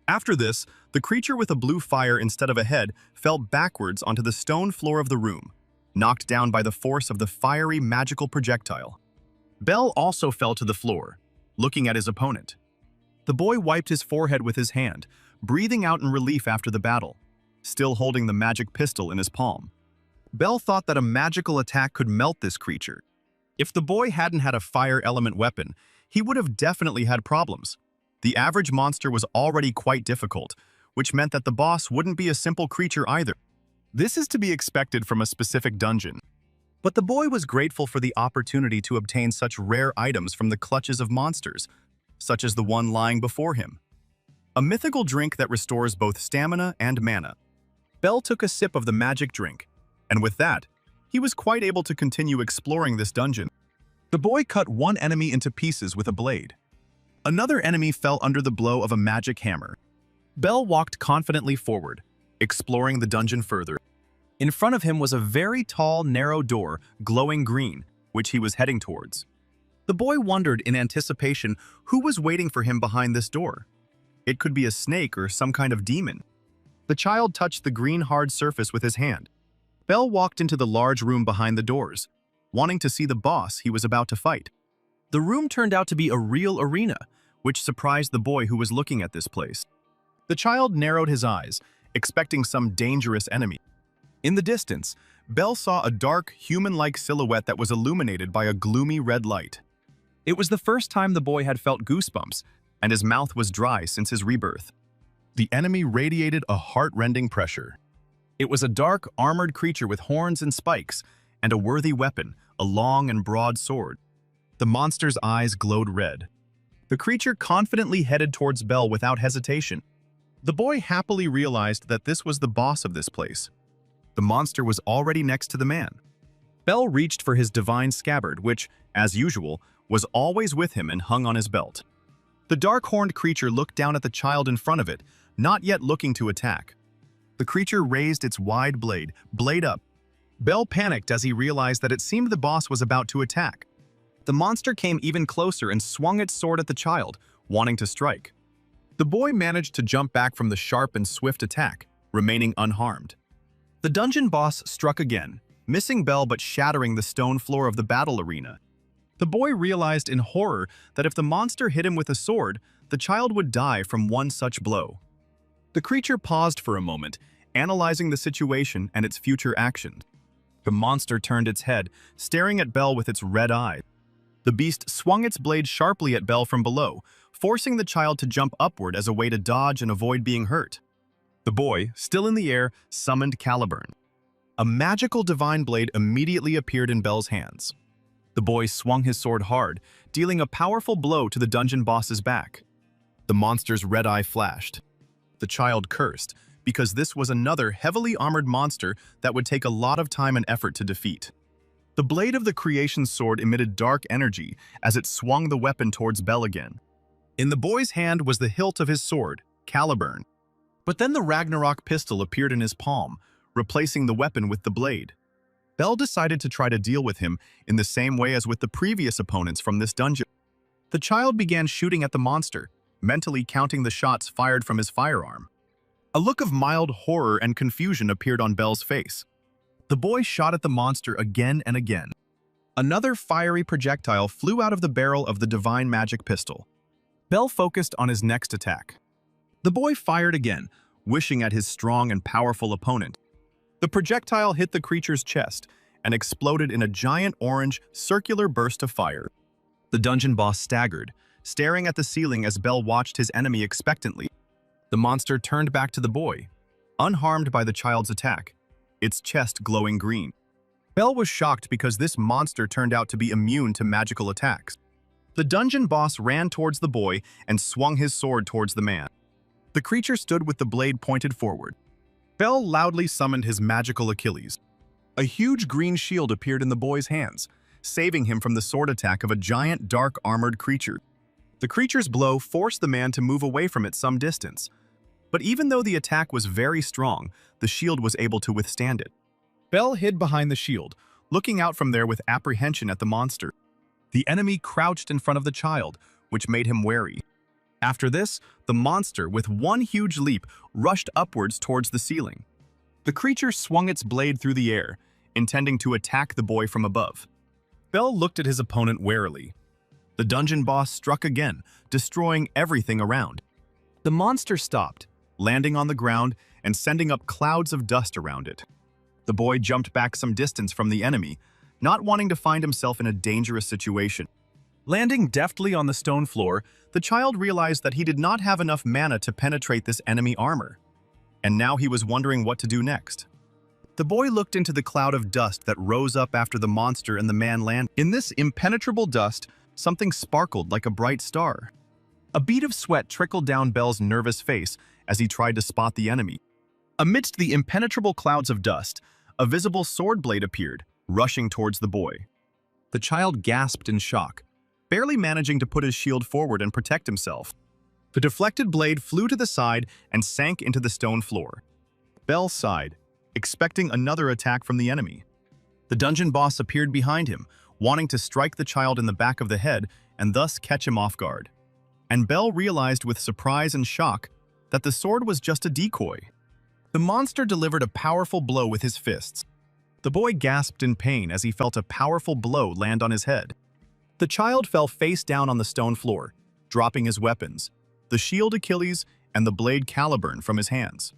After this, the creature with a blue fire instead of a head fell backwards onto the stone floor of the room, knocked down by the force of the fiery magical projectile. Bell also fell to the floor, looking at his opponent. The boy wiped his forehead with his hand, breathing out in relief after the battle, still holding the magic pistol in his palm. Bell thought that a magical attack could melt this creature. If the boy hadn't had a fire element weapon, he would have definitely had problems. The average monster was already quite difficult, which meant that the boss wouldn't be a simple creature either. This is to be expected from a specific dungeon. But the boy was grateful for the opportunity to obtain such rare items from the clutches of monsters, such as the one lying before him. A mythical drink that restores both stamina and mana. Bell took a sip of the magic drink, and with that, he was quite able to continue exploring this dungeon. The boy cut one enemy into pieces with a blade. Another enemy fell under the blow of a magic hammer. Bell walked confidently forward, exploring the dungeon further. In front of him was a very tall, narrow door, glowing green, which he was heading towards. The boy wondered in anticipation who was waiting for him behind this door. It could be a snake or some kind of demon. The child touched the green hard surface with his hand. Bell walked into the large room behind the doors, wanting to see the boss he was about to fight. The room turned out to be a real arena, which surprised the boy who was looking at this place. The child narrowed his eyes, expecting some dangerous enemy. In the distance, Bell saw a dark, human-like silhouette that was illuminated by a gloomy red light. It was the first time the boy had felt goosebumps, and his mouth was dry since his rebirth. The enemy radiated a heart-rending pressure. It was a dark, armored creature with horns and spikes, and a worthy weapon, a long and broad sword. The monster's eyes glowed red. The creature confidently headed towards Bell without hesitation. The boy happily realized that this was the boss of this place. The monster was already next to the man. Bell reached for his divine scabbard, which, as usual, was always with him and hung on his belt. The dark-horned creature looked down at the child in front of it, not yet looking to attack. The creature raised its wide blade up. Bell panicked as he realized that it seemed the boss was about to attack. The monster came even closer and swung its sword at the child, wanting to strike. The boy managed to jump back from the sharp and swift attack, remaining unharmed. The dungeon boss struck again, missing Bell but shattering the stone floor of the battle arena. The boy realized in horror that if the monster hit him with a sword, the child would die from one such blow. The creature paused for a moment, analyzing the situation and its future actions. The monster turned its head, staring at Bell with its red eyes. The beast swung its blade sharply at Bell from below, forcing the child to jump upward as a way to dodge and avoid being hurt. The boy, still in the air, summoned Caliburn. A magical divine blade immediately appeared in Bell's hands. The boy swung his sword hard, dealing a powerful blow to the dungeon boss's back. The monster's red eye flashed. The child cursed, because this was another heavily armored monster that would take a lot of time and effort to defeat. The blade of the creation's sword emitted dark energy as it swung the weapon towards Bell again. In the boy's hand was the hilt of his sword, Caliburn. But then the Ragnarok pistol appeared in his palm, replacing the weapon with the blade. Bell decided to try to deal with him in the same way as with the previous opponents from this dungeon. The child began shooting at the monster, mentally counting the shots fired from his firearm. A look of mild horror and confusion appeared on Bell's face. The boy shot at the monster again and again. Another fiery projectile flew out of the barrel of the divine magic pistol. Bell focused on his next attack. The boy fired again, wishing at his strong and powerful opponent. The projectile hit the creature's chest and exploded in a giant orange, circular burst of fire. The dungeon boss staggered, staring at the ceiling as Bell watched his enemy expectantly. The monster turned back to the boy, unharmed by the child's attack, its chest glowing green. Bell was shocked because this monster turned out to be immune to magical attacks. The dungeon boss ran towards the boy and swung his sword towards the man. The creature stood with the blade pointed forward. Bell loudly summoned his magical Achilles. A huge green shield appeared in the boy's hands, saving him from the sword attack of a giant dark armored creature. The creature's blow forced the man to move away from it some distance. But even though the attack was very strong, the shield was able to withstand it. Bell hid behind the shield, looking out from there with apprehension at the monster. The enemy crouched in front of the child, which made him wary. After this, the monster, with one huge leap, rushed upwards towards the ceiling. The creature swung its blade through the air, intending to attack the boy from above. Bell looked at his opponent warily. The dungeon boss struck again, destroying everything around. The monster stopped, landing on the ground and sending up clouds of dust around it. The boy jumped back some distance from the enemy, not wanting to find himself in a dangerous situation. Landing deftly on the stone floor, the child realized that he did not have enough mana to penetrate this enemy armor. And now he was wondering what to do next. The boy looked into the cloud of dust that rose up after the monster and the man landed. In this impenetrable dust, something sparkled like a bright star. A bead of sweat trickled down Bell's nervous face as he tried to spot the enemy. Amidst the impenetrable clouds of dust, a visible sword blade appeared, rushing towards the boy. The child gasped in shock, barely managing to put his shield forward and protect himself. The deflected blade flew to the side and sank into the stone floor. Bell sighed, expecting another attack from the enemy. The dungeon boss appeared behind him, wanting to strike the child in the back of the head and thus catch him off guard. And Bell realized with surprise and shock that the sword was just a decoy. The monster delivered a powerful blow with his fists. The boy gasped in pain as he felt a powerful blow land on his head. The child fell face down on the stone floor, dropping his weapons, the shield Achilles and the blade Caliburn from his hands.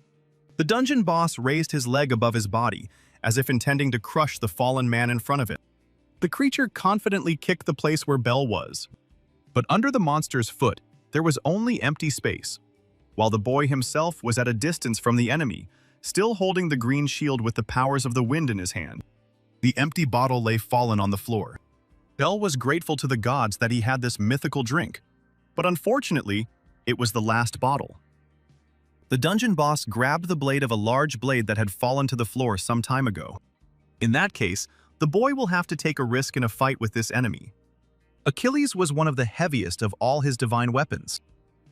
The dungeon boss raised his leg above his body, as if intending to crush the fallen man in front of it. The creature confidently kicked the place where Bell was. But under the monster's foot, there was only empty space, while the boy himself was at a distance from the enemy, still holding the green shield with the powers of the wind in his hand. The empty bottle lay fallen on the floor. Bell was grateful to the gods that he had this mythical drink, but unfortunately, it was the last bottle. The dungeon boss grabbed the blade of a large blade that had fallen to the floor some time ago. In that case, the boy will have to take a risk in a fight with this enemy. Achilles was one of the heaviest of all his divine weapons.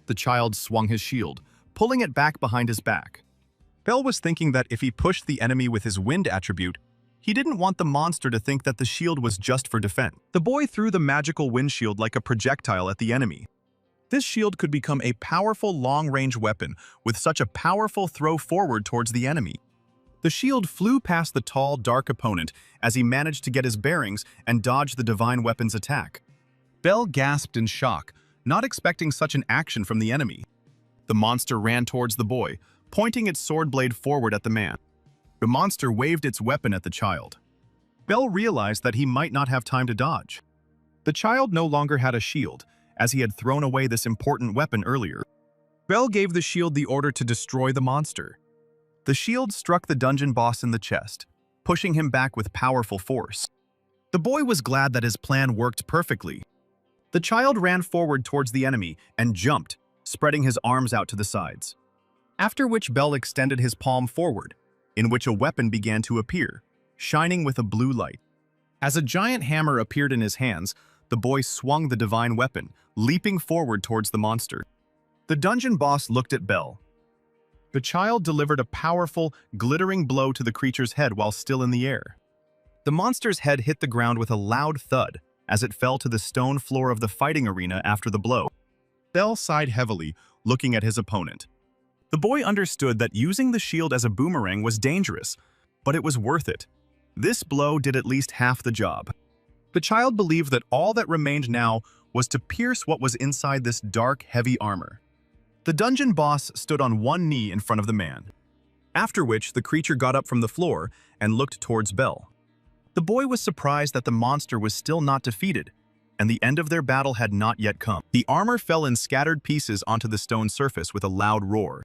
The child swung his shield, pulling it back behind his back. Bell was thinking that if he pushed the enemy with his wind attribute, he didn't want the monster to think that the shield was just for defense. The boy threw the magical wind shield like a projectile at the enemy. This shield could become a powerful long-range weapon with such a powerful throw forward towards the enemy. The shield flew past the tall, dark opponent as he managed to get his bearings and dodge the divine weapon's attack. Bell gasped in shock, not expecting such an action from the enemy. The monster ran towards the boy, pointing its sword blade forward at the man. The monster waved its weapon at the child. Bell realized that he might not have time to dodge. The child no longer had a shield, as he had thrown away this important weapon earlier. Bell gave the shield the order to destroy the monster. The shield struck the dungeon boss in the chest, pushing him back with powerful force. The boy was glad that his plan worked perfectly. The child ran forward towards the enemy and jumped, spreading his arms out to the sides. After which Bell extended his palm forward, in which a weapon began to appear, shining with a blue light. As a giant hammer appeared in his hands, the boy swung the divine weapon, leaping forward towards the monster. The dungeon boss looked at Bell. The child delivered a powerful, glittering blow to the creature's head while still in the air. The monster's head hit the ground with a loud thud as it fell to the stone floor of the fighting arena after the blow. Bell sighed heavily, looking at his opponent. The boy understood that using the shield as a boomerang was dangerous, but it was worth it. This blow did at least half the job. The child believed that all that remained now was to pierce what was inside this dark, heavy armor. The dungeon boss stood on one knee in front of the man, after which the creature got up from the floor and looked towards Bell. The boy was surprised that the monster was still not defeated, and the end of their battle had not yet come. The armor fell in scattered pieces onto the stone surface with a loud roar.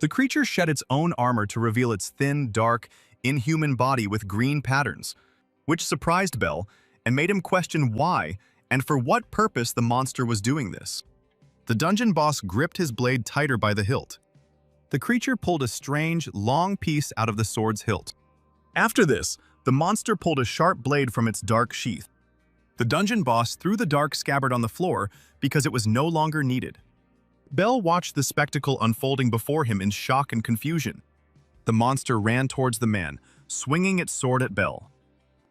The creature shed its own armor to reveal its thin, dark, inhuman body with green patterns, which surprised Bell and made him question why and for what purpose the monster was doing this. The dungeon boss gripped his blade tighter by the hilt. The creature pulled a strange, long piece out of the sword's hilt. After this, the monster pulled a sharp blade from its dark sheath. The dungeon boss threw the dark scabbard on the floor because it was no longer needed. Bell watched the spectacle unfolding before him in shock and confusion. The monster ran towards the man, swinging its sword at Bell.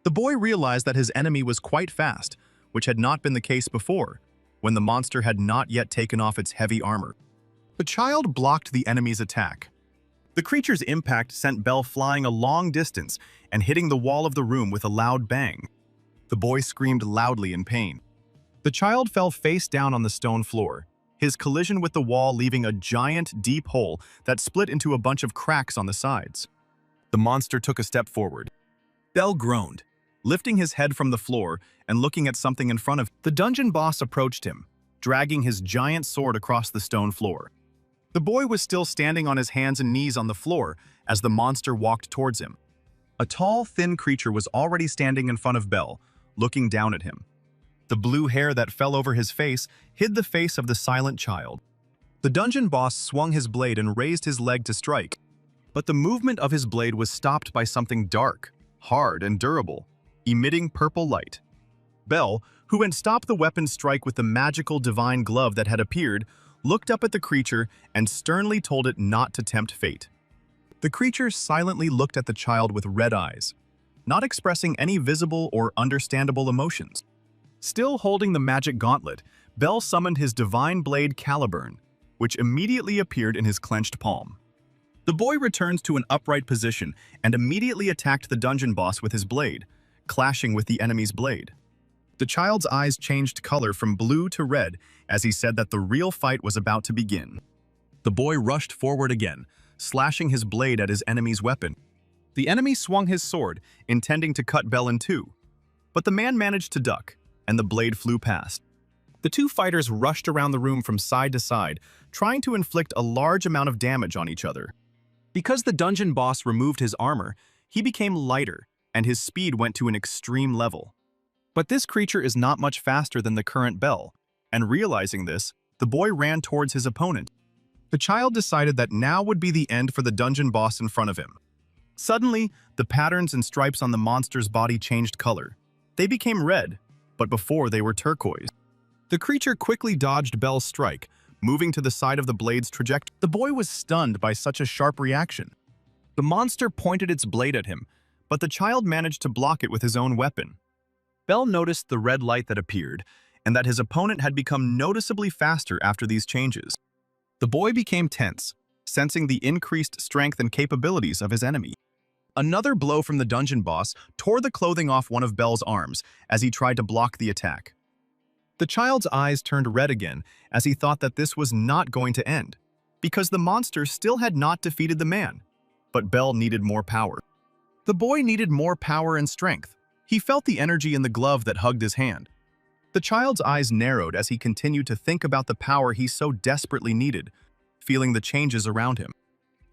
The boy realized that his enemy was quite fast, which had not been the case before, when the monster had not yet taken off its heavy armor. The child blocked the enemy's attack. The creature's impact sent Bell flying a long distance and hitting the wall of the room with a loud bang. The boy screamed loudly in pain. The child fell face down on the stone floor, his collision with the wall leaving a giant, deep hole that split into a bunch of cracks on the sides. The monster took a step forward. Bell groaned, lifting his head from the floor and looking at something in front of him. The dungeon boss approached him, dragging his giant sword across the stone floor. The boy was still standing on his hands and knees on the floor as the monster walked towards him. A tall, thin creature was already standing in front of Bell, looking down at him. The blue hair that fell over his face hid the face of the silent child. The dungeon boss swung his blade and raised his leg to strike, but the movement of his blade was stopped by something dark, hard, and durable, emitting purple light. Bell, who had stopped the weapon's strike with the magical divine glove that had appeared, looked up at the creature and sternly told it not to tempt fate. The creature silently looked at the child with red eyes, not expressing any visible or understandable emotions. Still holding the magic gauntlet, Bell summoned his divine blade Caliburn, which immediately appeared in his clenched palm. The boy returned to an upright position and immediately attacked the dungeon boss with his blade, clashing with the enemy's blade. The child's eyes changed color from blue to red as he said that the real fight was about to begin. The boy rushed forward again, slashing his blade at his enemy's weapon. The enemy swung his sword, intending to cut Bell in two, but the man managed to duck, and the blade flew past. The two fighters rushed around the room from side to side, trying to inflict a large amount of damage on each other. Because the dungeon boss removed his armor, he became lighter, and his speed went to an extreme level. But this creature is not much faster than the current Bell, and realizing this, the boy ran towards his opponent. The child decided that now would be the end for the dungeon boss in front of him. Suddenly, the patterns and stripes on the monster's body changed color. They became red, but before they were turquoise. The creature quickly dodged Bell's strike, moving to the side of the blade's trajectory. The boy was stunned by such a sharp reaction. The monster pointed its blade at him, but the child managed to block it with his own weapon. Bell noticed the red light that appeared, and that his opponent had become noticeably faster after these changes. The boy became tense, sensing the increased strength and capabilities of his enemy. Another blow from the dungeon boss tore the clothing off one of Bell's arms as he tried to block the attack. The child's eyes turned red again as he thought that this was not going to end, because the monster still had not defeated the man. But Bell needed more power. The boy needed more power and strength. He felt the energy in the glove that hugged his hand. The child's eyes narrowed as he continued to think about the power he so desperately needed, feeling the changes around him.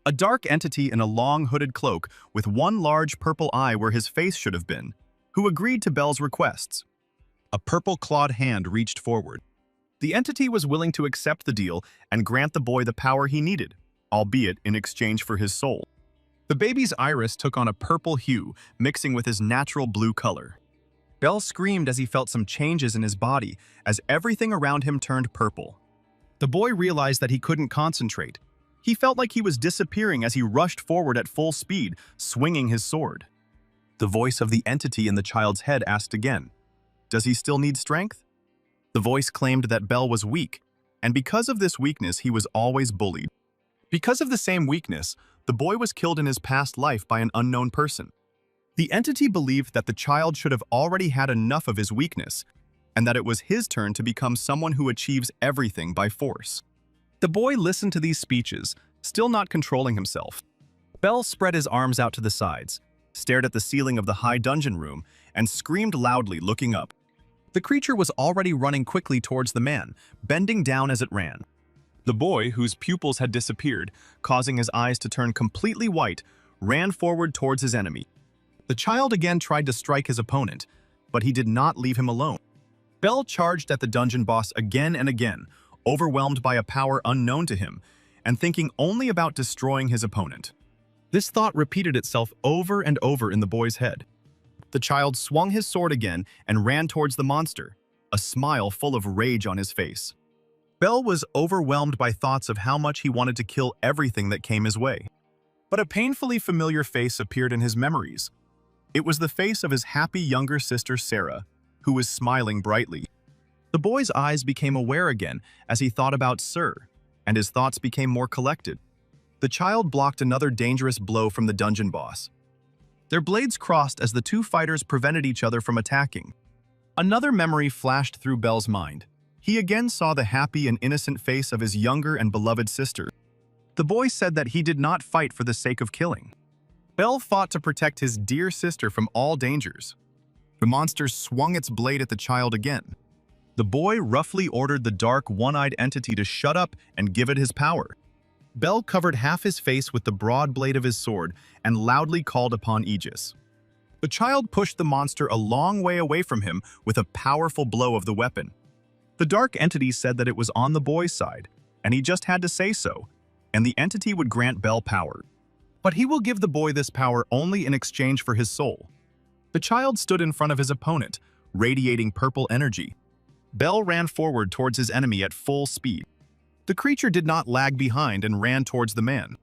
A dark entity in a long hooded cloak with one large purple eye where his face should have been, who agreed to Bell's requests. A purple-clawed hand reached forward. The entity was willing to accept the deal and grant the boy the power he needed, albeit in exchange for his soul. The baby's iris took on a purple hue, mixing with his natural blue color. Bell screamed as he felt some changes in his body as everything around him turned purple. The boy realized that he couldn't concentrate. He felt like he was disappearing as he rushed forward at full speed, swinging his sword. The voice of the entity in the child's head asked again, "Does he still need strength?" The voice claimed that Bell was weak, and because of this weakness he was always bullied. Because of the same weakness, the boy was killed in his past life by an unknown person. The entity believed that the child should have already had enough of his weakness, and that it was his turn to become someone who achieves everything by force. The boy listened to these speeches, still not controlling himself. Bell spread his arms out to the sides, stared at the ceiling of the high dungeon room, and screamed loudly, looking up. The creature was already running quickly towards the man, bending down as it ran. The boy, whose pupils had disappeared, causing his eyes to turn completely white, ran forward towards his enemy. The child again tried to strike his opponent, but he did not leave him alone. Bell charged at the dungeon boss again and again, overwhelmed by a power unknown to him, and thinking only about destroying his opponent. This thought repeated itself over and over in the boy's head. The child swung his sword again and ran towards the monster, a smile full of rage on his face. Bell was overwhelmed by thoughts of how much he wanted to kill everything that came his way. But a painfully familiar face appeared in his memories. It was the face of his happy younger sister Sarah, who was smiling brightly. The boy's eyes became aware again as he thought about Sir, and his thoughts became more collected. The child blocked another dangerous blow from the dungeon boss. Their blades crossed as the two fighters prevented each other from attacking. Another memory flashed through Bell's mind. He again saw the happy and innocent face of his younger and beloved sister. The boy said that he did not fight for the sake of killing. Bell fought to protect his dear sister from all dangers. The monster swung its blade at the child again. The boy roughly ordered the dark, one-eyed entity to shut up and give it his power. Bell covered half his face with the broad blade of his sword and loudly called upon Aegis. The child pushed the monster a long way away from him with a powerful blow of the weapon. The dark entity said that it was on the boy's side, and he just had to say so, and the entity would grant Bell power. But he will give the boy this power only in exchange for his soul. The child stood in front of his opponent, radiating purple energy. Bell ran forward towards his enemy at full speed. The creature did not lag behind and ran towards the man.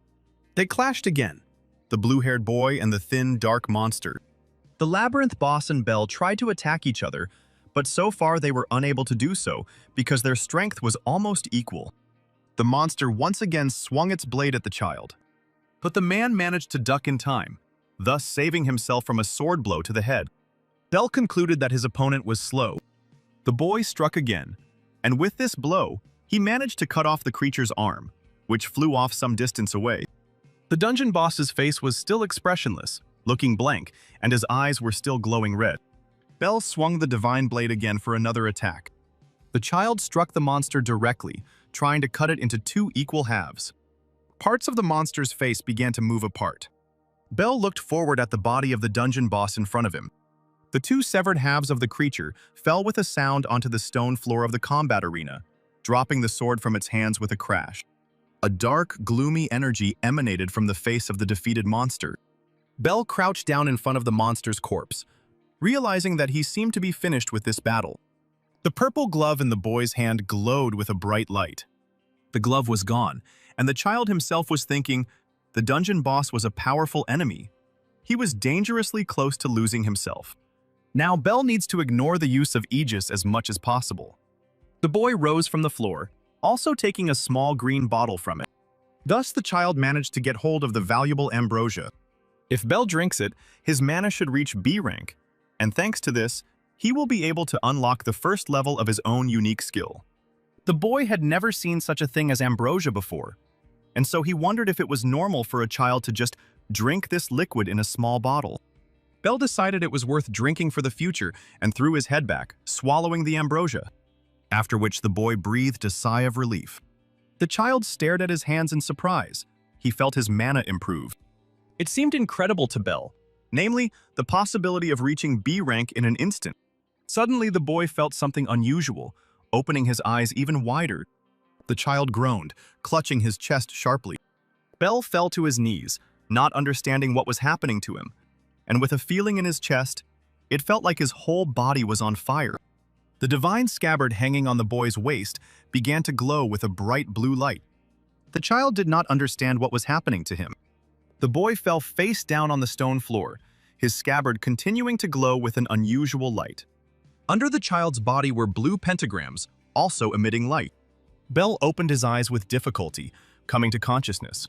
They clashed again, the blue-haired boy and the thin, dark monster. The labyrinth boss and Bell tried to attack each other, but so far they were unable to do so because their strength was almost equal. The monster once again swung its blade at the child. But the man managed to duck in time, thus saving himself from a sword blow to the head. Bell concluded that his opponent was slow. The boy struck again, and with this blow, he managed to cut off the creature's arm, which flew off some distance away. The dungeon boss's face was still expressionless, looking blank, and his eyes were still glowing red. Bell swung the divine blade again for another attack. The child struck the monster directly, trying to cut it into two equal halves. Parts of the monster's face began to move apart. Bell looked forward at the body of the dungeon boss in front of him. The two severed halves of the creature fell with a sound onto the stone floor of the combat arena, dropping the sword from its hands with a crash. A dark, gloomy energy emanated from the face of the defeated monster. Bell crouched down in front of the monster's corpse, realizing that he seemed to be finished with this battle. The purple glove in the boy's hand glowed with a bright light. The glove was gone, and the child himself was thinking, the dungeon boss was a powerful enemy. He was dangerously close to losing himself. Now Bell needs to ignore the use of Aegis as much as possible. The boy rose from the floor, also taking a small green bottle from it. Thus the child managed to get hold of the valuable ambrosia. If Bell drinks it, his mana should reach B rank, and thanks to this, he will be able to unlock the first level of his own unique skill. The boy had never seen such a thing as ambrosia before, and so he wondered if it was normal for a child to just drink this liquid in a small bottle. Bell decided it was worth drinking for the future and threw his head back, swallowing the ambrosia, after which the boy breathed a sigh of relief. The child stared at his hands in surprise. He felt his mana improve. It seemed incredible to Bell, namely, the possibility of reaching B rank in an instant. Suddenly, the boy felt something unusual, opening his eyes even wider. The child groaned, clutching his chest sharply. Bell fell to his knees, not understanding what was happening to him, and with a feeling in his chest, it felt like his whole body was on fire. The divine scabbard hanging on the boy's waist began to glow with a bright blue light. The child did not understand what was happening to him. The boy fell face down on the stone floor, his scabbard continuing to glow with an unusual light. Under the child's body were blue pentagrams, also emitting light. Bell opened his eyes with difficulty, coming to consciousness.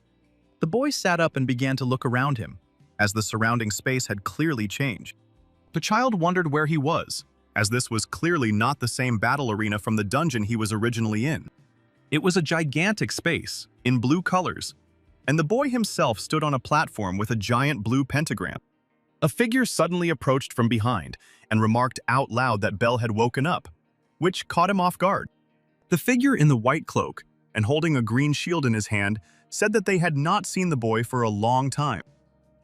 The boy sat up and began to look around him, as the surrounding space had clearly changed. The child wondered where he was, as this was clearly not the same battle arena from the dungeon he was originally in. It was a gigantic space, in blue colors, and the boy himself stood on a platform with a giant blue pentagram. A figure suddenly approached from behind and remarked out loud that Bell had woken up, which caught him off guard. The figure in the white cloak and holding a green shield in his hand said that they had not seen the boy for a long time.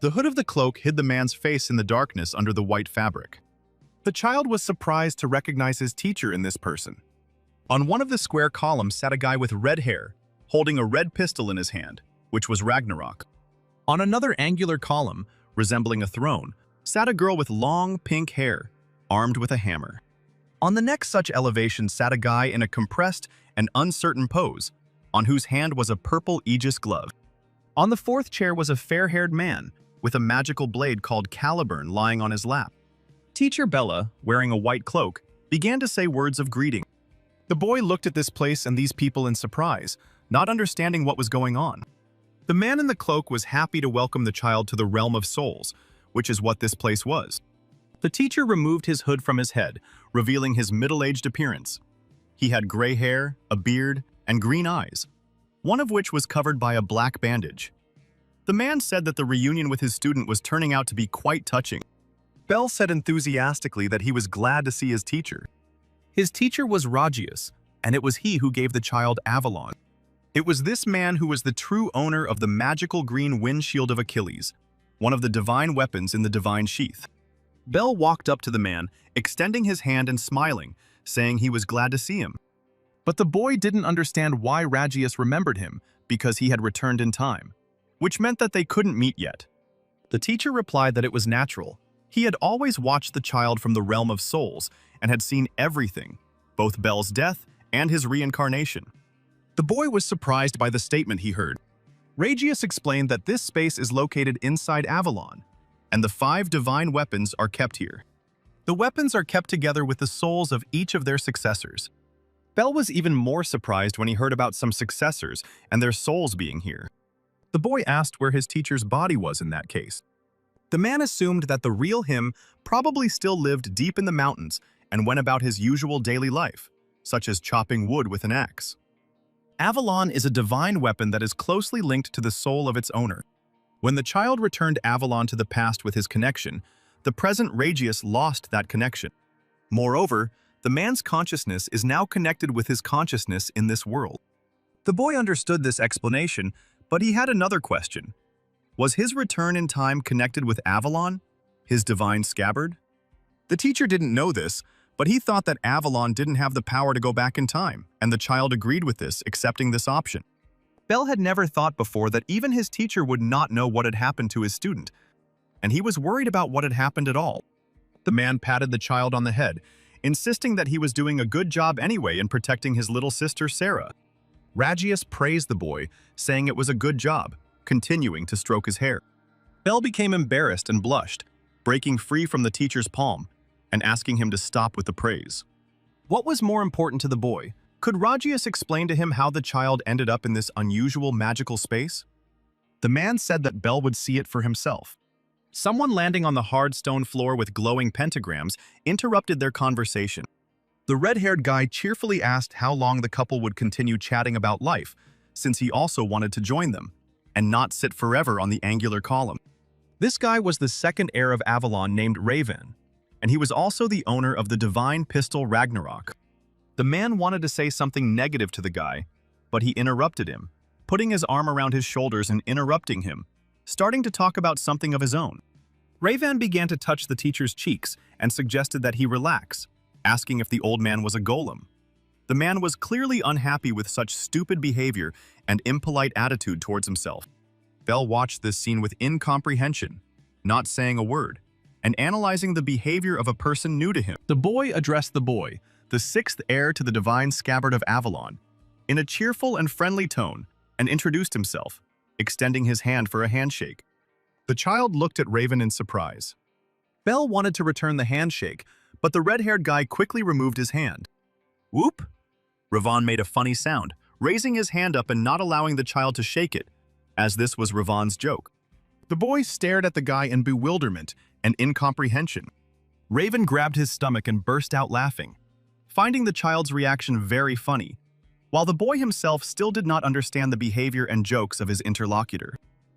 The hood of the cloak hid the man's face in the darkness under the white fabric. The child was surprised to recognize his teacher in this person. On one of the square columns sat a guy with red hair, holding a red pistol in his hand, which was Ragnarok. On another angular column, resembling a throne, sat a girl with long pink hair, armed with a hammer. On the next such elevation sat a guy in a compressed and uncertain pose, on whose hand was a purple Aegis glove. On the fourth chair was a fair-haired man, with a magical blade called Caliburn lying on his lap. Teacher Bella, wearing a white cloak, began to say words of greeting. The boy looked at this place and these people in surprise, not understanding what was going on. The man in the cloak was happy to welcome the child to the realm of souls, which is what this place was. The teacher removed his hood from his head, revealing his middle-aged appearance. He had gray hair, a beard, and green eyes, one of which was covered by a black bandage. The man said that the reunion with his student was turning out to be quite touching. Bell said enthusiastically that he was glad to see his teacher. His teacher was Ragius, and it was he who gave the child Avalon. It was this man who was the true owner of the magical green windshield of Achilles, one of the divine weapons in the divine sheath. Bell walked up to the man, extending his hand and smiling, saying he was glad to see him. But the boy didn't understand why Ragius remembered him, because he had returned in time, which meant that they couldn't meet yet. The teacher replied that it was natural. He had always watched the child from the realm of souls and had seen everything, both Bell's death and his reincarnation. The boy was surprised by the statement he heard. Ragius explained that this space is located inside Avalon, and the 5 divine weapons are kept here. The weapons are kept together with the souls of each of their successors. Bell was even more surprised when he heard about some successors and their souls being here. The boy asked where his teacher's body was in that case. The man assumed that the real him probably still lived deep in the mountains and went about his usual daily life, such as chopping wood with an axe. Avalon is a divine weapon that is closely linked to the soul of its owner. When the child returned Avalon to the past with his connection, the present Ragius lost that connection. Moreover, the man's consciousness is now connected with his consciousness in this world. The boy understood this explanation, but he had another question. Was his return in time connected with Avalon, his divine scabbard? The teacher didn't know this, but he thought that Avalon didn't have the power to go back in time, and the child agreed with this, accepting this option. Bell had never thought before that even his teacher would not know what had happened to his student, and he was worried about what had happened at all. The man patted the child on the head, insisting that he was doing a good job anyway in protecting his little sister Sarah. Ragius praised the boy, saying it was a good job, continuing to stroke his hair. Bell became embarrassed and blushed, breaking free from the teacher's palm and asking him to stop with the praise. What was more important to the boy? Could Ragius explain to him how the child ended up in this unusual magical space? The man said that Bell would see it for himself. Someone landing on the hard stone floor with glowing pentagrams interrupted their conversation. The red-haired guy cheerfully asked how long the couple would continue chatting about life, since he also wanted to join them, and not sit forever on the angular column. This guy was the second heir of Avalon named Raven, and he was also the owner of the divine pistol Ragnarok. The man wanted to say something negative to the guy, but he interrupted him, putting his arm around his shoulders and interrupting him, starting to talk about something of his own. Raven began to touch the teacher's cheeks and suggested that he relax, asking if the old man was a golem. The man was clearly unhappy with such stupid behavior and impolite attitude towards himself. Bell watched this scene with incomprehension, not saying a word, and analyzing the behavior of a person new to him. The boy addressed the boy, the sixth heir to the divine scabbard of Avalon, in a cheerful and friendly tone, and introduced himself, extending his hand for a handshake. The child looked at Raven in surprise. Bell wanted to return the handshake, but the red-haired guy quickly removed his hand. Whoop! Ravan made a funny sound, raising his hand up and not allowing the child to shake it, as this was Ravan's joke. The boy stared at the guy in bewilderment and incomprehension. Raven grabbed his stomach and burst out laughing, finding the child's reaction very funny, while the boy himself still did not understand the behavior and jokes of his interlocutor.